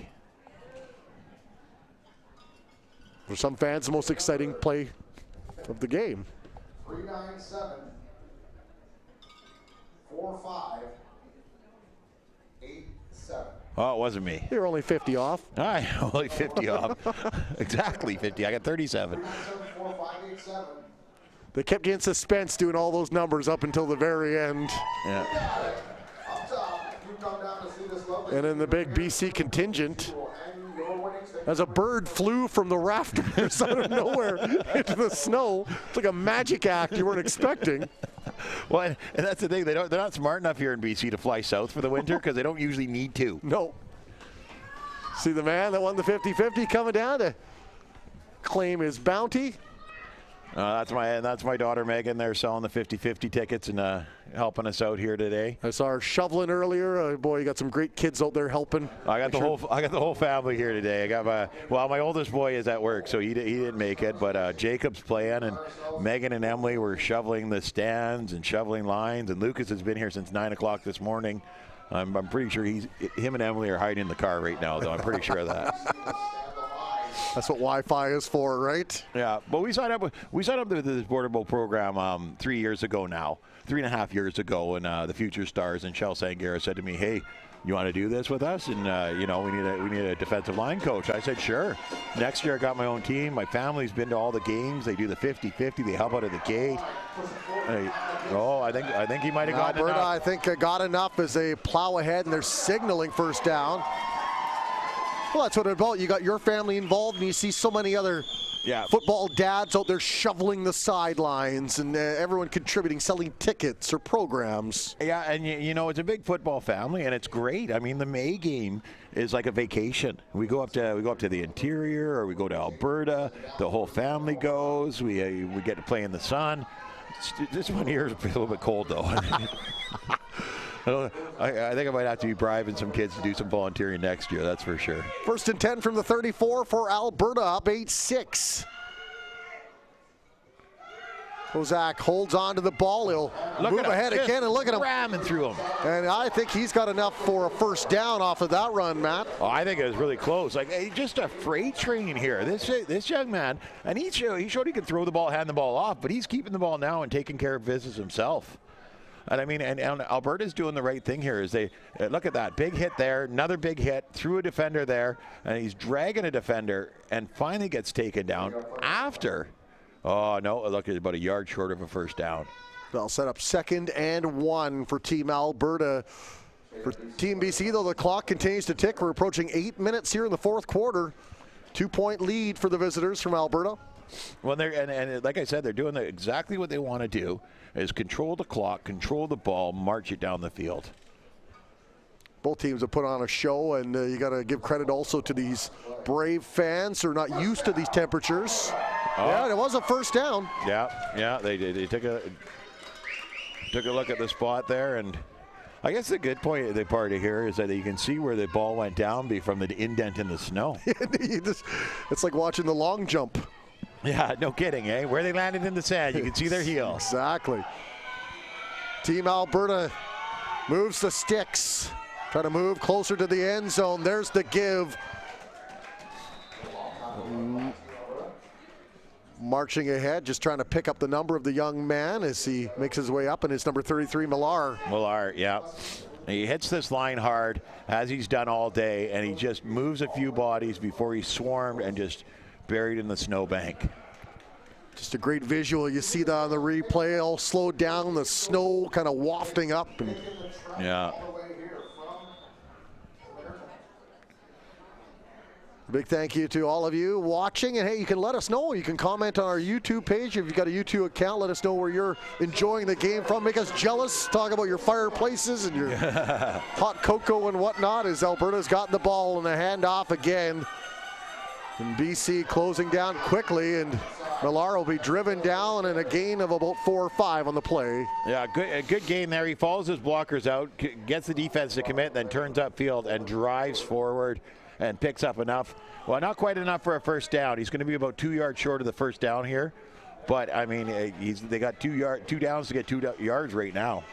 For some fans, the most exciting play of the game. 397, 45, 87. Oh, it wasn't me. You're only 50 off. I only 50 off. Exactly 50. I got 37. 4587. They kept you in suspense doing all those numbers up until the very end. Yeah. Up top, you come down to see this lovely. And then the big BC contingent, as a bird flew from the rafters out of nowhere into the snow. It's like a magic act you weren't expecting. Well, and that's the thing. They're not smart enough here in BC to fly south for the winter because they don't usually need to. No. See the man that won the 50-50 coming down to claim his bounty. That's my daughter Megan. They're selling the 50-50 tickets and helping us out here today. I saw her shoveling earlier. Boy, you got some great kids out there helping. I got the whole family here today. I got my oldest boy is at work, so he didn't make it. But Jacob's playing, and Megan and Emily were shoveling the stands and shoveling lines. And Lucas has been here since 9 o'clock this morning. I'm pretty sure him and Emily are hiding in the car right now, though. I'm pretty sure of that. That's what Wi-Fi is for, right? Yeah, but we signed up to this Border Bowl program 3 years ago now, 3.5 years ago, and the Future Stars and Shel Sangera said to me, "Hey, you want to do this with us? And we need a defensive line coach." I said, "Sure." Next year, I got my own team. My family's been to all the games. They do the 50-50. They help out at the gate. I think he might have gotten Alberta, enough. I think, got enough as they plow ahead, and they're signaling first down. Well, that's what it's about. You got your family involved, and you see so many other football dads out there shoveling the sidelines, and everyone contributing, selling tickets or programs. Yeah, and it's a big football family, and it's great. I mean, the May game is like a vacation. We go up to the interior, or we go to Alberta. The whole family goes. We get to play in the sun. This one here is a little bit cold, though. I think I might have to be bribing some kids to do some volunteering next year, that's for sure. 1st and 10 from the 34 for Alberta, up 8-6. Kozak holds on to the ball. He'll move ahead again, and look at him. Ramming through him. And I think he's got enough for a first down off of that run, Matt. Oh, I think it was really close. Just a freight train here. This young man, and he showed he could throw the ball, hand the ball off, but he's keeping the ball now and taking care of business himself. And I mean, and Alberta's doing the right thing here. Is they look at that big hit there, another big hit, threw a defender there, and he's dragging a defender, and finally gets taken down after. Oh no! Look, at about a yard short of a first down. They'll set up 2nd and 1 for Team Alberta. For Team BC, though, the clock continues to tick. We're approaching 8 minutes here in the fourth quarter. 2-point lead for the visitors from Alberta. Well, and like I said, they're doing exactly what they want to do, is control the clock, control the ball, march it down the field. Both teams have put on a show, and you got to give credit also to these brave fans who are not used to these temperatures. Oh. Yeah, it was a first down. Yeah, they did. They took a look at the spot there, and I guess the good part of here is that you can see where the ball went down from the indent in the snow. It's like watching the long jump. Yeah, no kidding, eh? Where they landed in the sand, you can see their heel. Exactly. Team Alberta moves the sticks. Trying to move closer to the end zone. There's the give. Marching ahead, just trying to pick up the number of the young man as he makes his way up, and it's number 33, Millar. Millar, yeah. He hits this line hard, as he's done all day, and he just moves a few bodies before he's swarmed and just buried in the snowbank. Just a great visual. You see that on the replay, all slowed down, the snow kind of wafting up. And yeah. Big thank you to all of you watching. And hey, you can let us know. You can comment on our YouTube page. If you've got a YouTube account, let us know where you're enjoying the game from. Make us jealous. Talk about your fireplaces and your hot cocoa and whatnot, as Alberta's got the ball in the handoff again. And BC closing down quickly, and Millar will be driven down, and a gain of about 4 or 5 on the play. Yeah, a good gain there. He follows his blockers out, gets the defense to commit, then turns upfield and drives forward and picks up enough. Well, not quite enough for a first down. He's going to be about 2 yards short of the first down here. But, I mean, they got 2 downs to get 2 yards right now.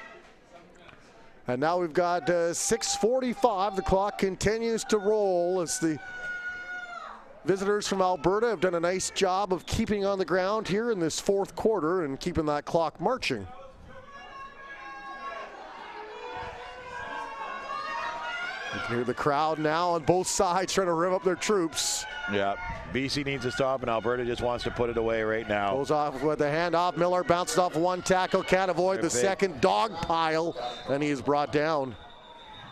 And now we've got 6:45. The clock continues to roll as the visitors from Alberta have done a nice job of keeping on the ground here in this fourth quarter and keeping that clock marching. You can hear the crowd now on both sides trying to rev up their troops. Yeah, BC needs to stop, and Alberta just wants to put it away right now. Goes off with the handoff. Miller bounced off one tackle, can't avoid the second dog pile, and he's brought down.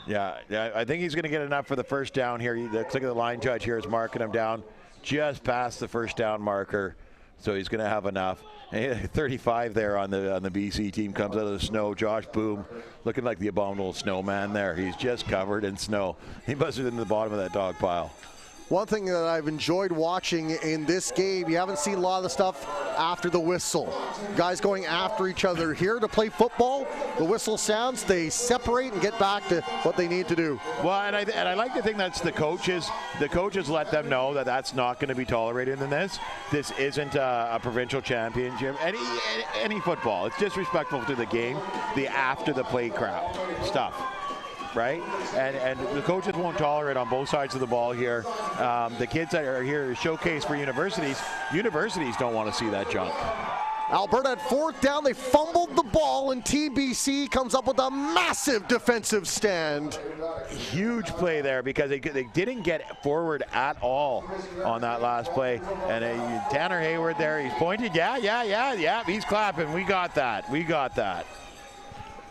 Yeah, I think he's going to get enough for the first down here. Look at the line judge here is marking him down just past the first down marker, so he's going to have enough. And 35 there on the BC team comes out of the snow. Josh Boom looking like the abominable snowman there. He's just covered in snow. He must have been in the bottom of that dog pile. One thing that I've enjoyed watching in this game, you haven't seen a lot of the stuff after the whistle. Guys going after each other. Here to play football, the whistle sounds, they separate and get back to what they need to do. Well, and I like to think that's the coaches. The coaches let them know that that's not going to be tolerated in this. This isn't a provincial championship. Any football. It's disrespectful to the game, the after the play crap stuff. Right? And the coaches won't tolerate on both sides of the ball here. The kids that are here to showcase for universities don't want to see that junk. Alberta at fourth down, they fumbled the ball, and Team BC comes up with a massive defensive stand. Huge play there because they didn't get forward at all on that last play. And Tanner Hayward there, he's pointed, yeah, he's clapping. We got that.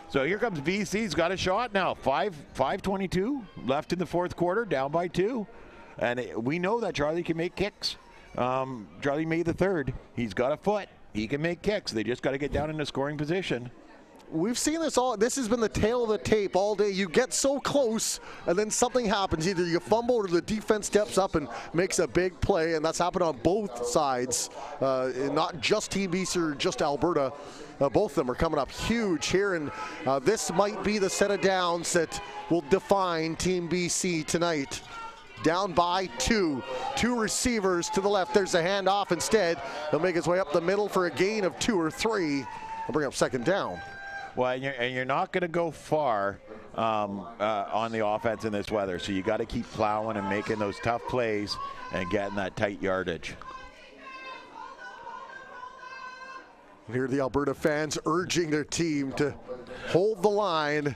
So here comes BC's got a shot now. 5:22 left in the fourth quarter, down by 2. And we know that Charlie can make kicks. Charlie made the third. He's got a foot. He can make kicks. They just got to get down in a scoring position. We've seen this all. This has been the tail of the tape all day. You get so close, and then something happens. Either you fumble or the defense steps up and makes a big play, and that's happened on both sides, not just Team BC or just Alberta. Both of them are coming up huge here, and this might be the set of downs that will define Team BC tonight. Down by 2. 2 receivers to the left. There's a handoff instead. He'll make his way up the middle for a gain of 2 or 3. He'll bring up second down. Well, and you're not going to go far on the offense in this weather, so you got to keep plowing and making those tough plays and getting that tight yardage. Here are the Alberta fans urging their team to hold the line.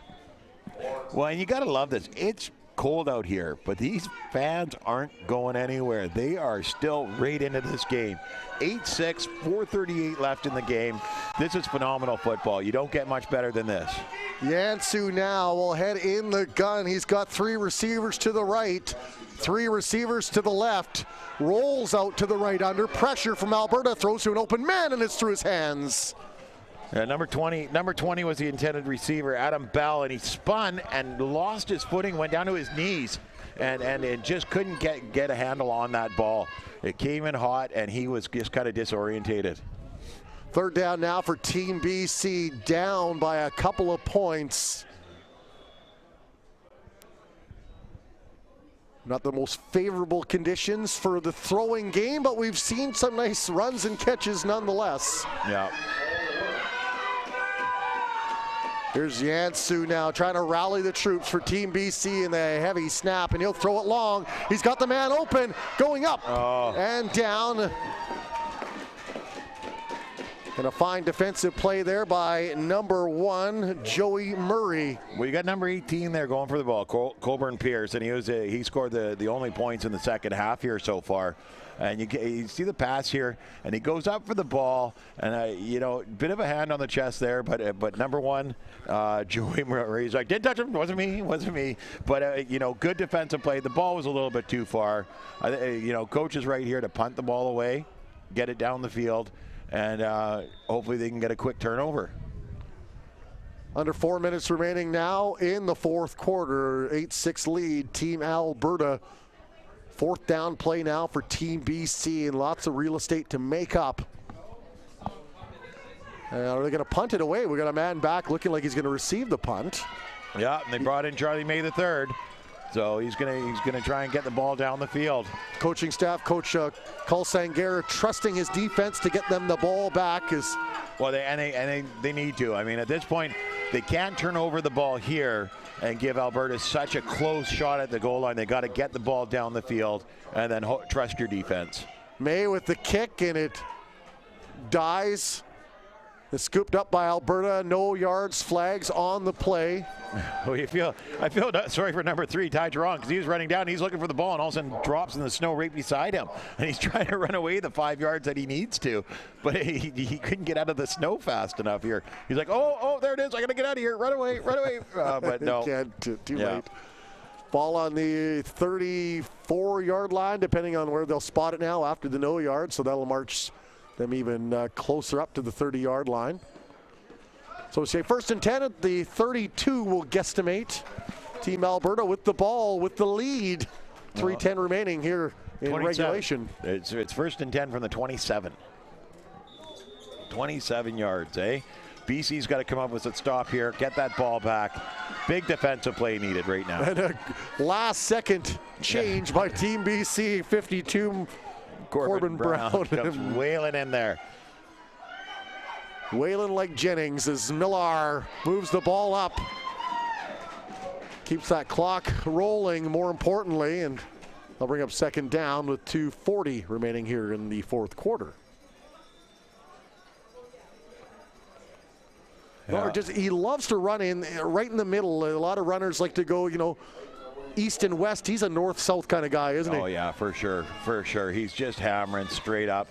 Well, and you got to love this. It's cold out here, but these fans aren't going anywhere. They are still right into this game. 8-6, 4:38 left in the game. This is phenomenal football. You don't get much better than this. Yansu now will head in the gun. He's got 3 receivers to the right, 3 receivers to the left. Rolls out to the right under pressure from Alberta. Throws to an open man, and it's through his hands. Yeah, number 20 was the intended receiver, Adam Bell, and he spun and lost his footing, went down to his knees, and it just couldn't get a handle on that ball. It came in hot, and he was just kind of disorientated. 3rd down now for Team BC, down by a couple of points. Not the most favorable conditions for the throwing game, but we've seen some nice runs and catches nonetheless. Yeah. Here's Yansu now trying to rally the troops for Team BC in the heavy snap, and he'll throw it long. He's got the man open, going up and down. And a fine defensive play there by number 1, Joey Murray. Well, you got number 18 there going for the ball, Colburn Pierce, and he scored the only points in the second half here so far. And you see the pass here, and he goes up for the ball, and bit of a hand on the chest there, but number 1, Joey Murray, he's like, didn't touch him, wasn't me. But good defensive play. The ball was a little bit too far. Coach is right here to punt the ball away, get it down the field, and hopefully they can get a quick turnover. Under 4 minutes remaining now in the 4th quarter. 8-6 lead, Team Alberta. 4th down play now for Team BC, and lots of real estate to make up. Are they going to punt it away? We got a man back looking like he's going to receive the punt. Yeah, and they brought in Charlie May III. So he's gonna try and get the ball down the field. Coaching staff, Coach Cole Sangera, trusting his defense to get them the ball back. Well, they need to. I mean, at this point, they can't turn over the ball here and give Alberta such a close shot at the goal line. They got to get the ball down the field and then trust your defense. May with the kick, and it dies. It's scooped up by Alberta. No yards, flags on the play. I feel sorry for number 3, Ty Jerron, because he was running down. He's looking for the ball, and all of a sudden drops in the snow right beside him. And he's trying to run away the 5 yards that he needs to, but he couldn't get out of the snow fast enough here. He's like, oh, there it is. I got to get out of here. Run away. But no. Too late. Ball on the 34-yard line, depending on where they'll spot it now after the no yard. So that'll march them even closer up to the 30-yard line. So say 1st and 10 at the 32 will guesstimate. Team Alberta with the ball, with the lead. 3:10 remaining here in 27. Regulation. It's 1st and 10 from the 27. 27 yards, eh? BC's got to come up with a stop here, get that ball back. Big defensive play needed right now. And a last-second change by Team BC, 52. Corbin Brown comes wailing in there. Wailing like Jennings as Millar moves the ball up. Keeps that clock rolling, more importantly, and they'll bring up 2nd down with 2:40 remaining here in the 4th quarter. Yeah. He loves to run in right in the middle. A lot of runners like to go, east and west. He's a north-south kind of guy, isn't he? Oh, yeah, for sure. He's just hammering straight up.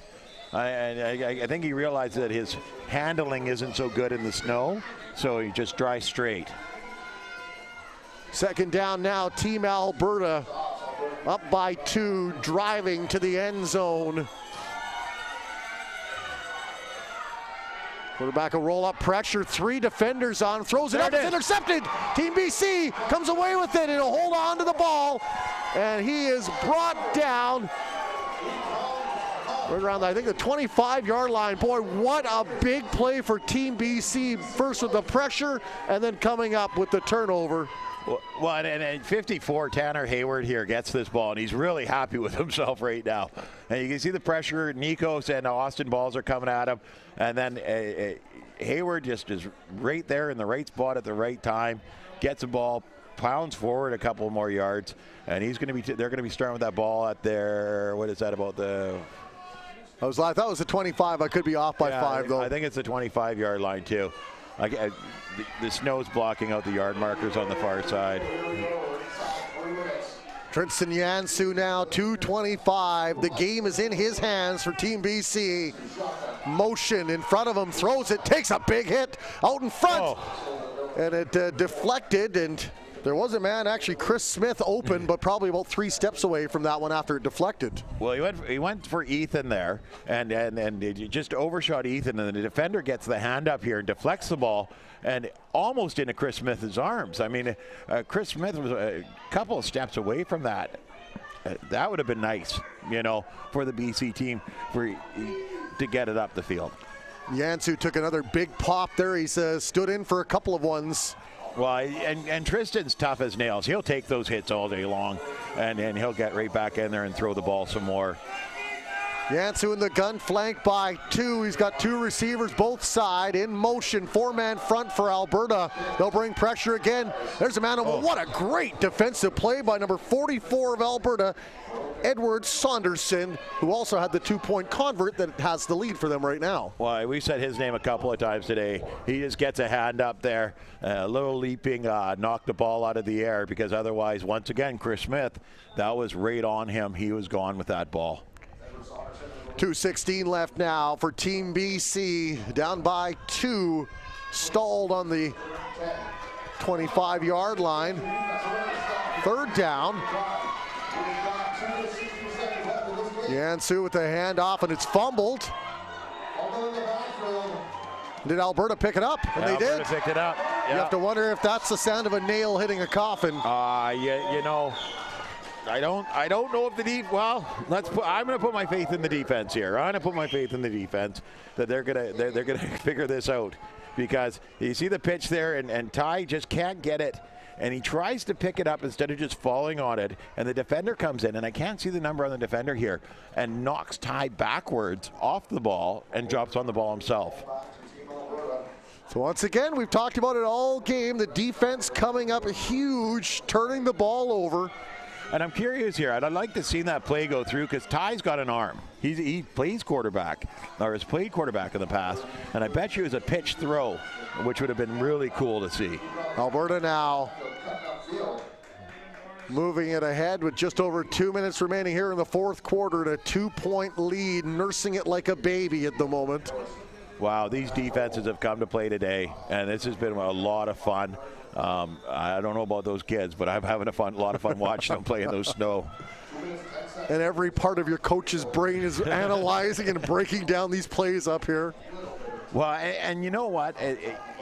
I think he realized that his handling isn't so good in the snow, so he just drives straight. 2nd down now, Team Alberta up by 2, driving to the end zone. Quarterback will roll up pressure, 3 defenders on, throws it up, it's intercepted. Team BC comes away with it, and he'll hold on to the ball, and he is brought down right around, I think, the 25-yard line. Boy, what a big play for Team BC, first with the pressure, and then coming up with the turnover. Well, and 54, Tanner Hayward here gets this ball, and he's really happy with himself right now. And you can see the pressure. Nikos and Austin Balls are coming at him. And then Hayward just is right there in the right spot at the right time, gets the ball, pounds forward a couple more yards, and he's going to be. They're going to be starting with that ball at their. What is that about the? I thought it was a 25. I could be off by 5 though. I think it's the 25-yard line too. The snow's blocking out the yard markers on the far side. Tristan Yansu now, 2:25. The game is in his hands for Team BC. Motion in front of him, throws it, takes a big hit out in front. And it deflected, and there was a man, actually Chris Smith, open, but probably about 3 steps away from that one after it deflected. Well, he went for Ethan there, and he just overshot Ethan, and the defender gets the hand up here and deflects the ball, and almost into Chris Smith's arms. I mean, Chris Smith was a couple of steps away from that. That would have been nice, you know, for the BC team to get it up the field. Jansu took another big pop there. He's stood in for a couple of ones. Well, and Tristan's tough as nails. He'll take those hits all day long, and he'll get right back in there and throw the ball some more. Jansu in the gun, flanked by 2. He's got 2 receivers both side in motion. 4-man front for Alberta. They'll bring pressure again. There's a man. What a great defensive play by number 44 of Alberta, Edward Saunderson, who also had the 2-point convert that has the lead for them right now. Well, we said his name a couple of times today. He just gets a hand up there, a little leaping, knocked the ball out of the air, because otherwise, once again, Chris Smith, that was right on him. He was gone with that ball. 2:16 left now for Team BC, down by 2, stalled on the 25-yard line. 3rd down. Jansu with the handoff, and it's fumbled. Did Alberta pick it up? And they did. Alberta picked it up. You have to wonder if that's the sound of a nail hitting a coffin. You know, I don't know if the well, I'm going to put my faith in the defense here. I'm going to put my faith in the defense that they're going to figure this out, because you see the pitch there, and Ty just can't get it, and he tries to pick it up instead of just falling on it, and the defender comes in, and I can't see the number on the defender here, and knocks Ty backwards off the ball and drops on the ball himself. So once again, we've talked about it all game. The defense coming up huge, turning the ball over. And I'm curious here. I'd like to see that play go through, because Ty's got an arm. He plays quarterback, or has played quarterback in the past. And I bet you it was a pitch throw, which would have been really cool to see. Alberta now moving it ahead with just over 2 minutes remaining here in the 4th quarter, and a 2-point lead, nursing it like a baby at the moment. Wow, these defenses have come to play today, and this has been a lot of fun. I don't know about those kids, but I'm having a lot of fun watching them play in those snow. And every part of your coach's brain is analyzing and breaking down these plays up here. Well, and you know what?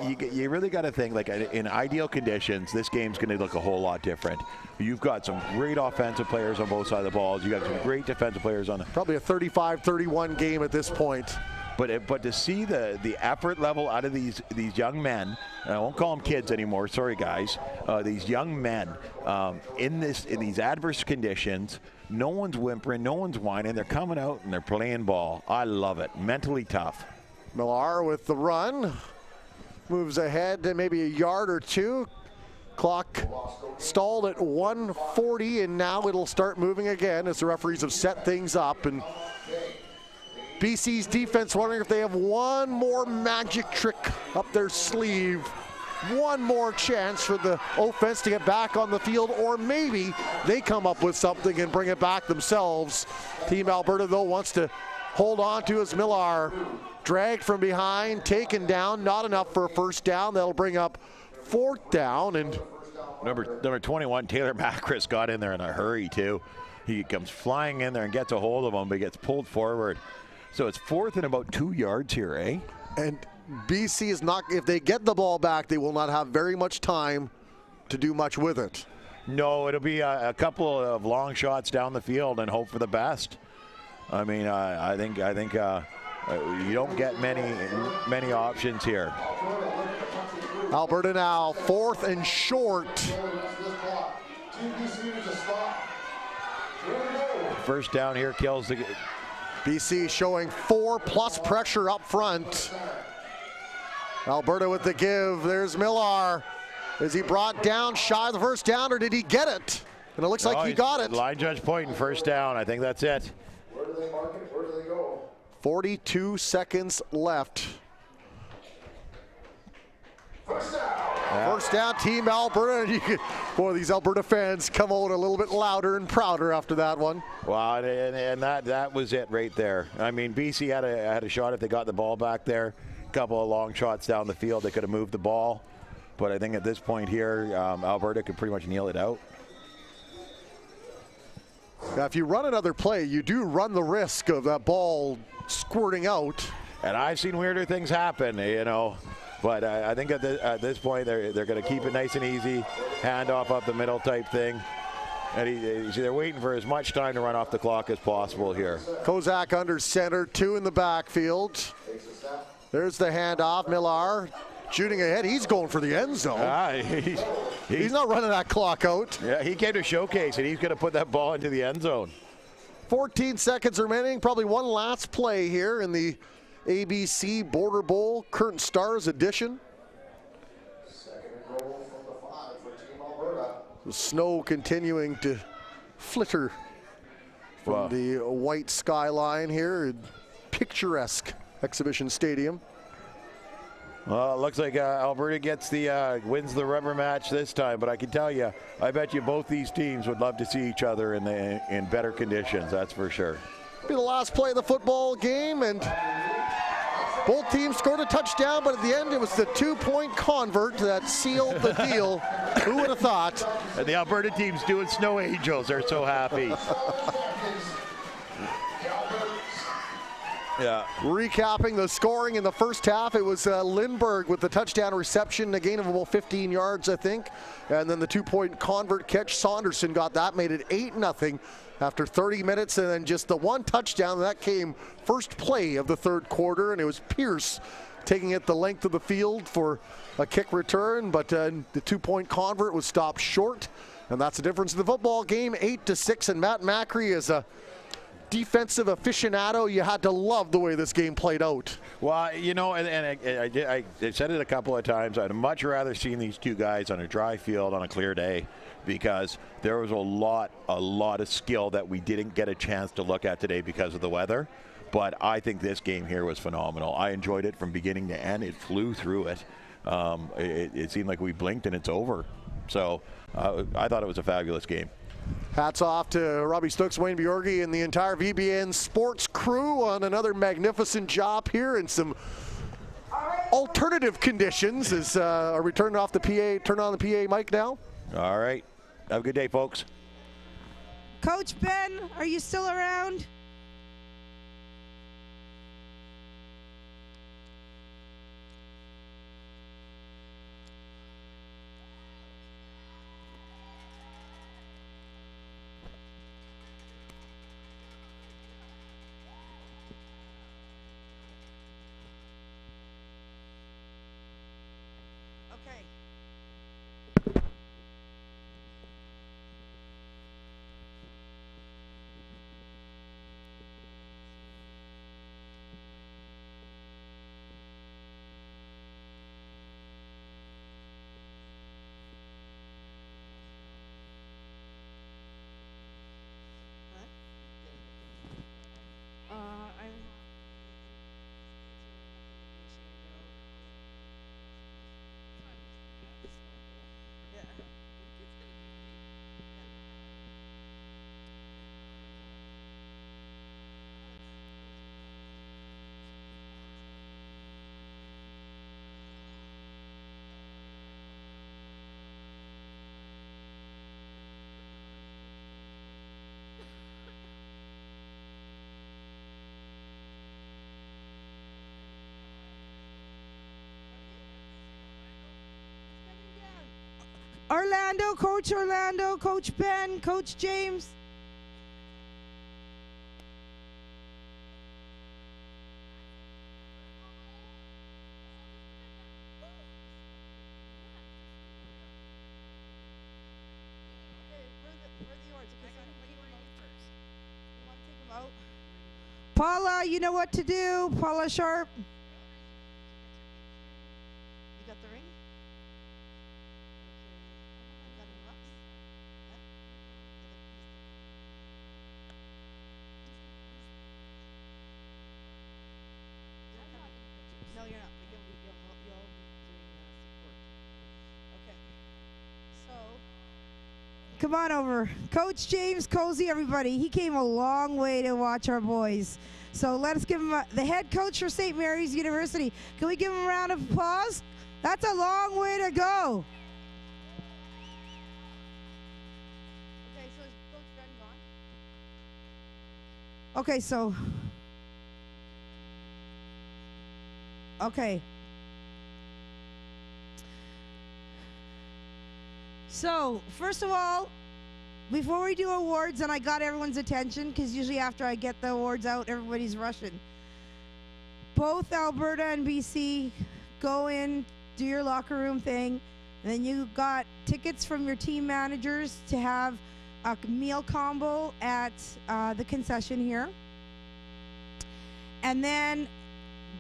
You really got to think, like, in ideal conditions, this game's going to look a whole lot different. You've got some great offensive players on both sides of the balls. You got some great defensive players on. Probably a 35-31 game at this point. But to see the effort level out of these young men, and I won't call them kids anymore, sorry guys, these young men in these adverse conditions, no one's whimpering, no one's whining, they're coming out and they're playing ball. I love it. Mentally tough. Millar with the run, moves ahead to maybe a yard or 2. Clock stalled at 1:40, and now it'll start moving again as the referees have set things up. And BC's defense wondering if they have one more magic trick up their sleeve, one more chance for the offense to get back on the field, or maybe they come up with something and bring it back themselves. Team Alberta, though, wants to hold on to as Millar dragged from behind, taken down, not enough for a 1st down. That'll bring up 4th down. And number 21, Taylor Macris, got in there in a hurry too. He comes flying in there and gets a hold of him, but he gets pulled forward. So it's 4th and about 2 yards here, eh? And BC is not, if they get the ball back, they will not have very much time to do much with it. No, it'll be a couple of long shots down the field and hope for the best. I mean, I think you don't get many options here. Alberta now 4th and short. 1st down here kills the. BC showing 4+ pressure up front. Alberta with the give. There's Millar. Is he brought down shy of the 1st down, or did he get it? And it looks like he got it. Line judge pointing 1st down. I think that's it. Where do they mark it? Where do they go? 42 seconds left. First down. First down, Team Alberta. Boy, these Alberta fans come out a little bit louder and prouder after that one. Wow, and that was it right there. I mean, BC had a shot if they got the ball back there. A couple of long shots down the field. They could have moved the ball. But I think at this point here, Alberta could pretty much kneel it out. Now, if you run another play, you do run the risk of that ball squirting out. And I've seen weirder things happen, you know. But I think at this point, they're going to keep it nice and easy, handoff up the middle type thing. And they're waiting for as much time to run off the clock as possible here. Kozak under center, 2 in the backfield. There's the handoff. Millar shooting ahead. He's going for the end zone. He's not running that clock out. Yeah, he came to showcase, and he's going to put that ball into the end zone. 14 seconds remaining. Probably one last play here in the ABC Border Bowl Curtin Stars edition. Second and goal from the 5 for Team Alberta. The snow continuing to flitter from the white skyline here in picturesque Exhibition Stadium. Well, it looks like Alberta gets wins the rubber match this time, but I can tell you, I bet you both these teams would love to see each other in better conditions, that's for sure. Be the last play of the football game, and both teams scored a touchdown, but at the end it was the 2-point convert that sealed the deal. Who would have thought? And the Alberta team's doing snow angels. They're so happy. Yeah. Recapping the scoring in the first half, it was Lindbergh with the touchdown reception, a gain of about 15 yards, I think. And then the 2-point convert catch, Saunderson got that, made it 8-0 after 30 minutes. And then just the one touchdown, that came first play of the third quarter, and it was Pierce taking it the length of the field for a kick return. But the 2-point convert was stopped short. And that's the difference in the football game, 8-6. And Matt Macri is a defensive aficionado. You had to love the way this game played out. Well, you know, I said it a couple of times. I'd much rather seen these two guys on a dry field on a clear day, because there was a lot of skill that we didn't get a chance to look at today because of the weather. But I think this game here was phenomenal. I enjoyed it from beginning to end. It flew through it. It seemed like we blinked and it's over. So I thought it was a fabulous game. Hats off to Robbie Stooks, Wayne Bjorgi, and the entire VBN sports crew on another magnificent job here in some alternative conditions. Are we turning off the PA, turn on the PA mic now? All right. Have a good day, folks. Coach Ben, are you still around? Orlando, Coach Ben, Coach James. Paula, you know what to do. Paula Sharp. You got the ring? No, you're not. But you'll be doing support. Okay. So, Come on over. Coach James Cozy, everybody. He came a long way to watch our boys. So let's give him the head coach for St. Mary's University. Can we give him a round of applause? That's a long way to go. Okay, so is Coach Ben gone? Okay, so. Okay. So, first of all, before we do awards, and I got everyone's attention, because usually after I get the awards out, everybody's rushing. Both Alberta and BC, go in, do your locker room thing, and then you got tickets from your team managers to have a meal combo at the concession here. And then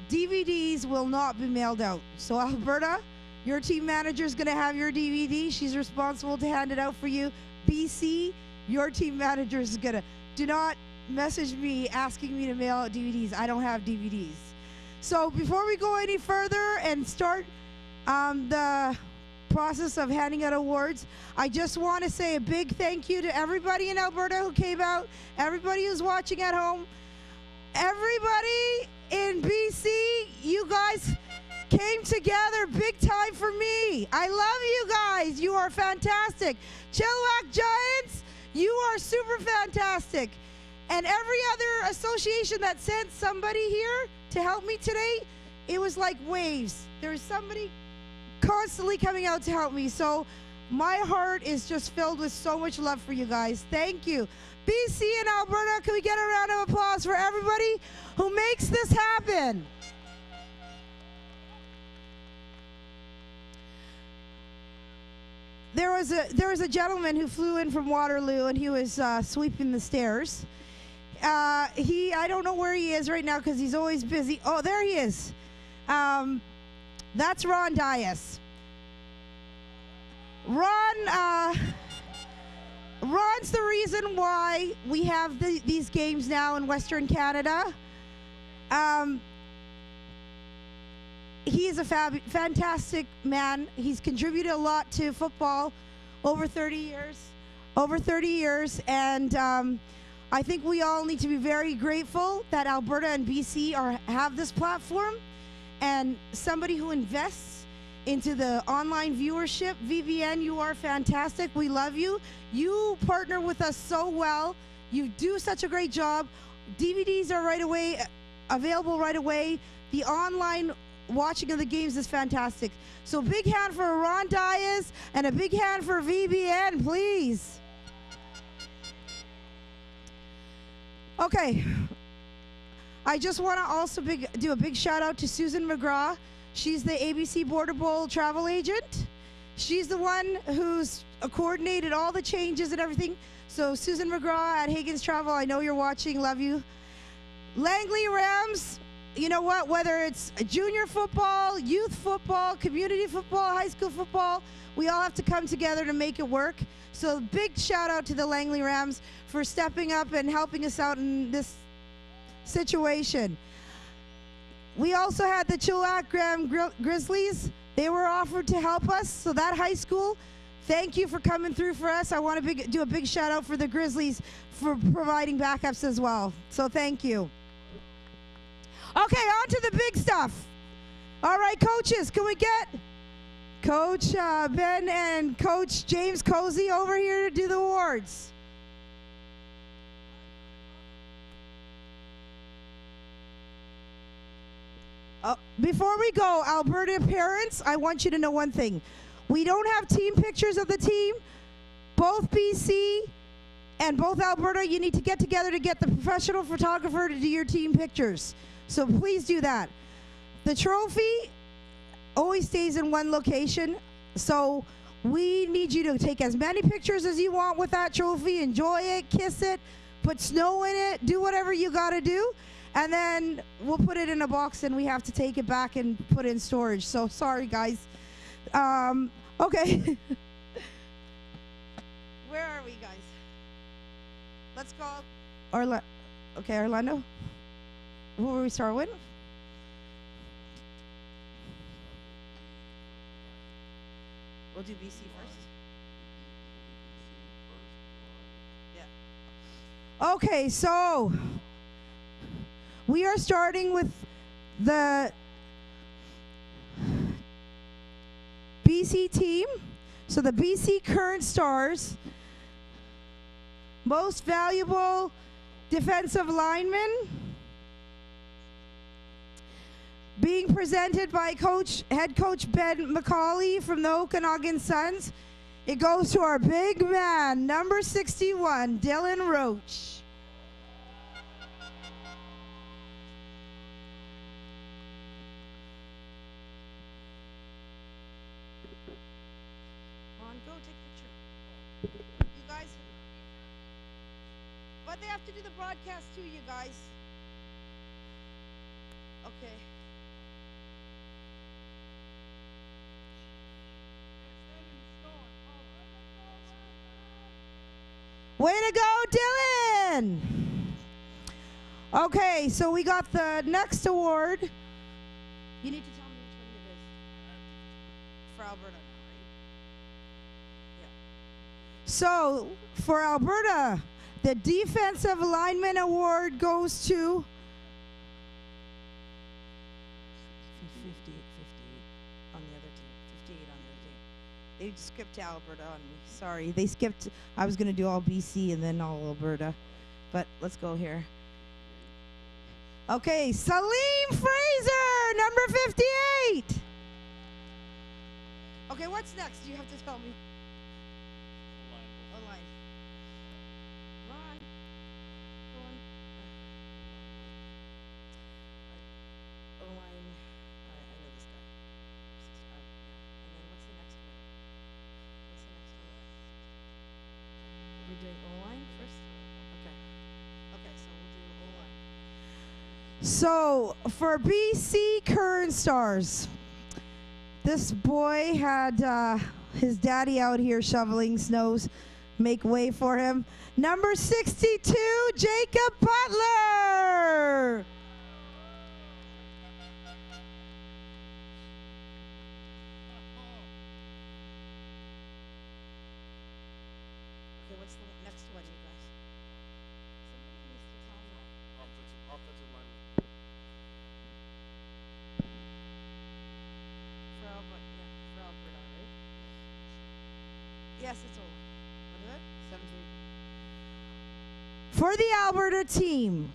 DVDs will not be mailed out. So Alberta, your team manager is going to have your DVD. She's responsible to hand it out for you. BC, your team manager is going to. Do not message me asking me to mail out DVDs. I don't have DVDs. So before we go any further and start the process of handing out awards, I just want to say a big thank you to everybody in Alberta who came out, everybody who's watching at home, everybody in BC, you guys came together big time for me. I love you guys. You are fantastic. Chilliwack Giants, you are super fantastic. And every other association that sent somebody here to help me today, it was like waves. There was somebody constantly coming out to help me. So my heart is just filled with so much love for you guys. Thank you. BC and Alberta, can we get a round of applause for everybody who makes this happen? There was a gentleman who flew in from Waterloo, and he was sweeping the stairs. I don't know where he is right now because he's always busy. Oh, there he is. That's Ron Dias. Ron's the reason why we have these games now in Western Canada. He is a fantastic man. He's contributed a lot to football over 30 years. And I think we all need to be very grateful that Alberta and BC have this platform, and somebody who invests into the online viewership. VBN, you are fantastic. We love you. You partner with us so well. You do such a great job. DVDs are available right away. The online watching of the games is fantastic. So big hand for Ron Dias and a big hand for VBN, please. Okay. I just want to also do a big shout out to Susan McGraw. She's the ABC Border Bowl travel agent. She's the one who's coordinated all the changes and everything. So Susan McGraw at Higgins Travel, I know you're watching. Love you. Langley Rams, you know what? Whether it's junior football, youth football, community football, high school football, we all have to come together to make it work. So big shout out to the Langley Rams for stepping up and helping us out in this situation. We also had the Chilliwack Graham Grizzlies. They were offered to help us. So that high school, thank you for coming through for us. I want to do a big shout out for the Grizzlies for providing backups as well. So thank you. Okay, on to the big stuff. All right, coaches, can we get Coach Ben and Coach James Cozy over here to do the awards? Before we go, Alberta parents, I want you to know one thing. We don't have team pictures of the team. Both BC and both Alberta, you need to get together to get the professional photographer to do your team pictures. So please do that. The trophy always stays in one location. So we need you to take as many pictures as you want with that trophy. Enjoy it, kiss it, put snow in it, do whatever you got to do. And then we'll put it in a box and we have to take it back and put it in storage. So sorry, guys. Okay. Where are we, guys? Let's call Orlando. Who will we start with? We'll do BC first. Okay, so we are starting with the BC team. So the BC Current Stars, most valuable defensive lineman, being presented by head coach Ben McCauley from the Okanagan Suns. It goes to our big man, number 61, Dylan Roach. Come on, go take a picture. You guys, but they have to do the broadcast too, you guys. Okay. Way to go, Dylan! Okay, so we got the next award. You need to tell me which one it is. For Alberta now, right? Yeah. So, for Alberta, the Defensive Lineman Award goes to 58 on the other team. 58 on the other team. They skipped Alberta on me. Sorry, they skipped. I was going to do all BC and then all Alberta. But let's go here. Okay, Salim Fraser, number 58. Okay, what's next? You have to tell me. O-line. Ron. Go on. O-line. I know this guy. And then what's the next one? Are we doing O-line first? Okay. Okay, so we'll do O-line. So, for BC Current Stars, this boy had his daddy out here shoveling snows. Make way for him. Number 62, Jacob Butler. Okay, what's the next one, you guys? Somebody needs to tell me. Offensive lineman. For Alberta, yeah, for Alberta, right? Yes, it's over. What is it? 7-3. For the Alberta team,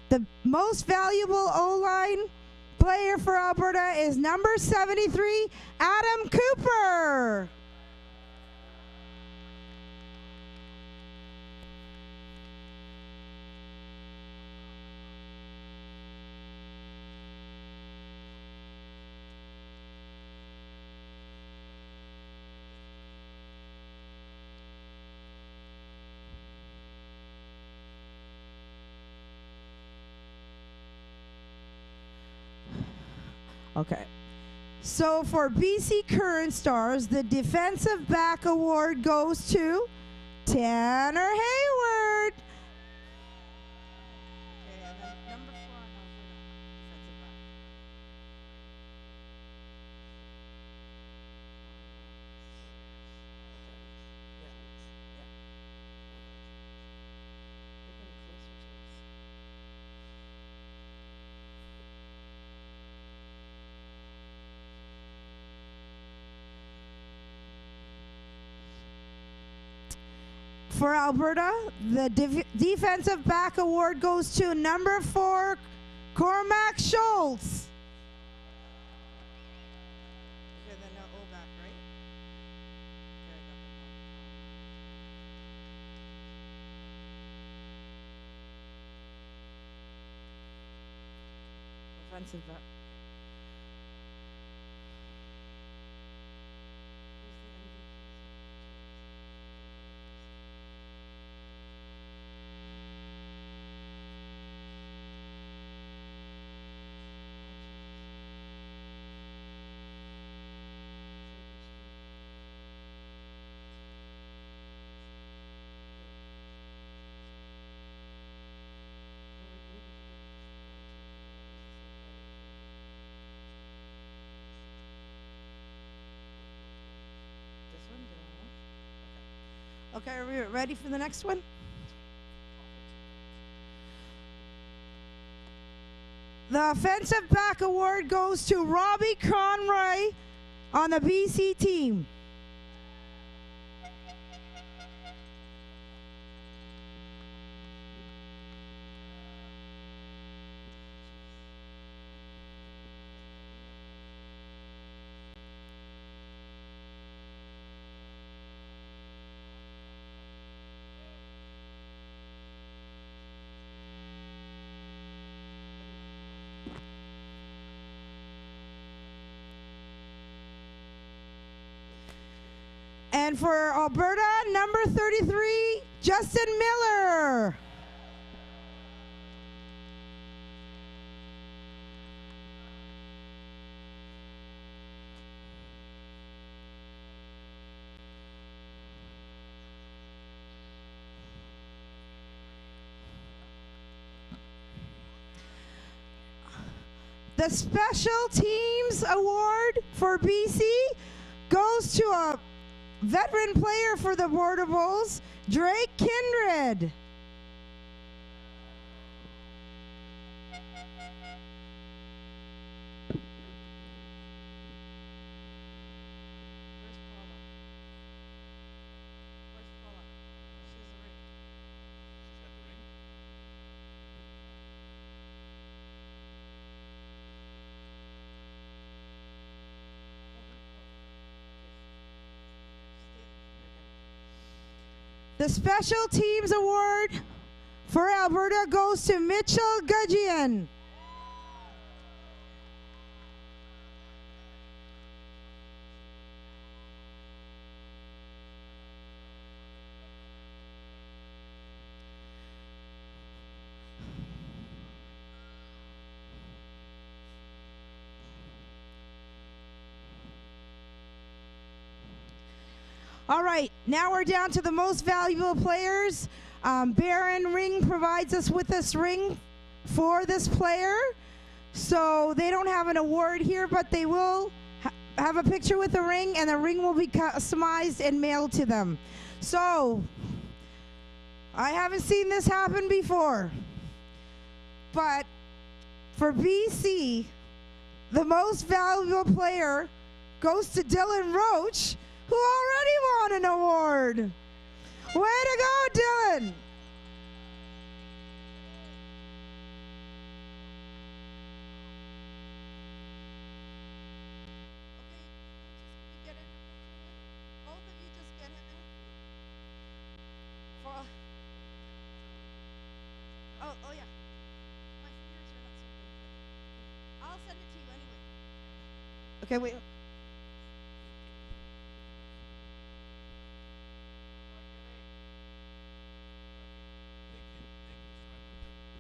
the most valuable O-line player for Alberta is number 73, Adam Cooper. Okay. So for BC Current Stars, the Defensive Back Award goes to Tanner Hayward. Okay, and then number 4 on Alberta, defensive back. They're getting closer to us. For Alberta, the Defensive Back Award goes to number 4, Cormac Schultz. Okay, then no O-back, right? Okay, I got that. Offensive back. Okay, are we ready for the next one? The offensive back award goes to Robbie Conroy on the BC team. And for Alberta, number 33, Justin Miller. The Special Teams Award for BC goes to a veteran player for the Border Bulls, Drake Kindred. The Special Teams Award for Alberta goes to Mitchell Gudgeon. All right, now we're down to the most valuable players. Baron Ring provides us with this ring for this player. So they don't have an award here, but they will have a picture with the ring, and the ring will be customized and mailed to them. So I haven't seen this happen before, but for BC, the most valuable player goes to Dylan Roach, who already won an award. Way to go, Dylan. Oh yeah. My fingers are not so good. I'll send it to you anyway. Okay, wait.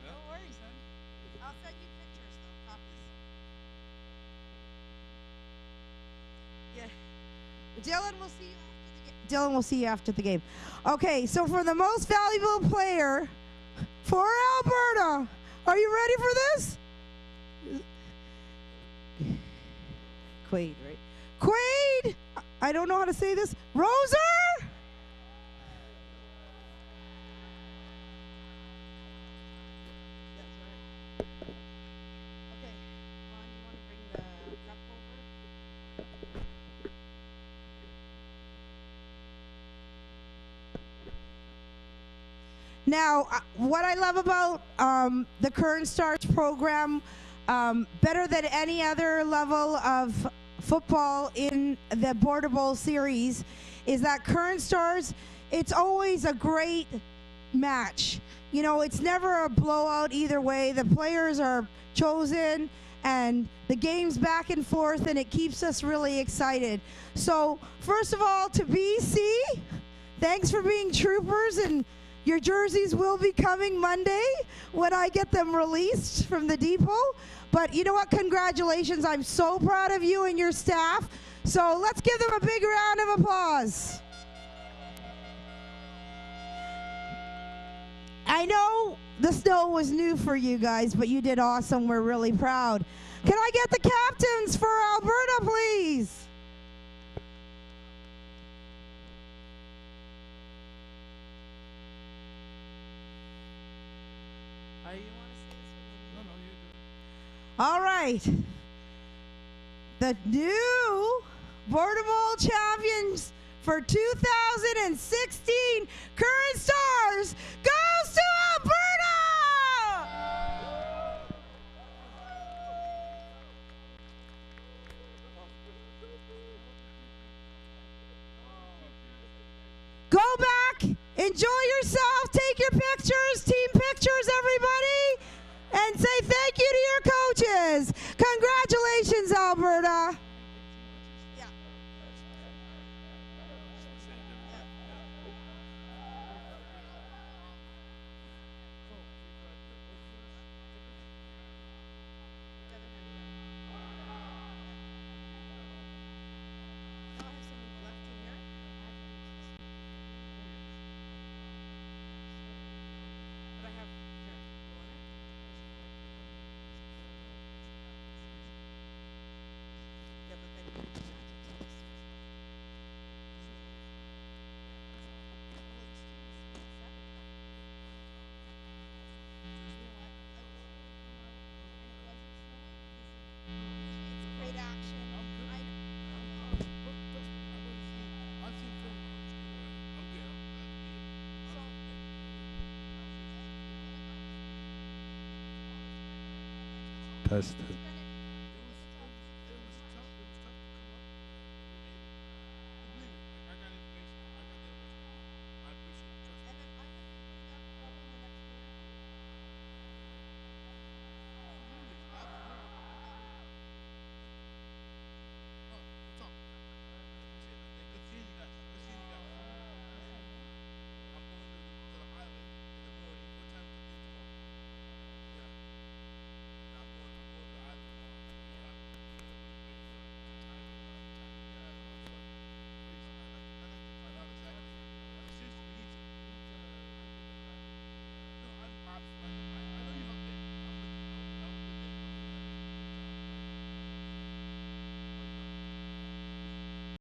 No worries, hon. I'll send you pictures though, copies. Yeah. Dylan will see you after the game. Dylan will see you after the game. Okay, so for the most valuable player for Alberta, are you ready for this? Quaid, right? Quaid! I don't know how to say this. Roser! Now, what I love about the Current Stars program, better than any other level of football in the Border Bowl series, is that Current Stars, it's always a great match. You know, it's never a blowout either way. The players are chosen, and the game's back and forth, and it keeps us really excited. So, first of all, to BC, thanks for being troopers, and your jerseys will be coming Monday when I get them released from the depot. But you know what? Congratulations. I'm so proud of you and your staff. So let's give them a big round of applause. I know the snow was new for you guys, but you did awesome. We're really proud. Can I get the captains for Alberta, please? right. The new Boardable champions for 2016 Current Stars goes to Alberta! Go back, enjoy yourself, take your pictures, team pictures, everybody, and say thank you to your coaches. Congratulations, Alberta. Test.